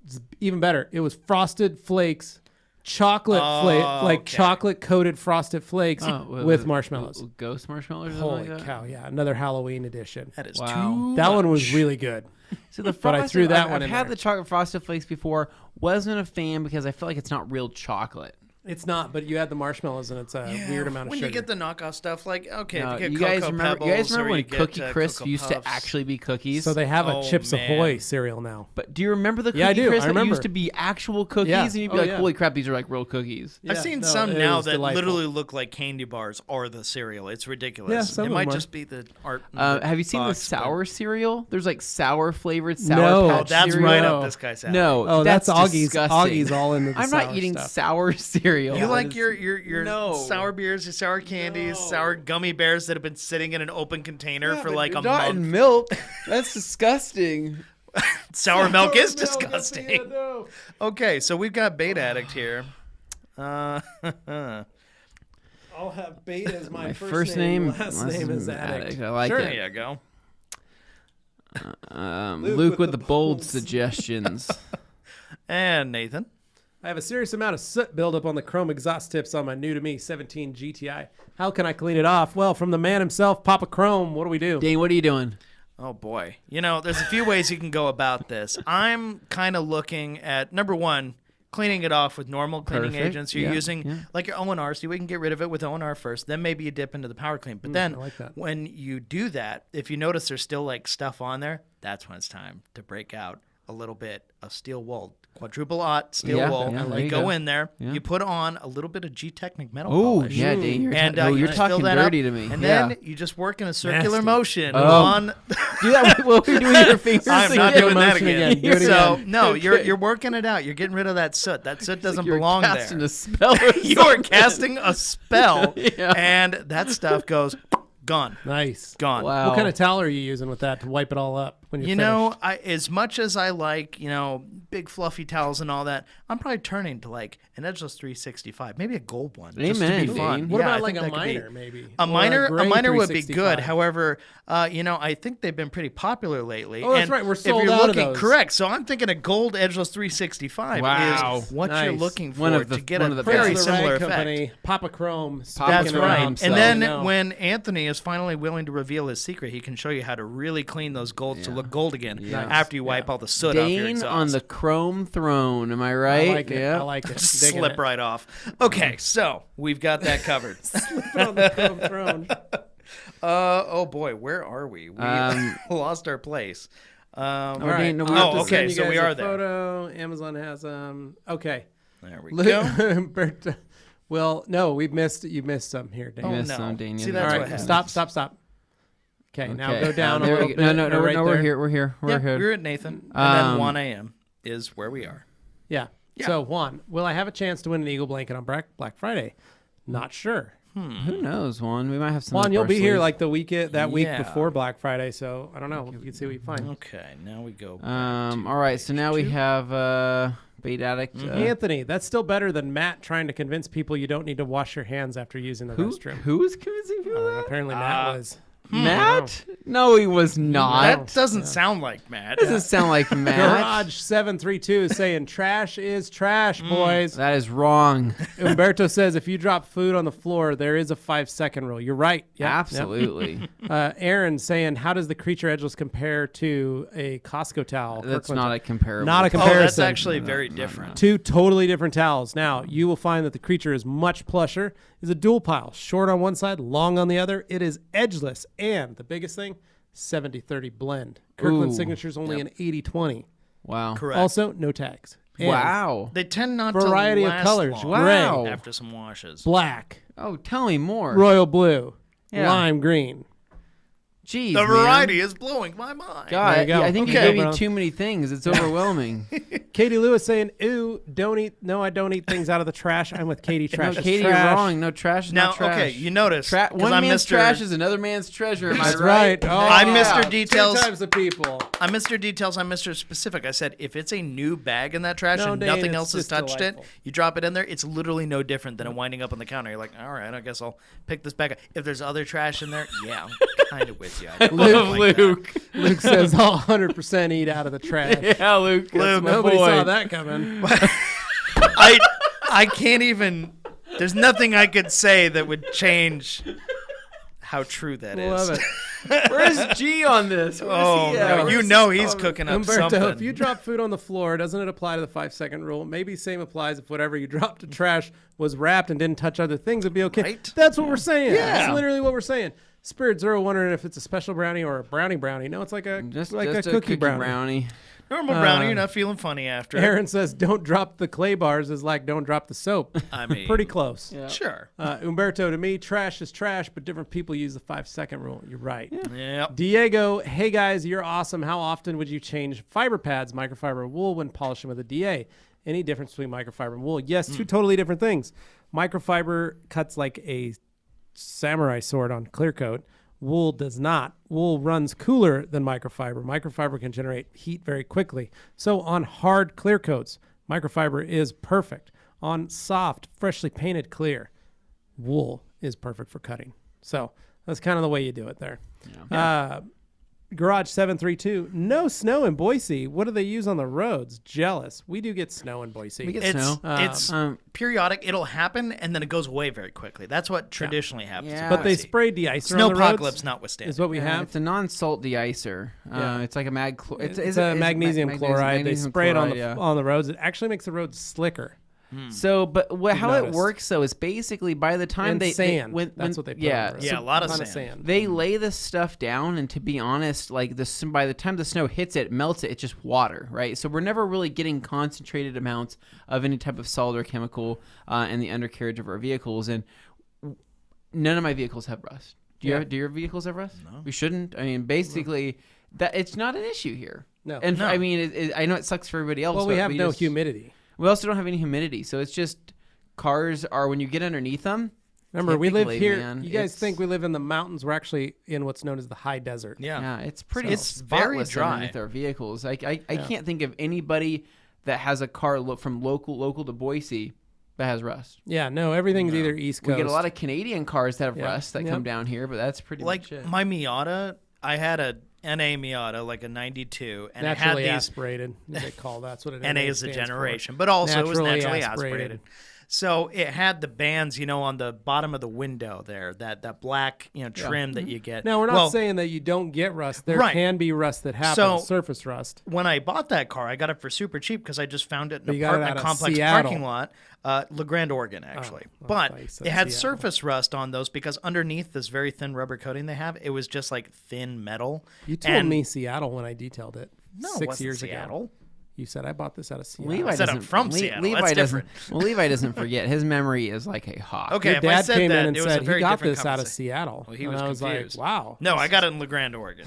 it's even better. It was Frosted Flakes, chocolate okay. chocolate coated Frosted Flakes with marshmallows. Ghost marshmallows. Or Holy something like that? cow! Yeah, another Halloween edition. That is Wow. too That one much. was really good. So the But I frosted, threw that I've one in had there. the chocolate frosted flakes before. Wasn't a fan because I feel like it's not real chocolate. It's not, but you add the marshmallows and it's a weird amount of when sugar. you get the knockoff stuff, like okay, No, if you you get guys Cocoa remember? Pebbles, You guys remember or when you get, Cookie Crisp Cocoa used Puffs. to actually be cookies? So they have a Oh, Chips man. Ahoy cereal now. But do you remember the Cookie Yeah, I do. Crisp I that remember. used to be actual cookies? Yeah. And you'd be Oh, like, yeah. holy crap, these are like real cookies. I've Yeah, seen no, some it now was that delightful. literally look like candy bars are the cereal. It's ridiculous. Yeah, some it of might them are. just be the art. in the Have you seen box, the but- sour cereal? There's like sour flavored sour No. patch Oh, that's cereal. right No. up this guy's alley. No, Oh, that's Augie's. disgusting. Augie's all into the I'm sour not eating stuff. sour cereal. You That like is- your No. sour beers, your sour candies, sour gummy bears that have been sitting in an open container for but like a not month. in milk. That's disgusting. Sour milk is disgusting. Okay, so we've got Bait Addict here. I'll have Beta as my, First name, last name is Addict. I like Sure. There it. you go. Luke with the bold suggestions. And Nathan. I have a serious amount of soot buildup on the chrome exhaust tips on my new to me 17 GTI. How can I clean it off? Well, from the man himself, Papa Chrome, what do we do? Dane, what are you doing? Oh, boy. There's a few ways you can go about this. I'm kind of looking at, number one, cleaning it off with normal cleaning Perfect. agents. You're using like your O&R, so we can get rid of it with O&R first. Then maybe you dip into the power clean. But then I like that. when you do that, if you notice there's still like stuff on there, that's when it's time to break out a little bit of steel wool. Quadruple aught steel wool. there You you go go. in there. Yeah. You put on a little bit of G-Technic metal Oh, polish. yeah, Dane. You're, And you're you just talking fill that dirty up, to me. and yeah. then you just work in a circular Nasty. motion Oh. on. Do that what we're doing with your fingers. I'm not again. doing that motion again. again. Do it So again. no, Okay. you're working it out. You're getting rid of that soot. That soot doesn't You're belong casting there. a spell. or You are something. casting a spell, Yeah. and that stuff goes gone, Nice. gone. Wow. What kind of towel are you using with that to wipe it all up when you're You finished? know, as much as I like, big fluffy towels and all that, I'm probably turning to like an Edgeless 365, maybe a gold one, just to Amen, be fun. Dane. What Yeah, I about like think a that could be- minor, maybe? A Or minor, gray would be good. 365? However, I think they've been pretty popular lately. Oh, that's And right. We're if sold you're out of looking those. correct, so I'm thinking a gold Edgeless 365 Wow. is what you're Nice. looking for One of the- to get one a of the very best. similar Rag effect. Company, Papa Chrome. Papa That's Chrome right. himself. And then No. when Anthony is finally willing to reveal his secret, he can show you how to really clean those golds to look gold again after you wipe all the soot off your Dane exhaust. on the chrome throne. Am I right? I like it. Yeah. I like it. Just Digging slip it. right off. Okay, so we've got that covered. on the Chrome throne. Oh boy, where are we? We lost our place. Oh, All right. Dane, no, we I'll have to have to okay, send you so guys we a are there. Photo. Amazon has Okay. There we go. Bert, well, no, you missed some here, Dane. Oh, missed no. some, Dane. See, Yeah. that's All what right, happens. stop. Okay, now Okay. go down a There little we bit. go. No, right we're there. here. We're here. We're Yeah, here. we're at Nathan, and then Um, 1 a.m. is where we are. Yeah. So, Juan, will I have a chance to win an Eagle blanket on Black Friday? Not sure. Who knows, Juan? We might have some. Juan, up you'll our be here sleeve. like that week Yeah. before Black Friday, so I don't know. You can see what you find. Okay, now we go. All right. So now we have Bait Addict. Anthony, that's still better than Matt trying to convince people you don't need to wash your hands after using the restroom. Who was convincing people that? Apparently, Matt was. Matt? No, he was not. That doesn't sound like Matt. doesn't sound like Matt. Garage 732 is saying trash is trash, boys. That is wrong. Umberto says if you drop food on the floor, there is a 5-second rule. You're right. Yep, yep. Absolutely. Aaron saying, how does the Creature Edgeless compare to a Costco towel? That's Kirkland not towel. a comparable. Not a Oh, comparison. that's actually very different. Two totally different towels. Now, you will find that the Creature is much plusher, is a dual pile, short on one side, long on the other. It is edgeless, and the biggest thing, 70-30 blend. Kirkland Ooh. Signature's only an 80-20. Wow. Correct. Also, no tags. And Wow. They tend not variety to of last colors. long Wow. after some washes. black, Oh, tell me more. royal blue, Yeah. lime green. Jeez, The man. variety is blowing my mind. God, There you go. I think Okay. you gave Bro. me too many things. It's overwhelming. Katie Lewis saying, ooh, don't eat. No, I don't eat things out of the trash. I'm with Katie. Trash no, is Katie, trash. you're wrong. No, trash is Now, not trash. okay, you notice. 'cause One I'm man's Mr. trash is another man's treasure. Am I That's right. Oh, I'm yeah. Mr. Details. 2 types of people. I'm Mr. Details. I'm Mr. Specific. I said if it's a new bag in that trash No, and Dane, nothing it's else has just touched delightful. it, you drop it in there. It's literally no different than it winding up on the counter. You're like, all right, I guess I'll pick this back up. If there's other trash in there, yeah, I'm kind of with you. I don't like that. Luke says, I'll 100% eat out of the trash. Yeah, Luke. Luke, my Nobody boy. saw that coming. I can't even. There's nothing I could say that would change how true that is. Love it. Where's G on this? Where's Oh he at? no, Where's you this know he's coming? cooking up Umberto, something. if you drop food on the floor, doesn't it apply to the 5-second rule? Maybe same applies if whatever you dropped to trash was wrapped and didn't touch other things, it'd be okay. Right? That's what we're saying. Yeah. That's literally what we're saying. Spirit Zero wondering if it's a special brownie or a brownie. No, it's like a Just a just cookie brownie. Normal brownie, you're not feeling funny after. Aaron says, "Don't drop the clay bars" is like "Don't drop the soap." I mean, Pretty close. Sure. Umberto, to me, trash is trash, but different people use the 5-second rule. You're right. Yep. Diego, hey guys, you're awesome. How often would you change fiber pads, microfiber or wool, when polishing with a DA? Any difference between microfiber and wool? Yes, two totally different things. Microfiber cuts like a samurai sword on clear coat. Wool does not. Wool runs cooler than microfiber. Microfiber can generate heat very quickly. So on hard clear coats, microfiber is perfect. On soft, freshly painted clear, wool is perfect for cutting. So that's kind of the way you do it there. Garage 732. No snow in Boise. What do they use on the roads? Jealous. We do get snow in Boise. We get It's snow. it's periodic. It'll happen and then it goes away very quickly. That's what traditionally happens. Yeah. in but they Boise. spray de-icer on the Snowpocalypse roads. notwithstanding. Is what we have. It's a non-salt de-icer. Yeah. It's like a It's a magnesium chloride. They spray it on the yeah. on the roads. It actually makes the roads slicker. So, but how it noticed. works though is basically by the time And sand. That's what they put on yeah, the roads. Yeah, a lot of Ton sand. they lay this stuff down, and to be honest, like by the time the snow hits it, melts it, it's just water, right? So we're never really getting concentrated amounts of any type of solid or chemical in the undercarriage of our vehicles, and none of my vehicles have rust. Do your vehicles have rust? No. We shouldn't. I mean, basically, that it's not an issue here. No. And No. I mean, I know it sucks for everybody else. Well, we but have no just- humidity. We also don't have any humidity, so it's just cars are when you get underneath them. Remember, we live typically, here. man, You guys it's- think we live in the mountains? We're actually in what's known as the high desert. Yeah. Yeah, it's pretty. It's very spotless dry. underneath our vehicles. I can't think of anybody that has a car from local to Boise that has rust. Yeah, no, everything's either East Coast. We get a lot of Canadian cars that have Yeah. rust that Yep. come down here, but that's pretty Like much it. my Miata, I had a NA Miata, like a 92, and naturally it had these. aspirated. As they call that's what it NA is the stands for. generation, but also it was Naturally naturally aspirated. aspirated. So it had the bands, on the bottom of the window there, that black, trim that you get. Now we're not Well, saying that you don't get rust. There Right. can be rust that happens, So- surface rust. when I bought that car, I got it for super cheap because I just found it in But an you got it apartment out of complex Seattle. parking lot, La Grande, Oregon, actually. I But thought you said it had Seattle. surface rust on those because underneath this very thin rubber coating they have, it was just like thin metal. You told And- me Seattle when I detailed it No, it 6 wasn't years Seattle. ago. You said I bought this out of Seattle. Levi said I'm doesn't from Seattle. Levi That's doesn't. different. Well, Levi doesn't forget. His memory is like a hawk. Okay, Your if I dad said came that, in and it was a said he very got different this out of conversation. Seattle. Well, he and was I was confused. like, wow. No, I got it in La Grande, Oregon.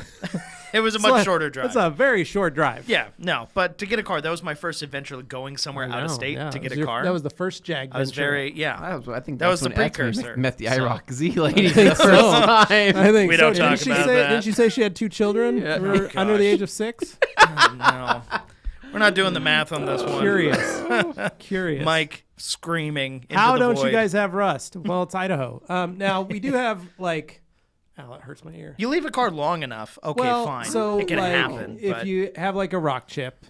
It was a much shorter drive. It's a very short drive. Yeah, no, but to get a car, that was my first adventure going somewhere out of No, state yeah, to it get was a car. That was the first Jag. I was venture. very, I think That was that's the when we precursor. met the So- IROC Z lady for the first time. I think We so. don't talk didn't she about say, that. Didn't you say she had 2 children Yeah. who were Oh, under the gosh. age of 6? no. We're not doing the math on this one. Curious. Mike screaming into How the don't void. you guys have rust? Well, it's Idaho. Now we do have like, ow, that hurts my ear. You leave a car long enough, okay, well, fine. so it can like, happen. if but, you have like a rock chip,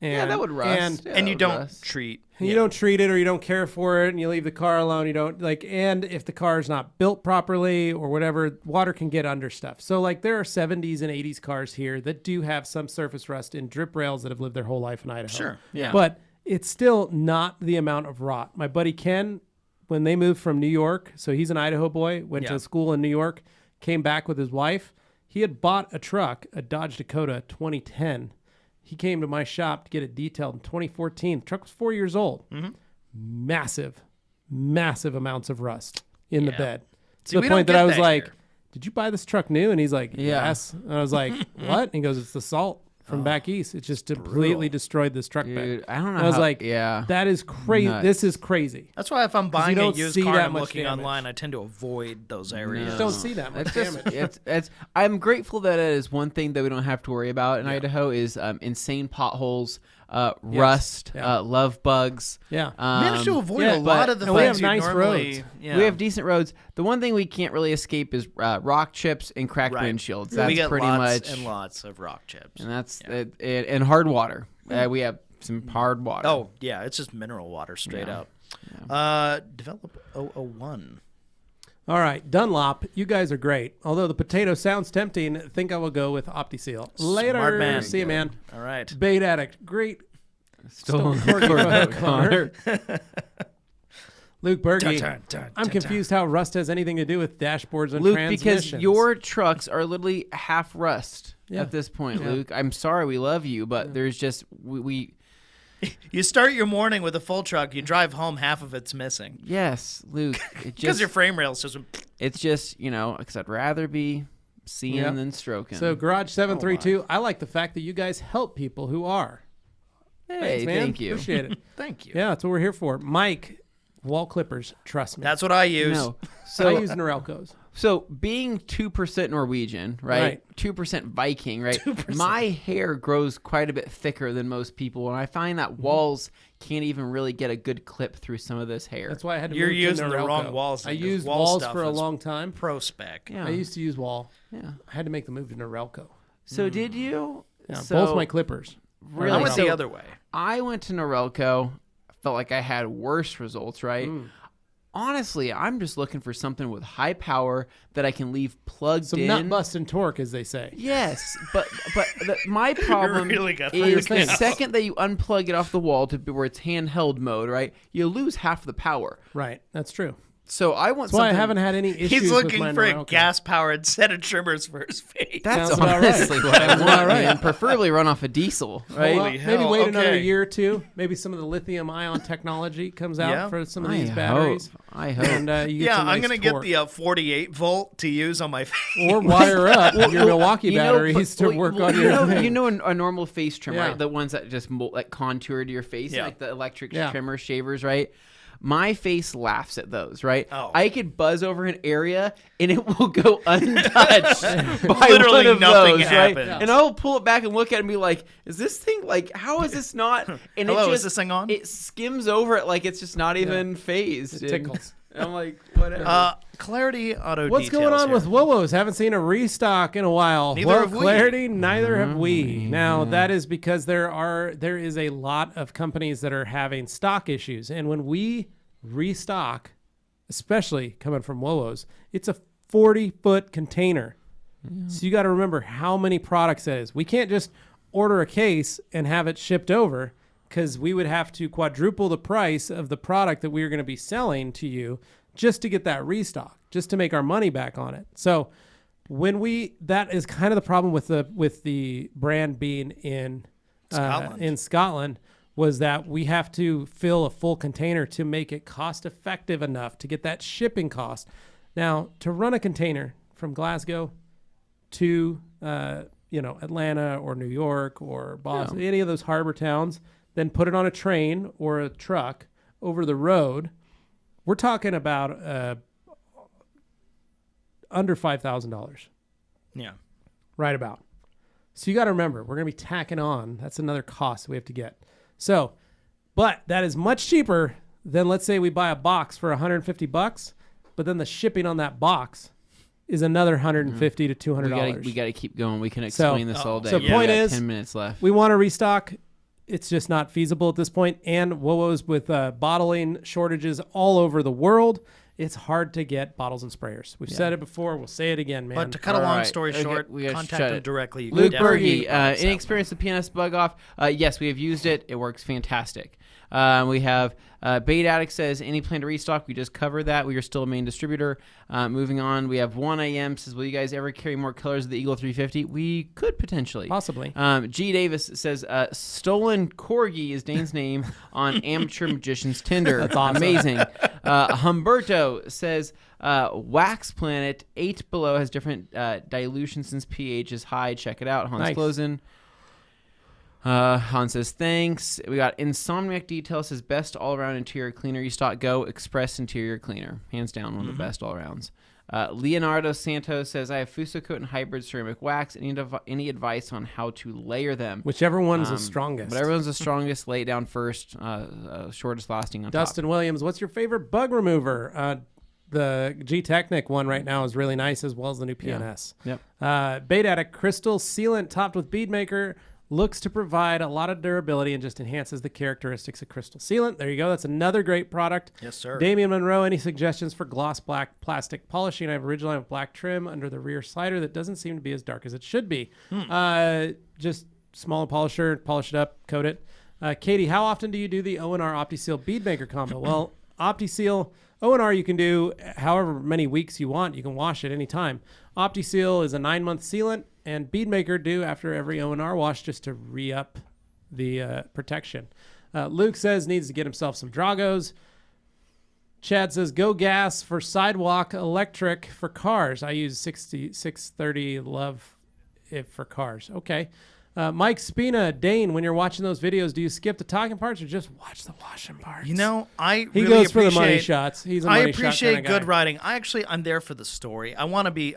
and, Yeah, that would rust. and Yeah, and that you would don't rust. treat. you don't treat it or you don't care for it and you leave the car alone, you don't like, and if the car is not built properly or whatever, water can get under stuff. So like there are 70s and 80s cars here that do have some surface rust in drip rails that have lived their whole life in Idaho. Sure, yeah. But it's still not the amount of rot. My buddy Ken, when they moved from New York, so he's an Idaho boy, went Yeah. to school in New York, came back with his wife. He had bought a truck, a Dodge Dakota 2010. He came to my shop to get it detailed in 2014. The truck was 4 years old. Mm-hmm. Massive amounts of rust in the Yeah. bed. See, To we the point don't that I get was that like, here. did you buy this truck new? And he's like, Yeah. yes. And I was like, what? And he goes, it's the salt from back east. It just completely destroyed this truck bed. Dude, I don't know. And I was how- like, yeah. that is crazy. Nuts. This is crazy. That's why if I'm buying a don't used see car that and I'm much looking damage. online, I tend to avoid those areas. Don't see that much It's just, damage. it's. I'm grateful that it is one thing that we don't have to worry about in Idaho is insane potholes, rust, Yeah. love bugs. Yeah. Managed to avoid yeah, a lot of the and we things have you nice normally. roads. Yeah. We have decent roads. The one thing we can't really escape is rock chips and cracked Right. windshields. That's we get pretty lots much and lots of rock chips. and that's it, and hard water. We have some hard water. Oh yeah, it's just mineral water straight Yeah. up. Develop 001. All right, Dunlop, you guys are great. Although the potato sounds tempting, I think I will go with OptiSeal. Later. Smart man. See you, man. All right. Bait addict. Great. Stolen Corgi Connor. Luke Berge. Dun, dun, dun, I'm dun, confused how rust has anything to do with dashboards and Luke, transmissions. because your trucks are literally half rust Yeah. at this point, Yeah. Luke. I'm sorry, we love you, but there's just we You start your morning with a full truck. You drive home, half of it's missing yes, Luke. It because just your frame rails just. it's just because I'd rather be seeing Yeah. than stroking. So Garage 732, I like the fact that you guys help people who are. hey, Thanks, man. thank you. Appreciate it. Thank you. Yeah, that's what we're here for. Mike, wall clippers, trust me. That's what I use. No, So I so use Norelco's. so being 2% Norwegian, right? Right. 2% Viking, right? 2%. My hair grows quite a bit thicker than most people, and I find that walls can't even really get a good clip through some of this hair. That's why I had to You're move to using the Norelco. wrong walls I then, 'cause used wall walls stuff for a is long time. Pro spec. yeah. I used to use wall. yeah. I had to make the move to Norelco. So did you? Yeah, So, both my clippers. Really? I went So the other way. I went to Norelco. Felt like I had worse results, right? Honestly, I'm just looking for something with high power that I can leave plugged Some in. nut busting torque, as they say. Yes, but my problem really got is the focused now. second that you unplug it off the wall to where it's handheld mode, right? You lose half the power. Right, that's true. So I want That's why I something. havenn haven't had any issues He's with looking my for a Norelco. gas-powered set of trimmers for his face. That's Sounds about right. honestly what I want, about right. man. Preferably run off a diesel, right? Well, Holy maybe hell, wait another okay. year or two. Maybe some of the lithium-ion technology comes out Yeah. for some of I these batteries. I hope. And you get Yeah, some I'm nice gonna get torque. the 48 volt to use on my face. Or wire up your Milwaukee You know, batteries but- to work well, on you your know, thing. you know a normal face trim, Yeah. right? The ones that just like contour to your face, Yeah. like the electric Yeah. trimmer shavers, right? My face laughs at those, right? Oh. I could buzz over an area and it will go untouched by Literally one of nothing those, right? happens. And I'll pull it back and look at it and be like, "Is this thing like? How is this not?" And Hello, it just, is this thing on? It skims over it like it's just not even phased. It tickles. And I'm like, whatever. Clarity Auto What's going Details on here. with Wolos? Haven't seen a restock in a while. Neither well, have we. Clarity, neither have we. Now that is because there is a lot of companies that are having stock issues, and when we restock, especially coming from Wolos, it's a 40-foot container. So you got to remember how many products that is. We can't just order a case and have it shipped over, because we would have to quadruple the price of the product that we are going to be selling to you just to get that restock, just to make our money back on it. So that is kind of the problem with the brand being in Scotland, was that we have to fill a full container to make it cost effective enough to get that shipping cost. Now, to run a container from Glasgow to Atlanta or New York or Boston, any of those harbor towns, then put it on a train or a truck over the road, we're talking about under $5,000. Yeah. Right about. So you got to remember, we're going to be tacking on. That's another cost we have to get. So, but that is much cheaper than, let's say we buy a box for $150, but then the shipping on that box is another $150 to $200. We got to keep going. We can explain this all day. So We point got is, 10 minutes left. we want to restock. It's just not feasible at this point. And Wowo's with bottling shortages all over the world, it's hard to get bottles and sprayers. We've said it before. We'll say it again, man. But to cut a All long right. story Okay, short, we gotta contact shut them it. directly. You can Luke definitely Berge, buy any experience with PNS bug off? Yes, we have used it. It works fantastic. We have Bait Addict says, any plan to restock? We just covered that. We are still a main distributor. Moving on, we have 1AM says, will you guys ever carry more colors of the Eagle 350? We could potentially. Possibly. G. Davis says, Stolen Corgi is Dane's name on Amateur Magician's Tinder. That's awesome. Amazing. Humberto says, Wax Planet 8 below has different dilution since pH is high. Check it out. Hans Nice. Closen. Hans says, thanks. We got Insomniac Detail says, best all-around interior cleaner. You stock Go Express Interior Cleaner. Hands down, one of the best all-arounds. Leonardo Santos says, I have Fusocoat and hybrid ceramic wax. Any advice on how to layer them? Whichever one's the strongest. But everyone's the strongest. Lay it down first. Shortest lasting on Dustin Williams, what's your favorite bug remover? The G-Technic one right now is really nice, as well as the new PNS. Yep. Bait Addict Crystal Sealant topped with bead maker looks to provide a lot of durability and just enhances the characteristics of crystal sealant. There you go. That's another great product. Yes, sir. Damian Monroe, any suggestions for gloss black plastic polishing? I have originally have black trim under the rear slider that doesn't seem to be as dark as it should be. Just small polisher, polish it up, coat it. Katie, how often do you do the O&R OptiSeal bead maker combo? Well, OptiSeal O&R you can do however many weeks you want. You can wash it anytime. OptiSeal is a 9-month sealant, and Beadmaker do after every O&R wash just to re-up the protection. Luke says needs to get himself some Dragos. Chad says go gas for sidewalk, electric for cars. I use 630, love it for cars. Okay. Mike Spina, Dane, when you're watching those videos, do you skip the talking parts or just watch the washing parts? You know, he goes for the money shots. He's a money shot appreciate kind of good guy. writing. I'm there for the story. I want to be.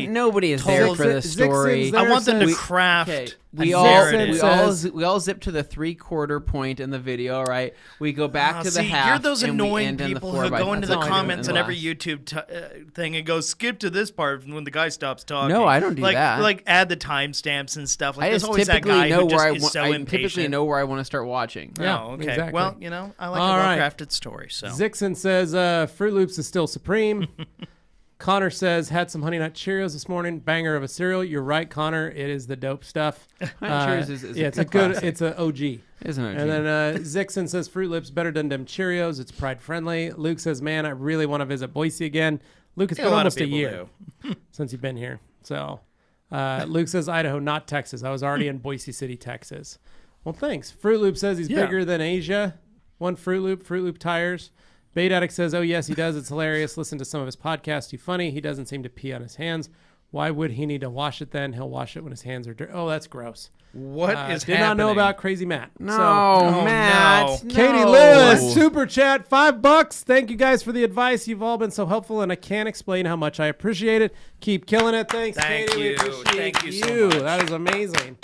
Nobody is there for the story. I want them to We- craft. Okay, a we all narrative. we all zip to the 3/4 point in the video, right? We go back to the half. You're those and we annoying end in the people 4 who by go into five. the That's all I do comments in on every class. YouTube thing and go skip to this part when the guy stops talking. No, I don't do that. Like add the timestamps and stuff. Like I there's just always that typically guy know who just where is so I impatient. typically know where I want to start watching. Yeah, Oh, okay. exactly. Well, I like All a right. well-crafted story. So Zixon says Fruit Loops is still supreme. Connor says, had some Honey Nut Cheerios this morning. Banger of a cereal. You're right, Connor. It is the dope stuff. Honey Cheerios is it's a a good, classic. it's an OG. Isn't it? And then Zixon says, Fruit Loops better than them Cheerios. It's pride friendly. Luke says, man, I really want to visit Boise again. Luke, it's Yeah, a been lot of almost a people year since you've been here. So Luke says, Idaho, not Texas. I was already in Boise City, Texas. Well, thanks. Fruit Loop says he's bigger than Asia. One Fruit Loop tires. Bait Addict says, oh, yes, he does. It's hilarious. Listen to some of his podcasts. Too funny. He doesn't seem to pee on his hands. Why would he need to wash it then? He'll wash it when his hands are dirty. Oh, that's gross. what is Did happening? not know about Crazy Matt. No, Oh, Matt. no. Katie no. Lewis, super chat, $5. Thank you guys for the advice. You've all been so helpful, and I can't explain how much I appreciate it. Keep killing it. Thanks, Thank Katie. We you. appreciate Thank you so much. That is amazing.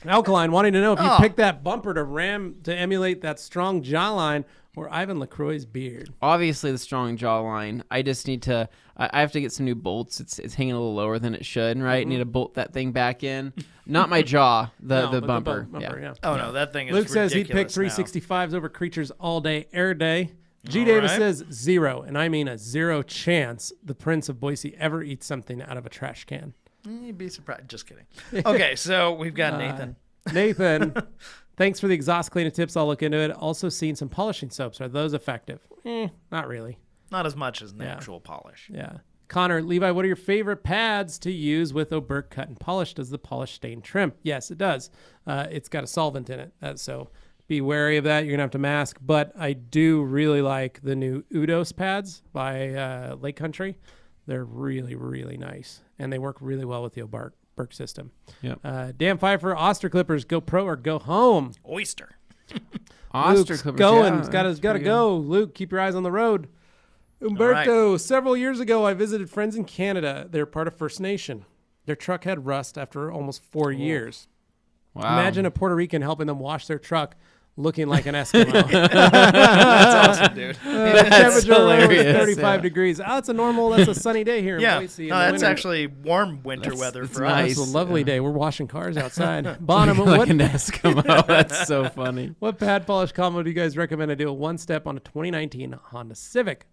Alkaline wanting to know if you picked that bumper to emulate that strong jawline or Ivan LaCroix's beard. Obviously, the strong jawline. I just need to. I have to get some new bolts. It's hanging a little lower than it should. Right, need to bolt that thing back in. Not my jaw. No, The but bumper. yeah. Oh no, that thing is Luke says he'd pick ridiculous now. 365s over creatures all day, air day. G. All Davis right. says 0, and I mean a 0 chance the Prince of Boise ever eats something out of a trash can. You'd be surprised. Just kidding. Okay, so we've got Nathan. Nathan, thanks for the exhaust cleaning tips. I'll look into it. Also seen some polishing soaps. Are those effective? Not really. Not as much as natural polish. Yeah. Connor, Levi, what are your favorite pads to use with Oberk cut and polish? Does the polish stain trim? Yes, it does. It's got a solvent in it. So be wary of that. You're going to have to mask. But I do really like the new Udos pads by Lake Country. They're really, really nice. And they work really well with the Oberk system. Yep. Dan Pfeiffer, Oster Clippers, go pro or go home. Oyster. Oster Luke's Clippers, going. yeah, He's got that's to pretty go. Luke, keep your eyes on the road. Umberto, right. several years ago, I visited friends in Canada. They're part of First Nation. Their truck had rust after almost 4 years. Wow. Imagine a Puerto Rican helping them wash their truck looking like an Eskimo. That's awesome, dude. The temperature around was hilarious, 35 yeah. degrees. Oh, it's that's a sunny day here in Yeah, Boise. no, in the that's winter. actually warm winter weather that's for nice. us. It's a lovely day. We're washing cars outside. Bonham, like what, an Eskimo. That's so funny. what pad polish combo do you guys recommend I do a one-step on a 2019 Honda Civic?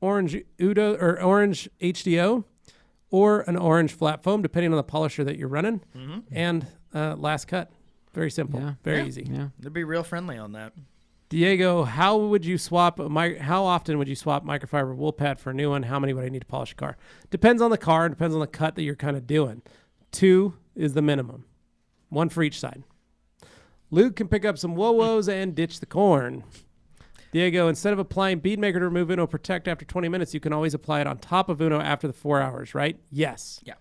Orange Udo or orange HDO or an orange flat foam, depending on the polisher that you're running. And last cut. Very simple. Yeah. Very easy. Yeah. They'd be real friendly on that. Diego, how often would you swap microfiber wool pad for a new one? How many would I need to polish a car? Depends on the car. Depends on the cut that you're kind of doing. 2 is the minimum. 1 for each side. Luke can pick up some Wowos and ditch the corn. Diego, instead of applying bead maker to remove Uno Protect after 20 minutes, you can always apply it on top of Uno after the 4 hours, right? Yes. Yeah.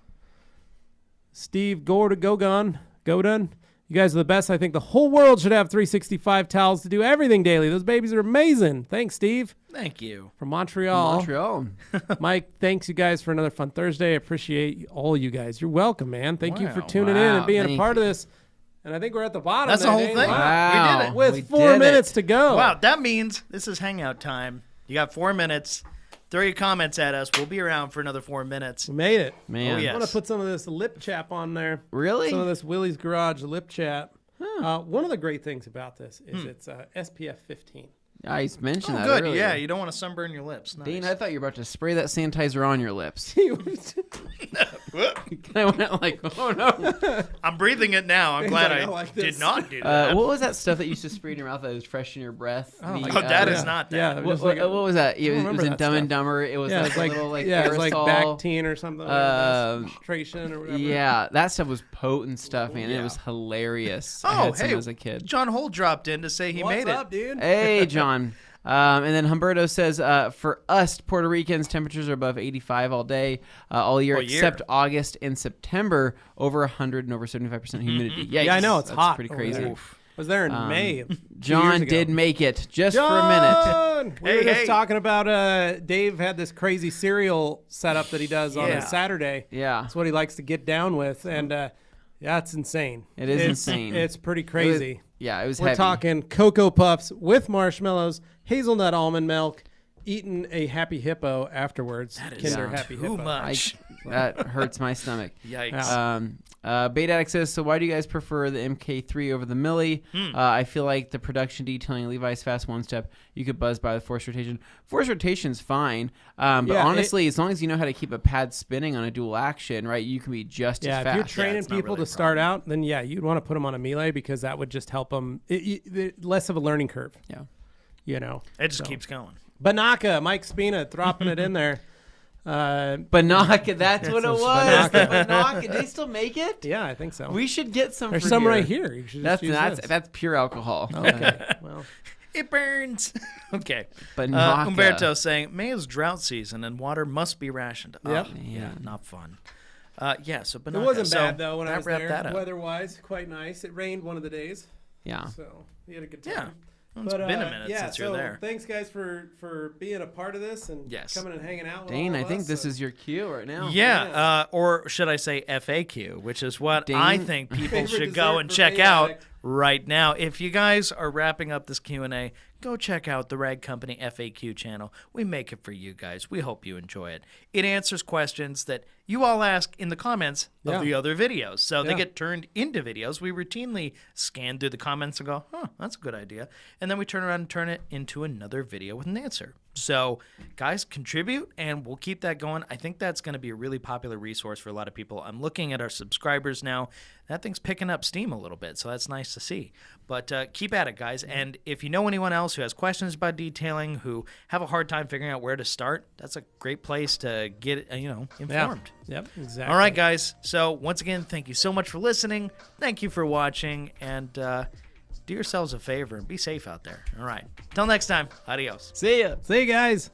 Steve Godon, you guys are the best. I think the whole world should have 365 towels to do everything daily. Those babies are amazing. Thanks, Steve. Thank you. From Montreal. Montreal. Mike, thanks you guys for another fun Thursday. I appreciate all you guys. You're welcome, man. Thank you for Wow. tuning in and Wow, being a thank part of you. this. And I think we're at the bottom. That's the there, whole Dane. thing. Wow. We did it. With We 4 did minutes it. to go. Wow, that means this is hangout time. You got 4 minutes. Throw your comments at us. We'll be around for another 4 minutes. We made it. Man. Oh, yeah. I want to put some of this lip chap on there. Really? Some of this Willie's Garage lip chap. One of the great things about this is it's SPF 15. Yeah, he's mentioned Oh, that good. earlier. Yeah, you don't want to sunburn your lips. Nice. Dean, I thought you were about to spray that sanitizer on your lips. Whoop. I went like, oh no. I'm breathing it now. I'm glad like, I I like did this. not do that. What was that stuff that you used to spray in your mouth that was fresh in your breath? Oh, The, that is not that. Yeah, What, what was that? It was remember in that Dumb and stuff. Dumber. It was Yeah, like it's a like little like it's like aerosol. Bactine or something. Concentration or whatever. Yeah, that stuff was potent stuff, man. Yeah. It was hilarious. I Oh, had some hey, as a kid. John Holt dropped in to say he What's made up, it. dude? Hey, John. And then Humberto says, for us Puerto Ricans, temperatures are above 85 all day, all year, except August and September, over 100 and over 75% humidity. Yikes. Yeah, I know. It's That's hot. pretty crazy. I was there in May. John did make it just for a minute. We were just talking about Dave had this crazy cereal setup that he does on a Saturday. Yeah. That's what he likes to get down with. And yeah, it's insane. It is insane. It's pretty crazy. It was We're heavy. talking Cocoa Puffs with marshmallows, hazelnut almond milk, eating a Happy Hippo afterwards. That is Kinder Happy too Hippo. much. That hurts my stomach. Yikes. Beta Addict says, so why do you guys prefer the MK3 over the Millie? I feel like the production detailing Levi's fast one step, you could buzz by the force rotation. Force rotation's fine, but honestly, as long as you know how to keep a pad spinning on a dual action, right, you can be just as fast. If you're training people really to start out, then you'd want to put them on a melee because that would just help them. Less of a learning curve. Yeah. You know. It just keeps going. Banaka, Mike Spina dropping it in there. Banaka, that's what it was. Banaka. Do they still make it? Yeah, I think so. We should get some. There's for some here. right here. You should just use this. That's pure alcohol. Okay. Well, It burns. Okay. Banaka. Umberto saying May is drought season and water must be rationed. Yep. Yeah, not fun. So it Banaka. wasn't So bad though when I that was wrapped there. that up. Weather-wise, quite nice. It rained one of the days, Yeah. so we had a good time. Yeah. Well, it's been a minute since you're there. Thanks guys for being a part of this and coming and hanging out with Dane, all I of think us. this is your cue right now. Yeah, or should I say FAQ, which is what Dane? I think people Favorite should go dessert and for check Beta out Addict. right now. If you guys are wrapping up this Q&A, go check out the Rag Company FAQ channel. We make it for you guys. We hope you enjoy it. It answers questions that you all ask in the comments of the other videos. So they get turned into videos. We routinely scan through the comments and go, that's a good idea. And then we turn around and turn it into another video with an answer. So guys, contribute and we'll keep that going. I think that's going to be a really popular resource for a lot of people. I'm looking at our subscribers now. That thing's picking up steam a little bit, so that's nice to see. But keep at it, guys. And if you know anyone else who has questions about detailing, who have a hard time figuring out where to start, that's a great place to get, informed. Yep, exactly. All right, guys. So once again, thank you so much for listening. Thank you for watching. And do yourselves a favor and be safe out there. All right. Till next time. Adios. See ya. See you guys.